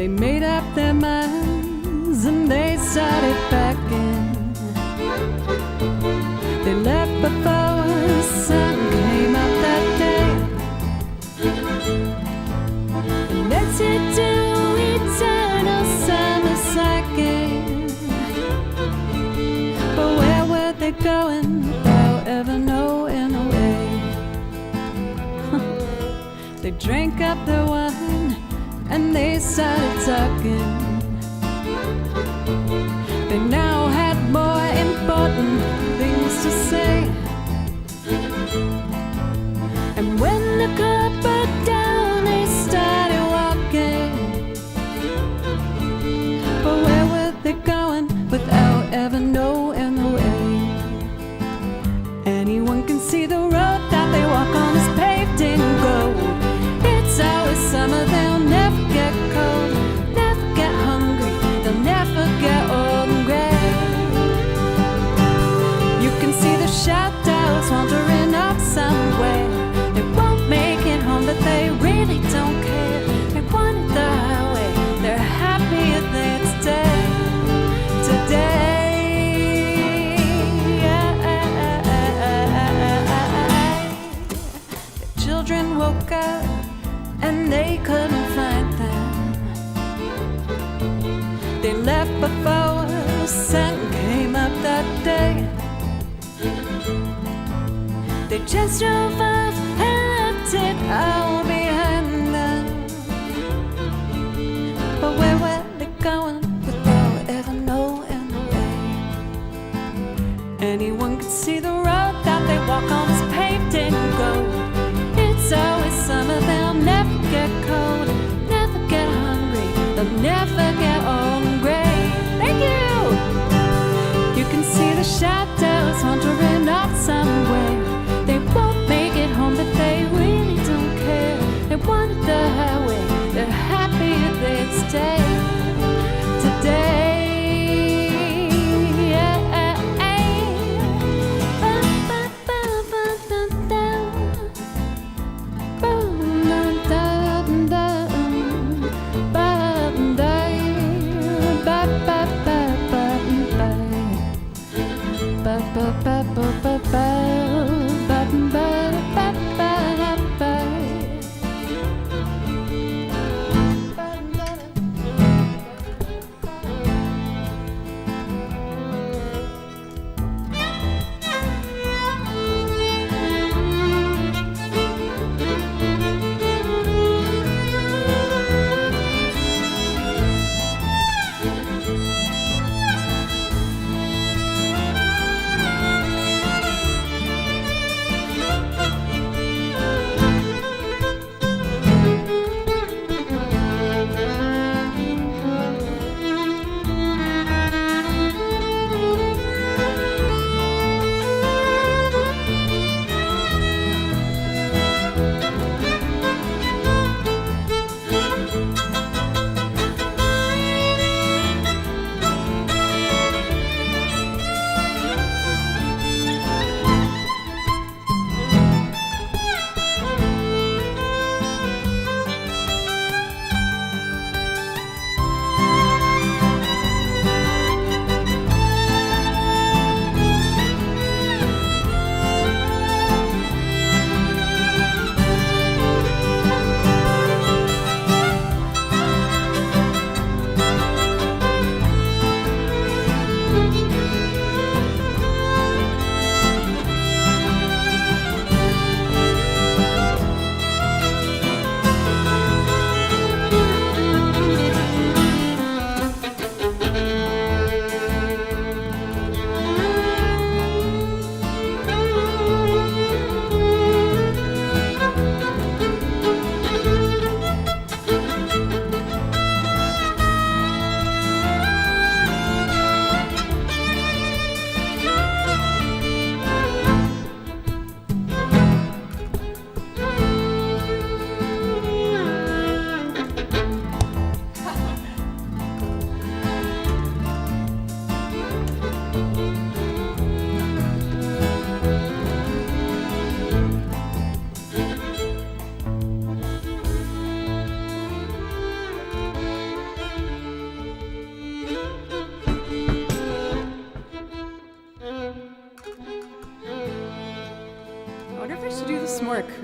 They made up their minds and they started packing. They left before the sun came up that day. And that's it to eternal summer slacking. But where were they going without ever knowing a way? They drank up their wine and they started talking. They now had more important things to say. And when the club broke down, they started walking. But where were they going without ever knowing the way? Anyone can see the road that they walk on is paved in gold. It's always summer, they'll never get cold, never get hungry, they'll never get old and gray. You can see the shadows wandering off somewhere. They won't make it home, but they really don't care. They wanted the highway, they're happy if they'd stay today. The children woke up and they couldn't find them. They left before the sun came up that day. They just drove off and left it all behind them. But where were they going without ever knowing the way? Anyone could see the road that they walk on is paved in gold. It's always summer, they'll never get cold, never get hungry, they'll never get old and gray. Thank you! You can see the shadows wandering off somewhere. They won't make it home, but they really don't care. They wanted the highway, they're happy if they'd stay today.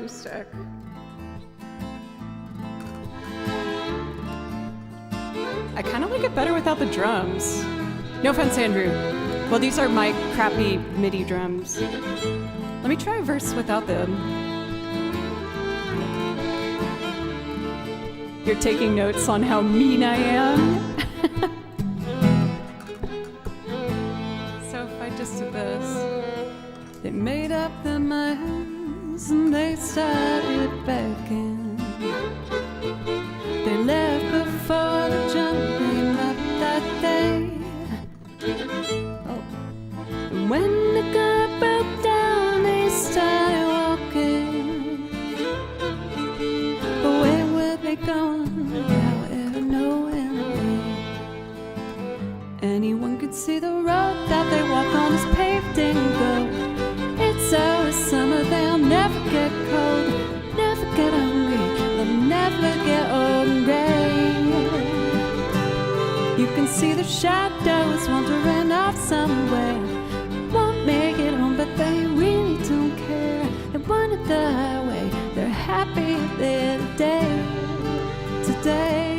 acoustic. I kind of like it better without the drums. No offense, Andrew. Well, these are my crappy MIDI drums. Let me try a verse without them. You're taking notes on how mean I am? So if I just did this. They made up their minds and they started backing. They left before the jumping up that day. Oh. And when the car broke down, they started walking. But where were they going? However, nowhere. Anyone could see the road that they walk on is paved in gold. It's always summer, they'll never get cold, never get hungry, they'll never get old and gray. You can see the shadows wandering off somewhere, won't make it home, but they really don't care. They wanted the highway, they're happy there today, today.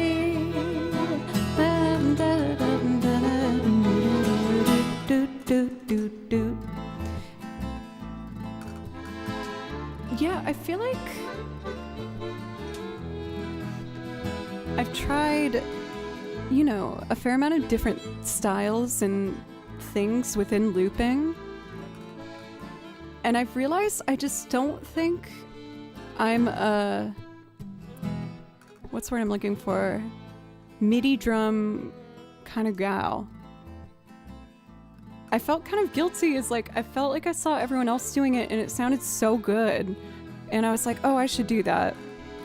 Yeah, I feel like I've tried, you know, a fair amount of different styles and things within looping. And I've realized I just don't think I'm a, what's the word I'm looking for? MIDI drum kind of gal. I felt kind of guilty, as like, I felt like I saw everyone else doing it and it sounded so good. And I was like, oh, I should do that.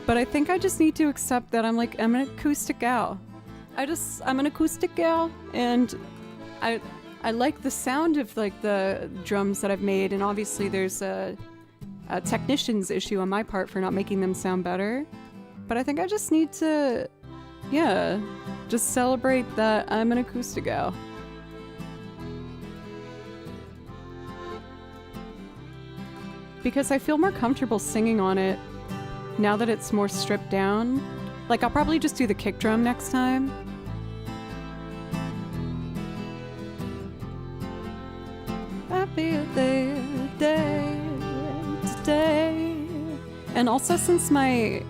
But I think I just need to accept that I'm an acoustic gal. I'm an acoustic gal, and I like the sound of like the drums that I've made, and obviously there's a technician's issue on my part for not making them sound better. But I think I just need to, yeah, just celebrate that I'm an acoustic gal. Because I feel more comfortable singing on it now that it's more stripped down. Like, I'll probably just do the kick drum next time. I'll be there today. And also, since my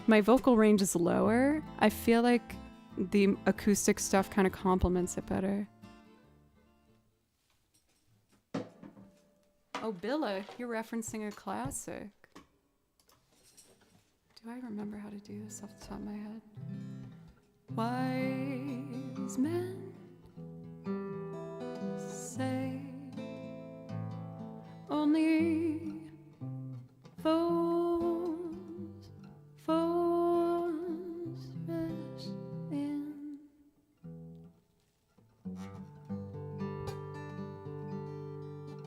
my vocal range is lower, I feel like the acoustic stuff kind of complements it better. Oh, Billa, you're referencing a classic. Do I remember how to do this off the top of my head? Wise men say only fools rest in.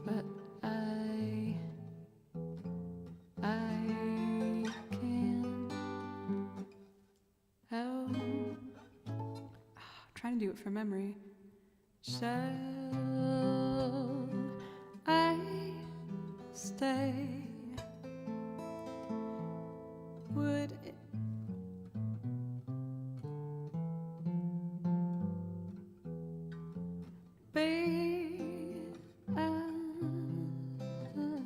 But I can't help. I'm trying to do it from memory. Shall I stay? Would it be a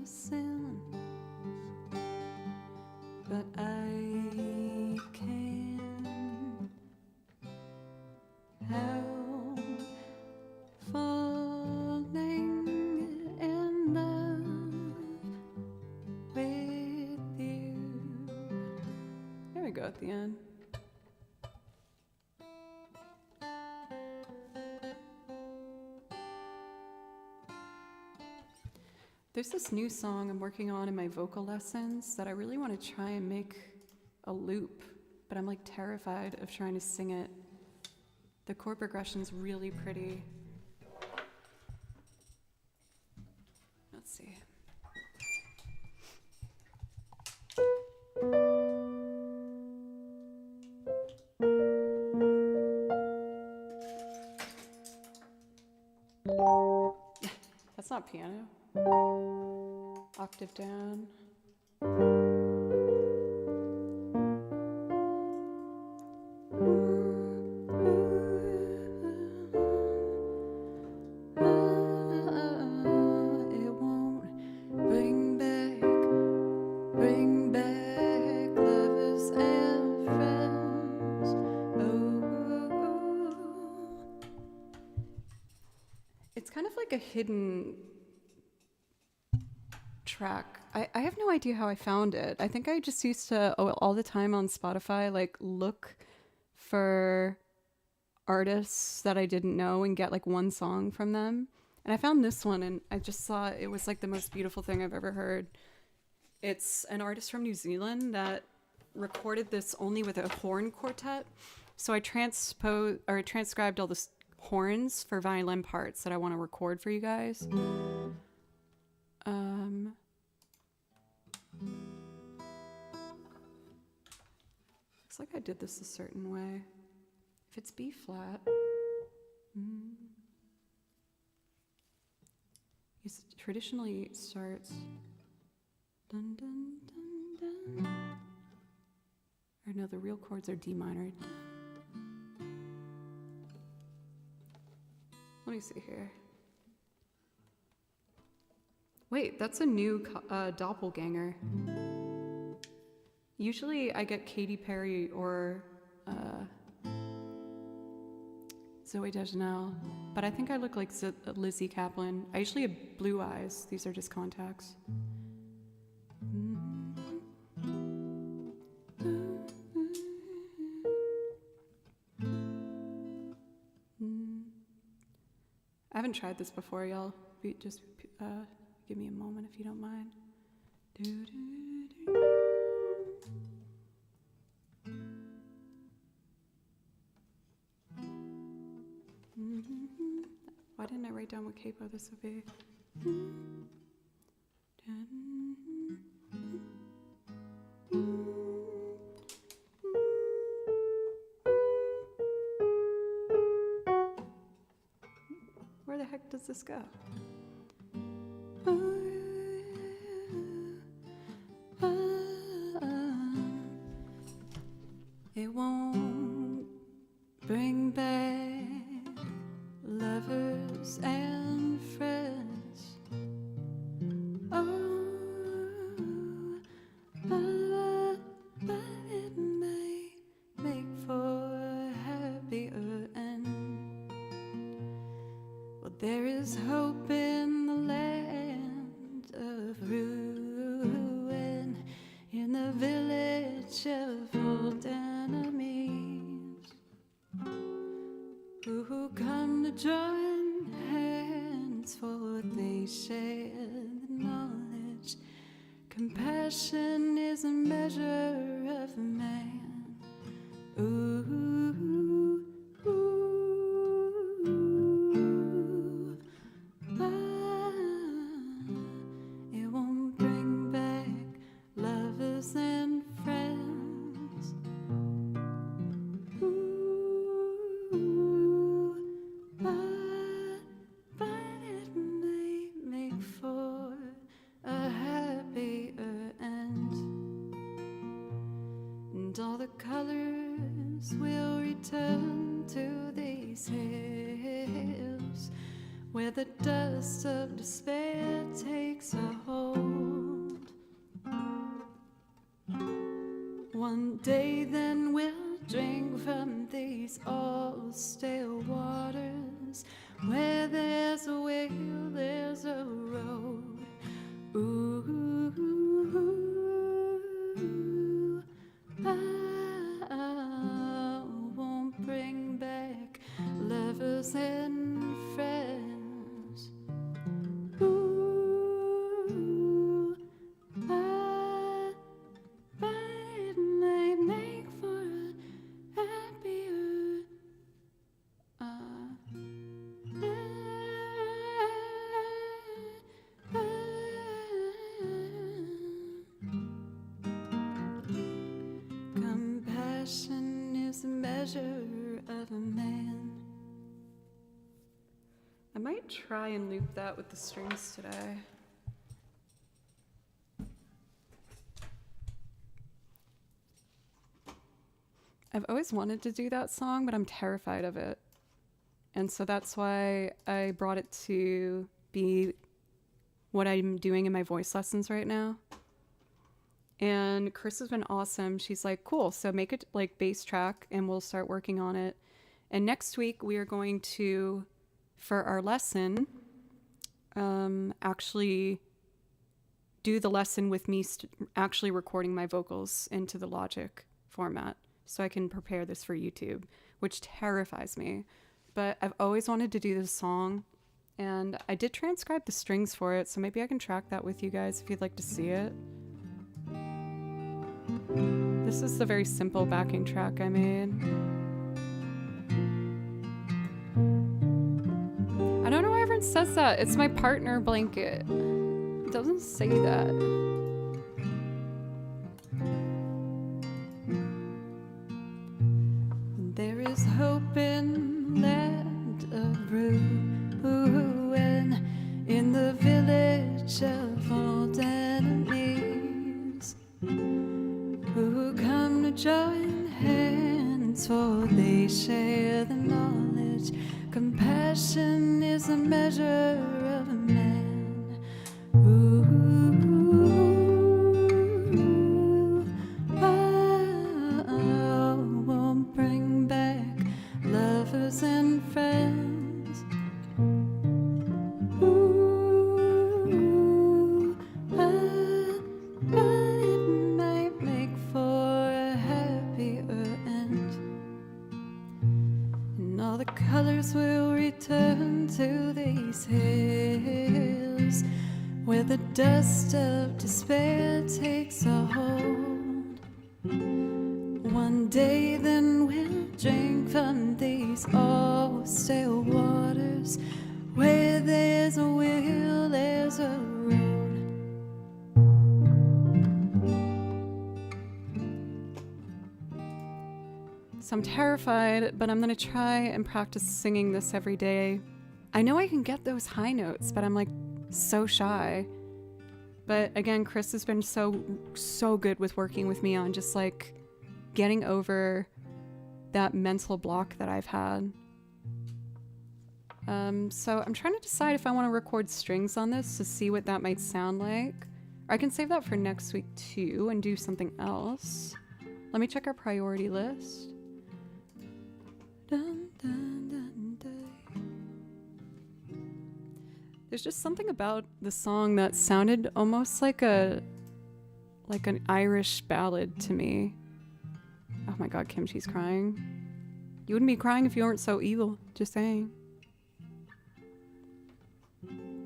sin? But I can't help falling in love with you. There we go at the end. There's this new song I'm working on in my vocal lessons that I really want to try and make a loop, but I'm like terrified of trying to sing it. The chord progression's really pretty. Let's see. That's not piano. octave down. It won't bring back lovers and friends. Oh, it's kind of like a hidden track. I have no idea how I found it. I think I just used to all the time on Spotify like look for artists that I didn't know and get like one song from them. And I found this one and I just thought it was like the most beautiful thing I've ever heard. It's an artist from New Zealand that recorded this only with a horn quartet. So I transcribed all the horns for violin parts that I want to record for you guys. Looks like I did this a certain way. If it's B flat, it traditionally starts dun dun dun dun. Or no, the real chords are D minor. Let me see here. Wait, that's a new doppelganger. Usually I get Katy Perry or Zoe Deschanel, but I think I look like Lizzie Kaplan. I usually have blue eyes. These are just contacts. I haven't tried this before, y'all. Just give me a moment if you don't mind. Why didn't I write down what capo this would be? Where the heck does this go? It won't bring back lovers and friends. Oh, but it may make for a happier end. Well, there is hope in the land of ruin, in the village of old enemies who come to join hands, for they share the knowledge. Compassion is a measure of a man. Ooh, ooh, it won't bring back lovers and friends. Ooh, but it may make for a happier end. And all the colors will return to these hills, where the dust of despair takes a hold. One day then we'll drink from these all stale waters, where there's a whale, there's a road. Ooh, I won't bring back lovers and friends. Ooh, but it may make for a happier compassion is the measure of a man. I might try and loop that with the strings today. I've always wanted to do that song, but I'm terrified of it. And so that's why I brought it to be what I'm doing in my voice lessons right now. And Chris has been awesome. She's like, cool, so make it like bass track and we'll start working on it. And next week we are going to, for our lesson, actually do the lesson with me actually recording my vocals into the Logic format so I can prepare this for YouTube, which terrifies me. But I've always wanted to do this song, and I did transcribe the strings for it, so maybe I can track that with you guys if you'd like to see it. This is the very simple backing track I made. I don't know why everyone says that. It's my partner blanket. It doesn't say that. There is hope in land of ruin, in the village of old enemies, who come to join hands, for they share the knowledge. Compassion is a measure of a man. Ooh, will bring back lovers and friends. Ooh, it might make for a happier end, and all the colors will return to these hills where the dust of despair takes a hold. One day then we'll drink from these all still waters. Where there's a will, there's a road. So I'm terrified, but I'm gonna try and practice singing this every day. I know I can get those high notes, but I'm like so shy. But again, Chris has been so good with working with me on just like getting over that mental block that I've had. So I'm trying to decide if I want to record strings on this to see what that might sound like. Or I can save that for next week too and do something else. Let me check our priority list. Dun, dun, dun, dun. There's just something about the song that sounded almost like an Irish ballad to me. Oh my god, Kimchi's crying. You wouldn't be crying if you weren't so evil, just saying.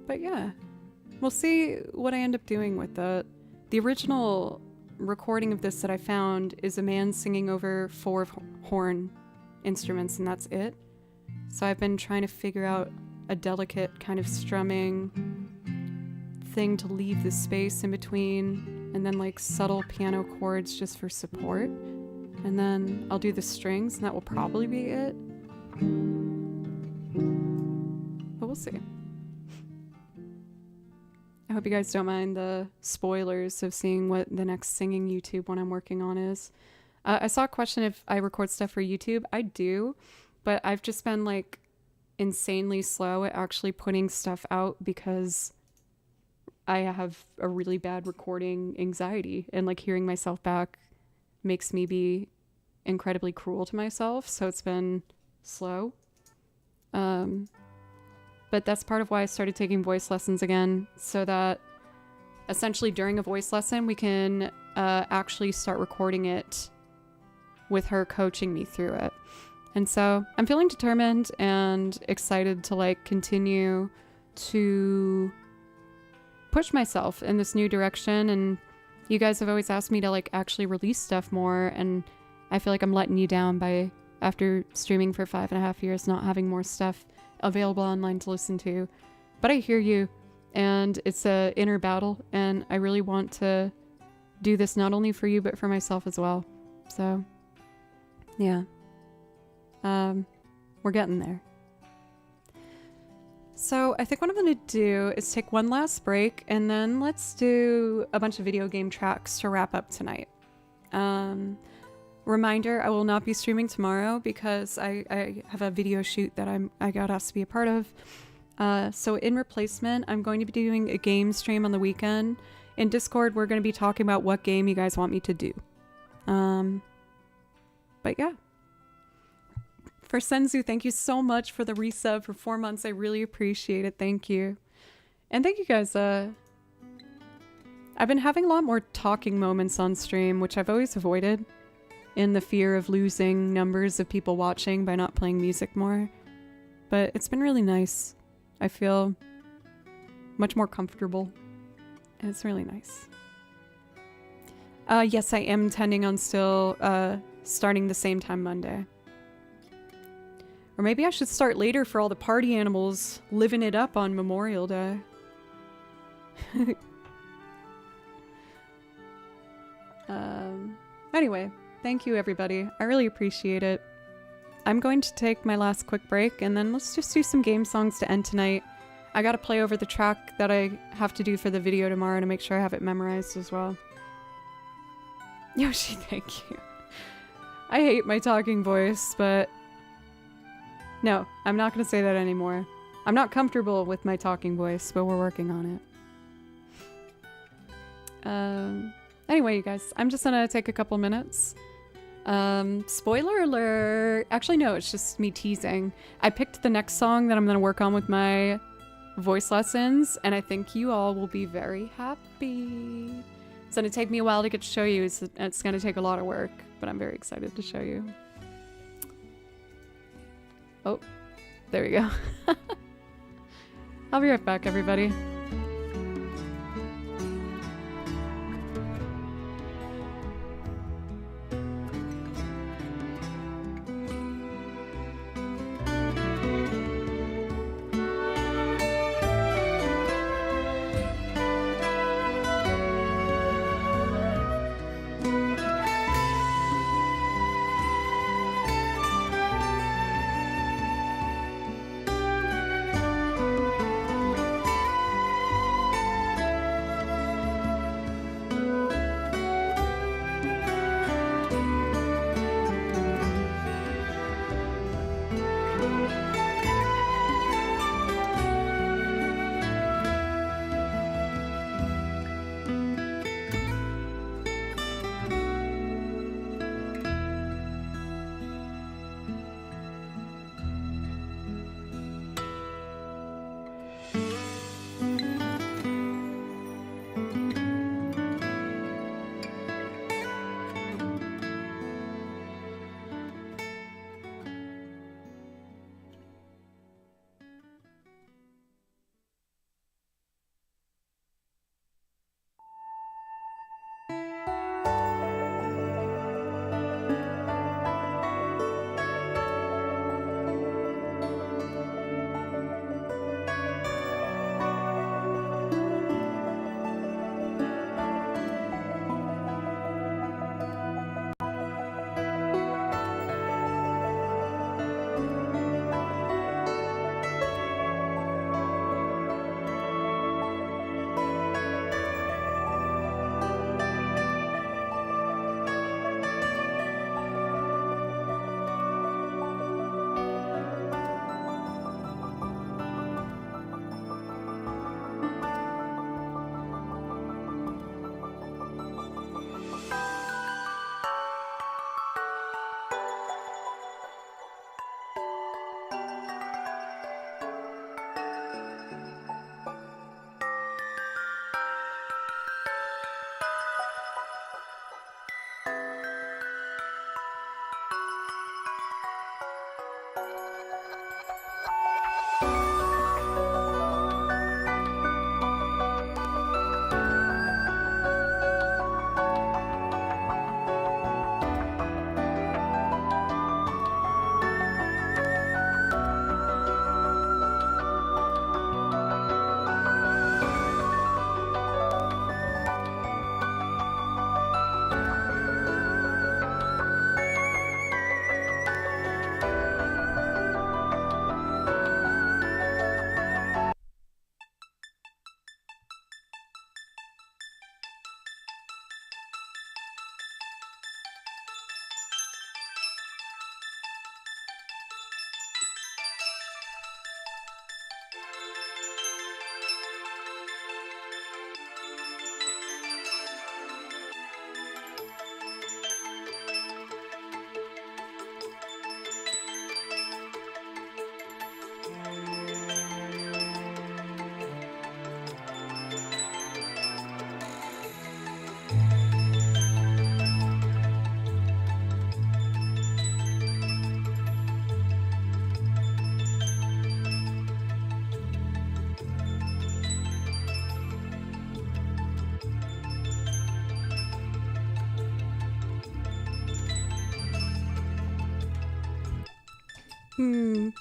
But yeah, we'll see what I end up doing with that. The original recording of this that I found is a man singing over 4 horn instruments, and that's it. So I've been trying to figure out a delicate kind of strumming thing to leave the space in between, and then like subtle piano chords just for support. And then I'll do the strings, and that will probably be it. But we'll see. I hope you guys don't mind the spoilers of seeing what the next singing YouTube one I'm working on is. I saw a question if I record stuff for YouTube. I do, but I've just been like insanely slow at actually putting stuff out because I have a really bad recording anxiety, and like hearing myself back makes me be incredibly cruel to myself, so it's been slow. But that's part of why I started taking voice lessons again, so that essentially during a voice lesson we can actually start recording it with her coaching me through it. And so I'm feeling determined and excited to like continue to push myself in this new direction. And you guys have always asked me to like actually release stuff more, and I feel like I'm letting you down by, after streaming for 5.5 years, not having more stuff available online to listen to. But I hear you, and it's a inner battle, and I really want to do this not only for you but for myself as well. So yeah, we're getting there. So I think what I'm going to do is take one last break, and then let's do a bunch of video game tracks to wrap up tonight. Reminder, I will not be streaming tomorrow because I have a video shoot that I got asked to be a part of. So in replacement, I'm going to be doing a game stream on the weekend. In Discord, we're going to be talking about what game you guys want me to do. But yeah. For Senzu, thank you so much for the resub for 4 months. I really appreciate it. Thank you. And thank you guys. I've been having a lot more talking moments on stream, which I've always avoided in the fear of losing numbers of people watching by not playing music more. But it's been really nice. I feel much more comfortable. And it's really nice. Yes, I am intending on still starting the same time Monday. Or maybe I should start later for all the party animals living it up on Memorial Day. Anyway, thank you everybody. I really appreciate it. I'm going to take my last quick break and then let's just do some game songs to end tonight. I gotta play over the track that I have to do for the video tomorrow to make sure I have it memorized as well. Yoshi, thank you. I hate my talking voice, but... No, I'm not gonna say that anymore. I'm not comfortable with my talking voice, but we're working on it. Anyway, you guys, I'm just gonna take a couple minutes. Spoiler alert! Actually, no, it's just me teasing. I picked the next song that I'm gonna work on with my voice lessons, and I think you all will be very happy. It's gonna take me a while to get to show you. It's gonna take a lot of work, but I'm very excited to show you. Oh, there we go. I'll be right back, everybody.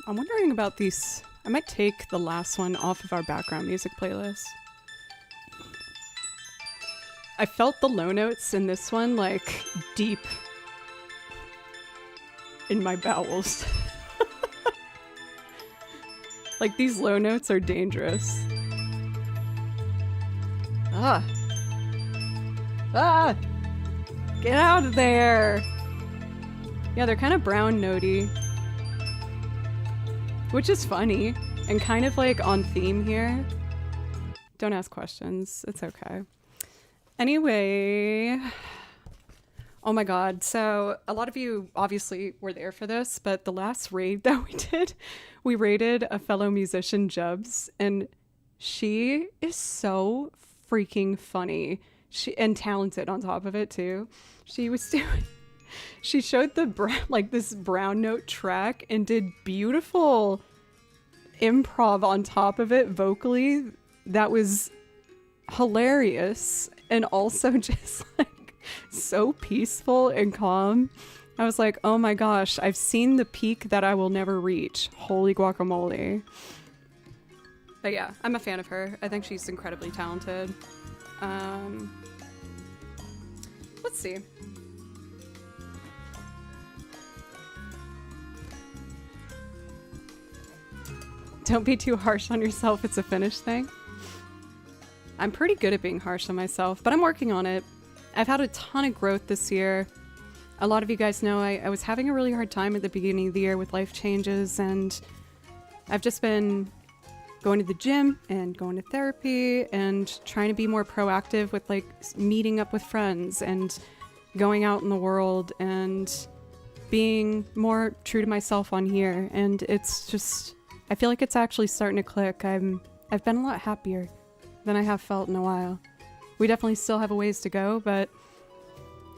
I'm wondering about these. I might take the last one off of our background music playlist. I felt the low notes in this one, like, deep in my bowels. Like, these low notes are dangerous. Ah! Ah! Get out of there! Yeah, they're kind of brown notey. Which is funny, and kind of like on theme here. Don't ask questions, it's okay. Anyway, oh my god, so a lot of you obviously were there for this, but the last raid that we did, we raided a fellow musician, Jubs, and she is so freaking funny. And talented on top of it too. She showed this brown note track and did beautiful improv on top of it vocally. That was hilarious and also just like so peaceful and calm. I was like, oh my gosh, I've seen the peak that I will never reach. Holy guacamole. But yeah, I'm a fan of her. I think she's incredibly talented. Let's see. Don't be too harsh on yourself. It's a finished thing. I'm pretty good at being harsh on myself, but I'm working on it. I've had a ton of growth this year. A lot of you guys know I was having a really hard time at the beginning of the year with life changes, and I've just been going to the gym and going to therapy and trying to be more proactive with like meeting up with friends and going out in the world and being more true to myself on here. And it's just, I feel like it's actually starting to click. I've been a lot happier than I have felt in a while. We definitely still have a ways to go, but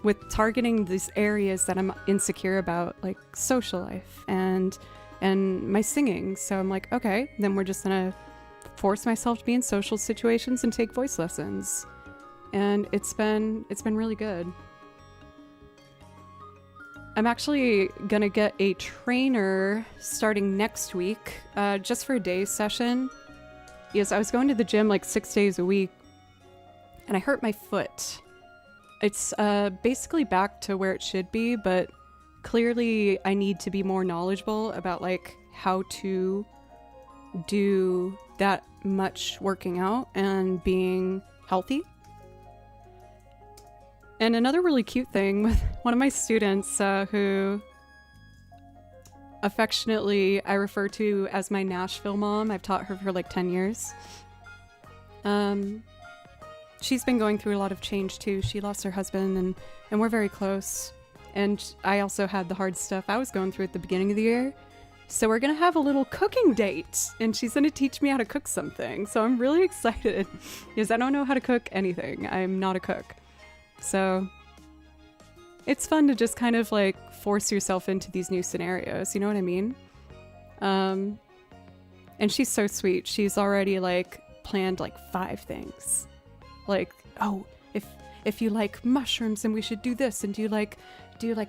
with targeting these areas that I'm insecure about, like social life and my singing. So I'm like, okay, then we're just gonna force myself to be in social situations and take voice lessons. And it's been really good. I'm actually gonna get a trainer starting next week, just for a day session. Yes, I was going to the gym like 6 days a week and I hurt my foot. It's basically back to where it should be, but clearly I need to be more knowledgeable about like how to do that much working out and being healthy. And another really cute thing with one of my students who affectionately I refer to as my Nashville mom. I've taught her for like 10 years. She's been going through a lot of change too. She lost her husband and we're very close. And I also had the hard stuff I was going through at the beginning of the year. So we're gonna have a little cooking date and she's gonna teach me how to cook something. So I'm really excited because I don't know how to cook anything. I'm not a cook. So it's fun to just kind of like force yourself into these new scenarios. You know what I mean? And she's so sweet. She's already like planned like 5 things. Like, oh, if you like mushrooms, then we should do this. And do you like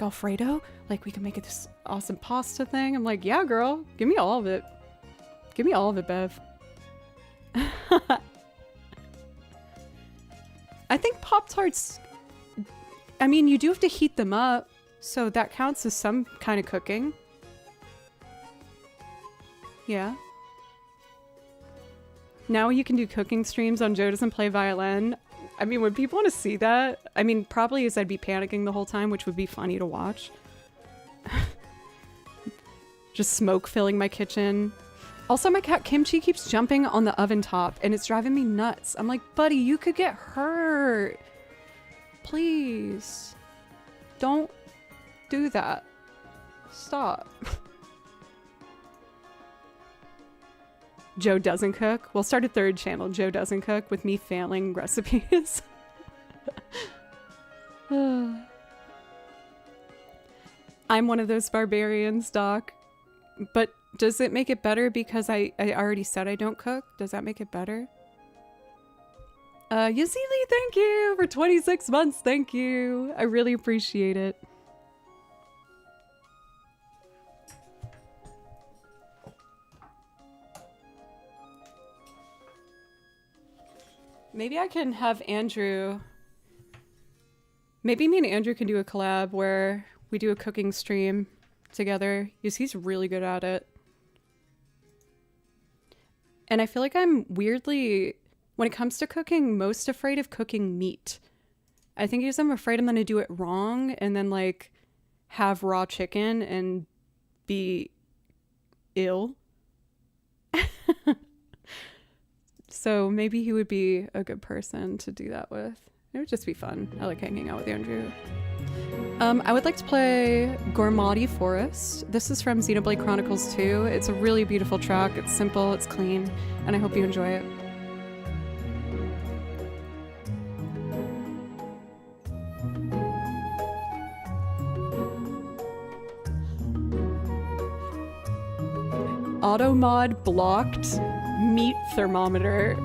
Alfredo? Like we can make it this awesome pasta thing. I'm like, yeah, girl, give me all of it. Give me all of it, Bev. I think Pop-Tarts, I mean, you do have to heat them up, so that counts as some kind of cooking. Yeah. Now you can do cooking streams on Joe Doesn't Play Violin. I mean, would people want to see that? I mean, probably as I'd be panicking the whole time, which would be funny to watch. Just smoke filling my kitchen. Also, my cat Kimchi keeps jumping on the oven top, and it's driving me nuts. I'm like, buddy, you could get hurt. Please. Don't do that. Stop. Joe Doesn't Cook. We'll start a 3rd channel, Joe Doesn't Cook, with me failing recipes. I'm one of those barbarians, Doc. But does it make it better because I already said I don't cook? Does that make it better? Yazili, thank you for 26 months. Thank you. I really appreciate it. Maybe I can have Andrew... Maybe me and Andrew can do a collab where we do a cooking stream together, because he's really good at it. And I feel like I'm weirdly, when it comes to cooking, most afraid of cooking meat. I think because I'm afraid I'm going to do it wrong and then like have raw chicken and be ill. So maybe he would be a good person to do that with. It would just be fun. I like hanging out with Andrew. I would like to play Gormati Forest. This is from Xenoblade Chronicles 2. It's a really beautiful track. It's simple, it's clean, and I hope you enjoy it. Automod blocked meat thermometer.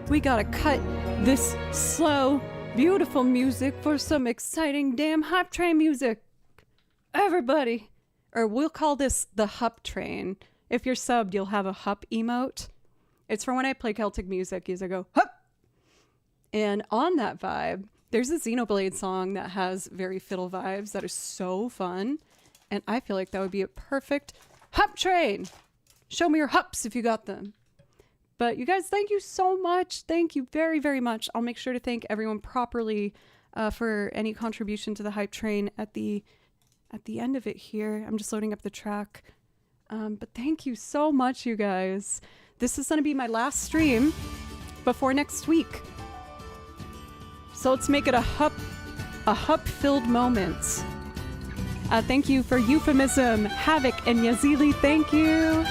We gotta cut this slow, beautiful music for some exciting damn hype train music. Everybody. Or we'll call this the Hup Train. If you're subbed, you'll have a Hup emote. It's for when I play Celtic music, is I go, Hup! And on that vibe, There's a Xenoblade song that has very fiddle vibes that is so fun, and I feel like that would be a perfect hop train. Show me your hops if you got them. But you guys, thank you so much. Thank you very, very much. I'll make sure to thank everyone properly for any contribution to the hype train at the end of it here. I'm just loading up the track. But thank you so much, you guys. This is going to be my last stream before next week. So let's make it a hup-filled moment. Thank you for Euphemism, Havoc, and Yazili. Thank you.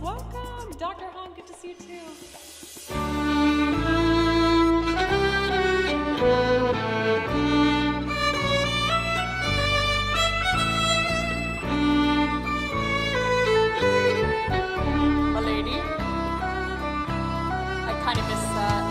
Welcome, Dr. Han. Good to see you too. My lady, I kind of miss that.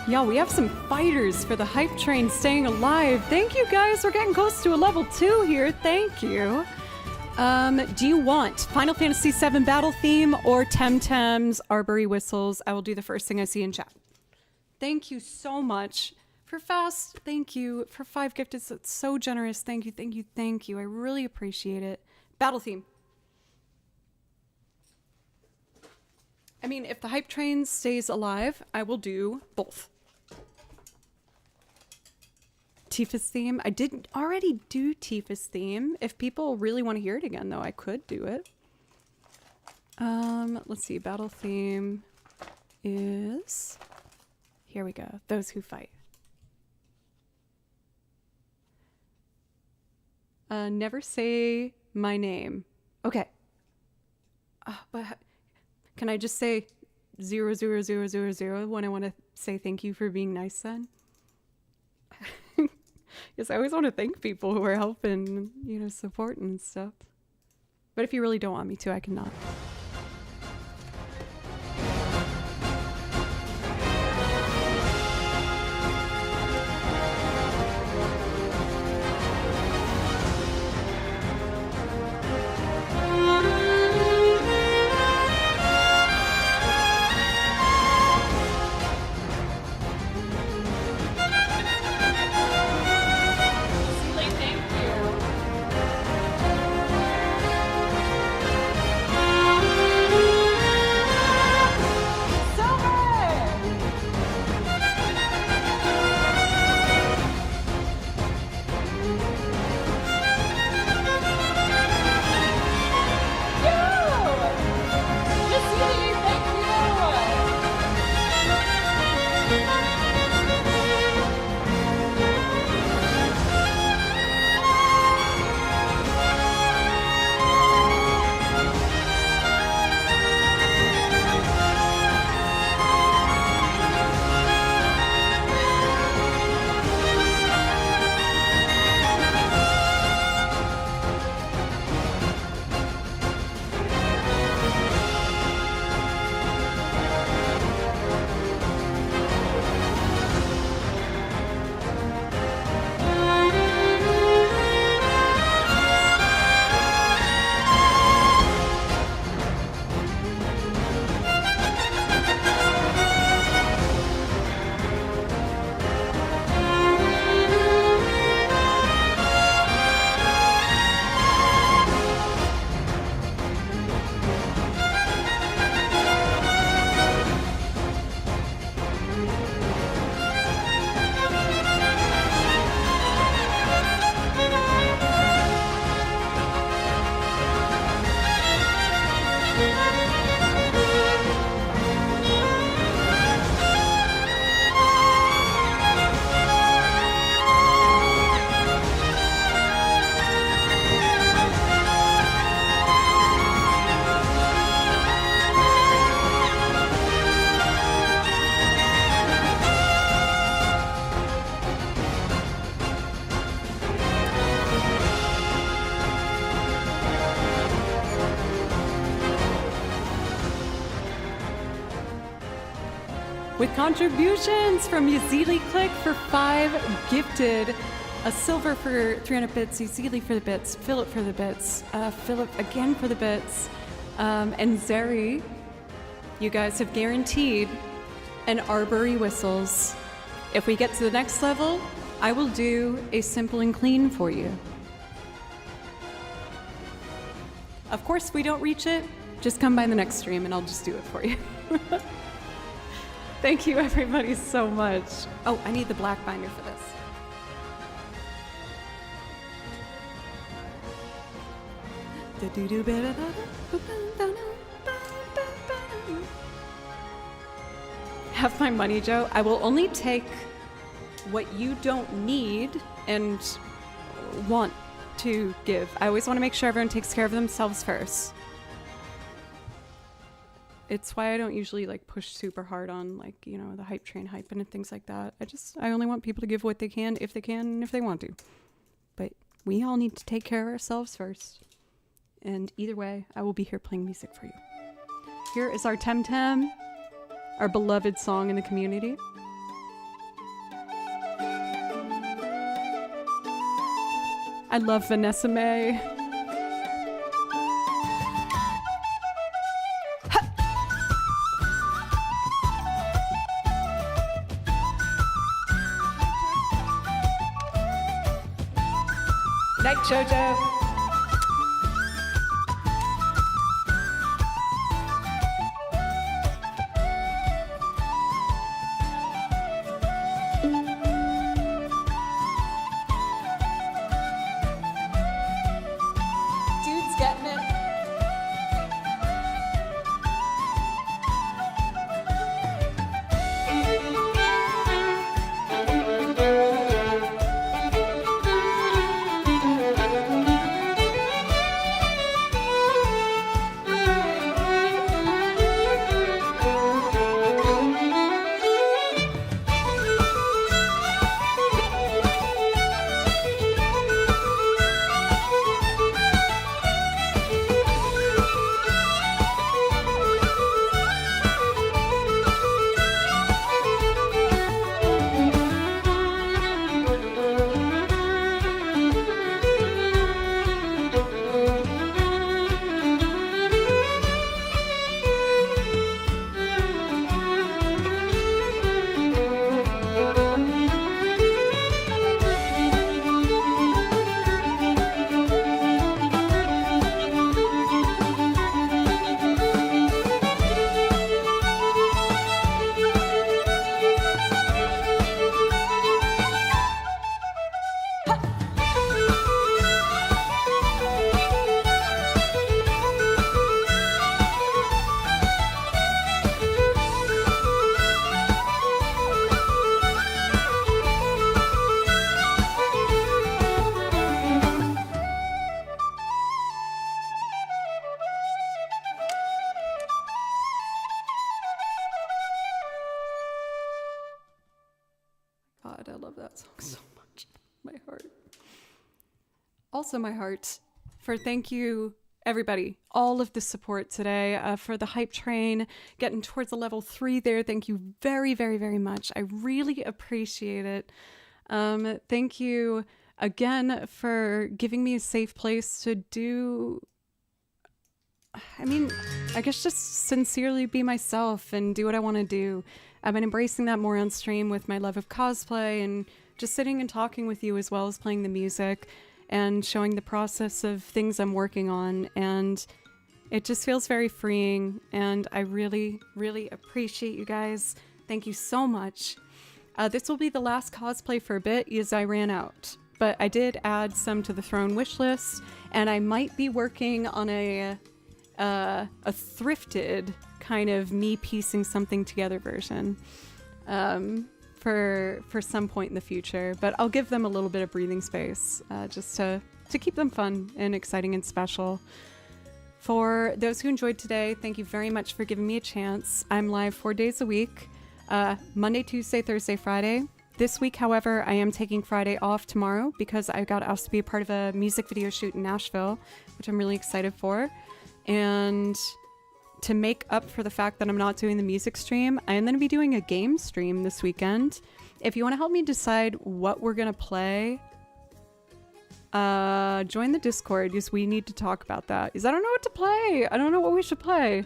Y'all, we have some fighters for the hype train staying alive. Thank you guys. We're getting close to a level 2 here. Thank you. Do you want Final Fantasy VII battle theme or Temtem's Arbory Whistles? I will do the first thing I see in chat. Thank you so much. For Fast, thank you. For 5 gifted, that's so generous. Thank you, thank you, thank you. I really appreciate it. Battle theme. I mean, if the hype train stays alive, I will do both. Tifa's theme. I did already do Tifa's theme. If people really want to hear it again, though, I could do it. Let's see. Battle theme is... Here we go. Those who fight. Never say my name. Okay. But can I just say 00000 when I want to say thank you for being nice then? Because I always want to thank people who are helping, you know, supporting and stuff. But if you really don't want me to, I cannot. With contributions from Yazili Click for 5 gifted, a silver for 300 bits, Yazili for the bits, Philip for the bits, Philip again for the bits, and Zeri, you guys have guaranteed an Arbory Whistles. If we get to the next level, I will do a simple and clean for you. Of course, if we don't reach it, just come by the next stream and I'll just do it for you. Thank you everybody so much. Oh, I need the black binder for this. Have my money, Joe. I will only take what you don't need and want to give. I always want to make sure everyone takes care of themselves first. It's why I don't usually like push super hard on like, you know, the hype train hype and things like that. I only want people to give what they can, if and if they want to. But we all need to take care of ourselves first. And either way, I will be here playing music for you. Here is our Temtem, our beloved song in the community. I love Vanessa May. Night, Jojo. God, I love that song so much. My heart. Also my heart for thank you, everybody, all of the support today for the hype train, getting towards the level 3 there. Thank you very, very, very much. I really appreciate it. Thank you again for giving me a safe place to do, I guess just sincerely be myself and do what I want to do. I've been embracing that more on stream with my love of cosplay and just sitting and talking with you as well as playing the music and showing the process of things I'm working on. And it just feels very freeing. And I really, really appreciate you guys. Thank you so much. This will be the last cosplay for a bit as I ran out. But I did add some to the throne wish list. And I might be working on a thrifted kind of me piecing something together version for some point in the future, but I'll give them a little bit of breathing space just to keep them fun and exciting and special. For those who enjoyed today, thank you very much for giving me a chance. I'm live 4 days a week, Monday, Tuesday, Thursday, Friday. This week, however, I am taking Friday off tomorrow because I got asked to be a part of a music video shoot in Nashville, which I'm really excited for. And to make up for the fact that I'm not doing the music stream, I am going to be doing a game stream this weekend. If you want to help me decide what we're going to play, join the Discord because we need to talk about that. Because I don't know what to play. I don't know what we should play.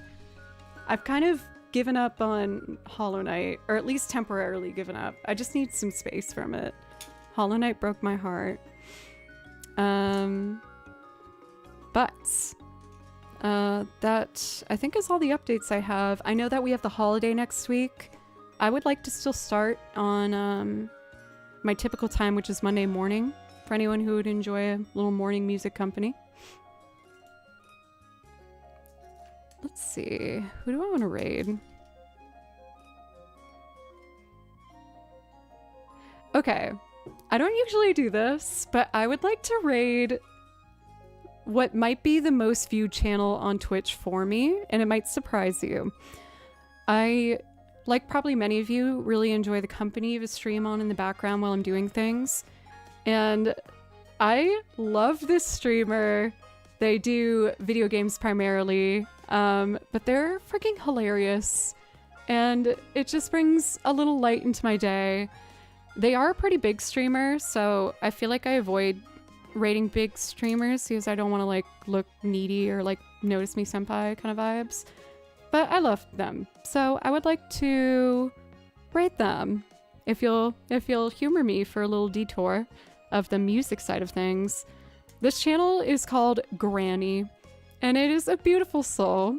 I've kind of given up on Hollow Knight, or at least temporarily given up. I just need some space from it. Hollow Knight broke my heart. But that I think is all the updates I have. I know that we have the holiday next week. I would like to still start on my typical time, which is Monday morning, for anyone who would enjoy a little morning music company. Let's see, who do I want to raid? Okay, I don't usually do this, but I would like to raid what might be the most viewed channel on Twitch for me, and it might surprise you. I, like probably many of you, really enjoy the company of a stream on in the background while I'm doing things. And I love this streamer. They do video games primarily, but they're freaking hilarious. And it just brings a little light into my day. They are a pretty big streamer, so I feel like I avoid rating big streamers because I don't want to like look needy or like notice me senpai kind of vibes. But I love them, so I would like to rate them. If you'll humor me for a little detour of the music side of things. This channel is called Granny, and it is a beautiful soul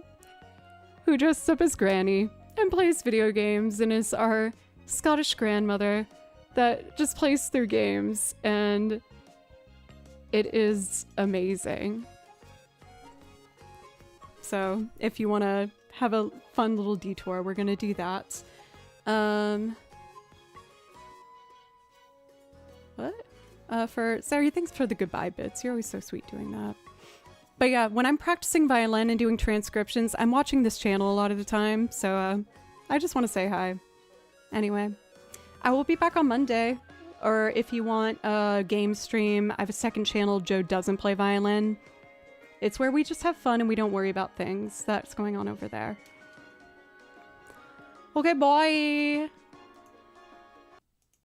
who dresses up as Granny and plays video games and is our Scottish grandmother that just plays through games, and it is amazing. So if you want to have a fun little detour, we're gonna do that. What? Sorry, thanks for the goodbye bits. You're always so sweet doing that. But yeah, when I'm practicing violin and doing transcriptions, I'm watching this channel a lot of the time, so I just want to say hi. Anyway, I will be back on Monday, or if you want a game stream, I have a second channel, Joe Doesn't Play Violin. It's where we just have fun and we don't worry about things that's going on over there. Okay, bye!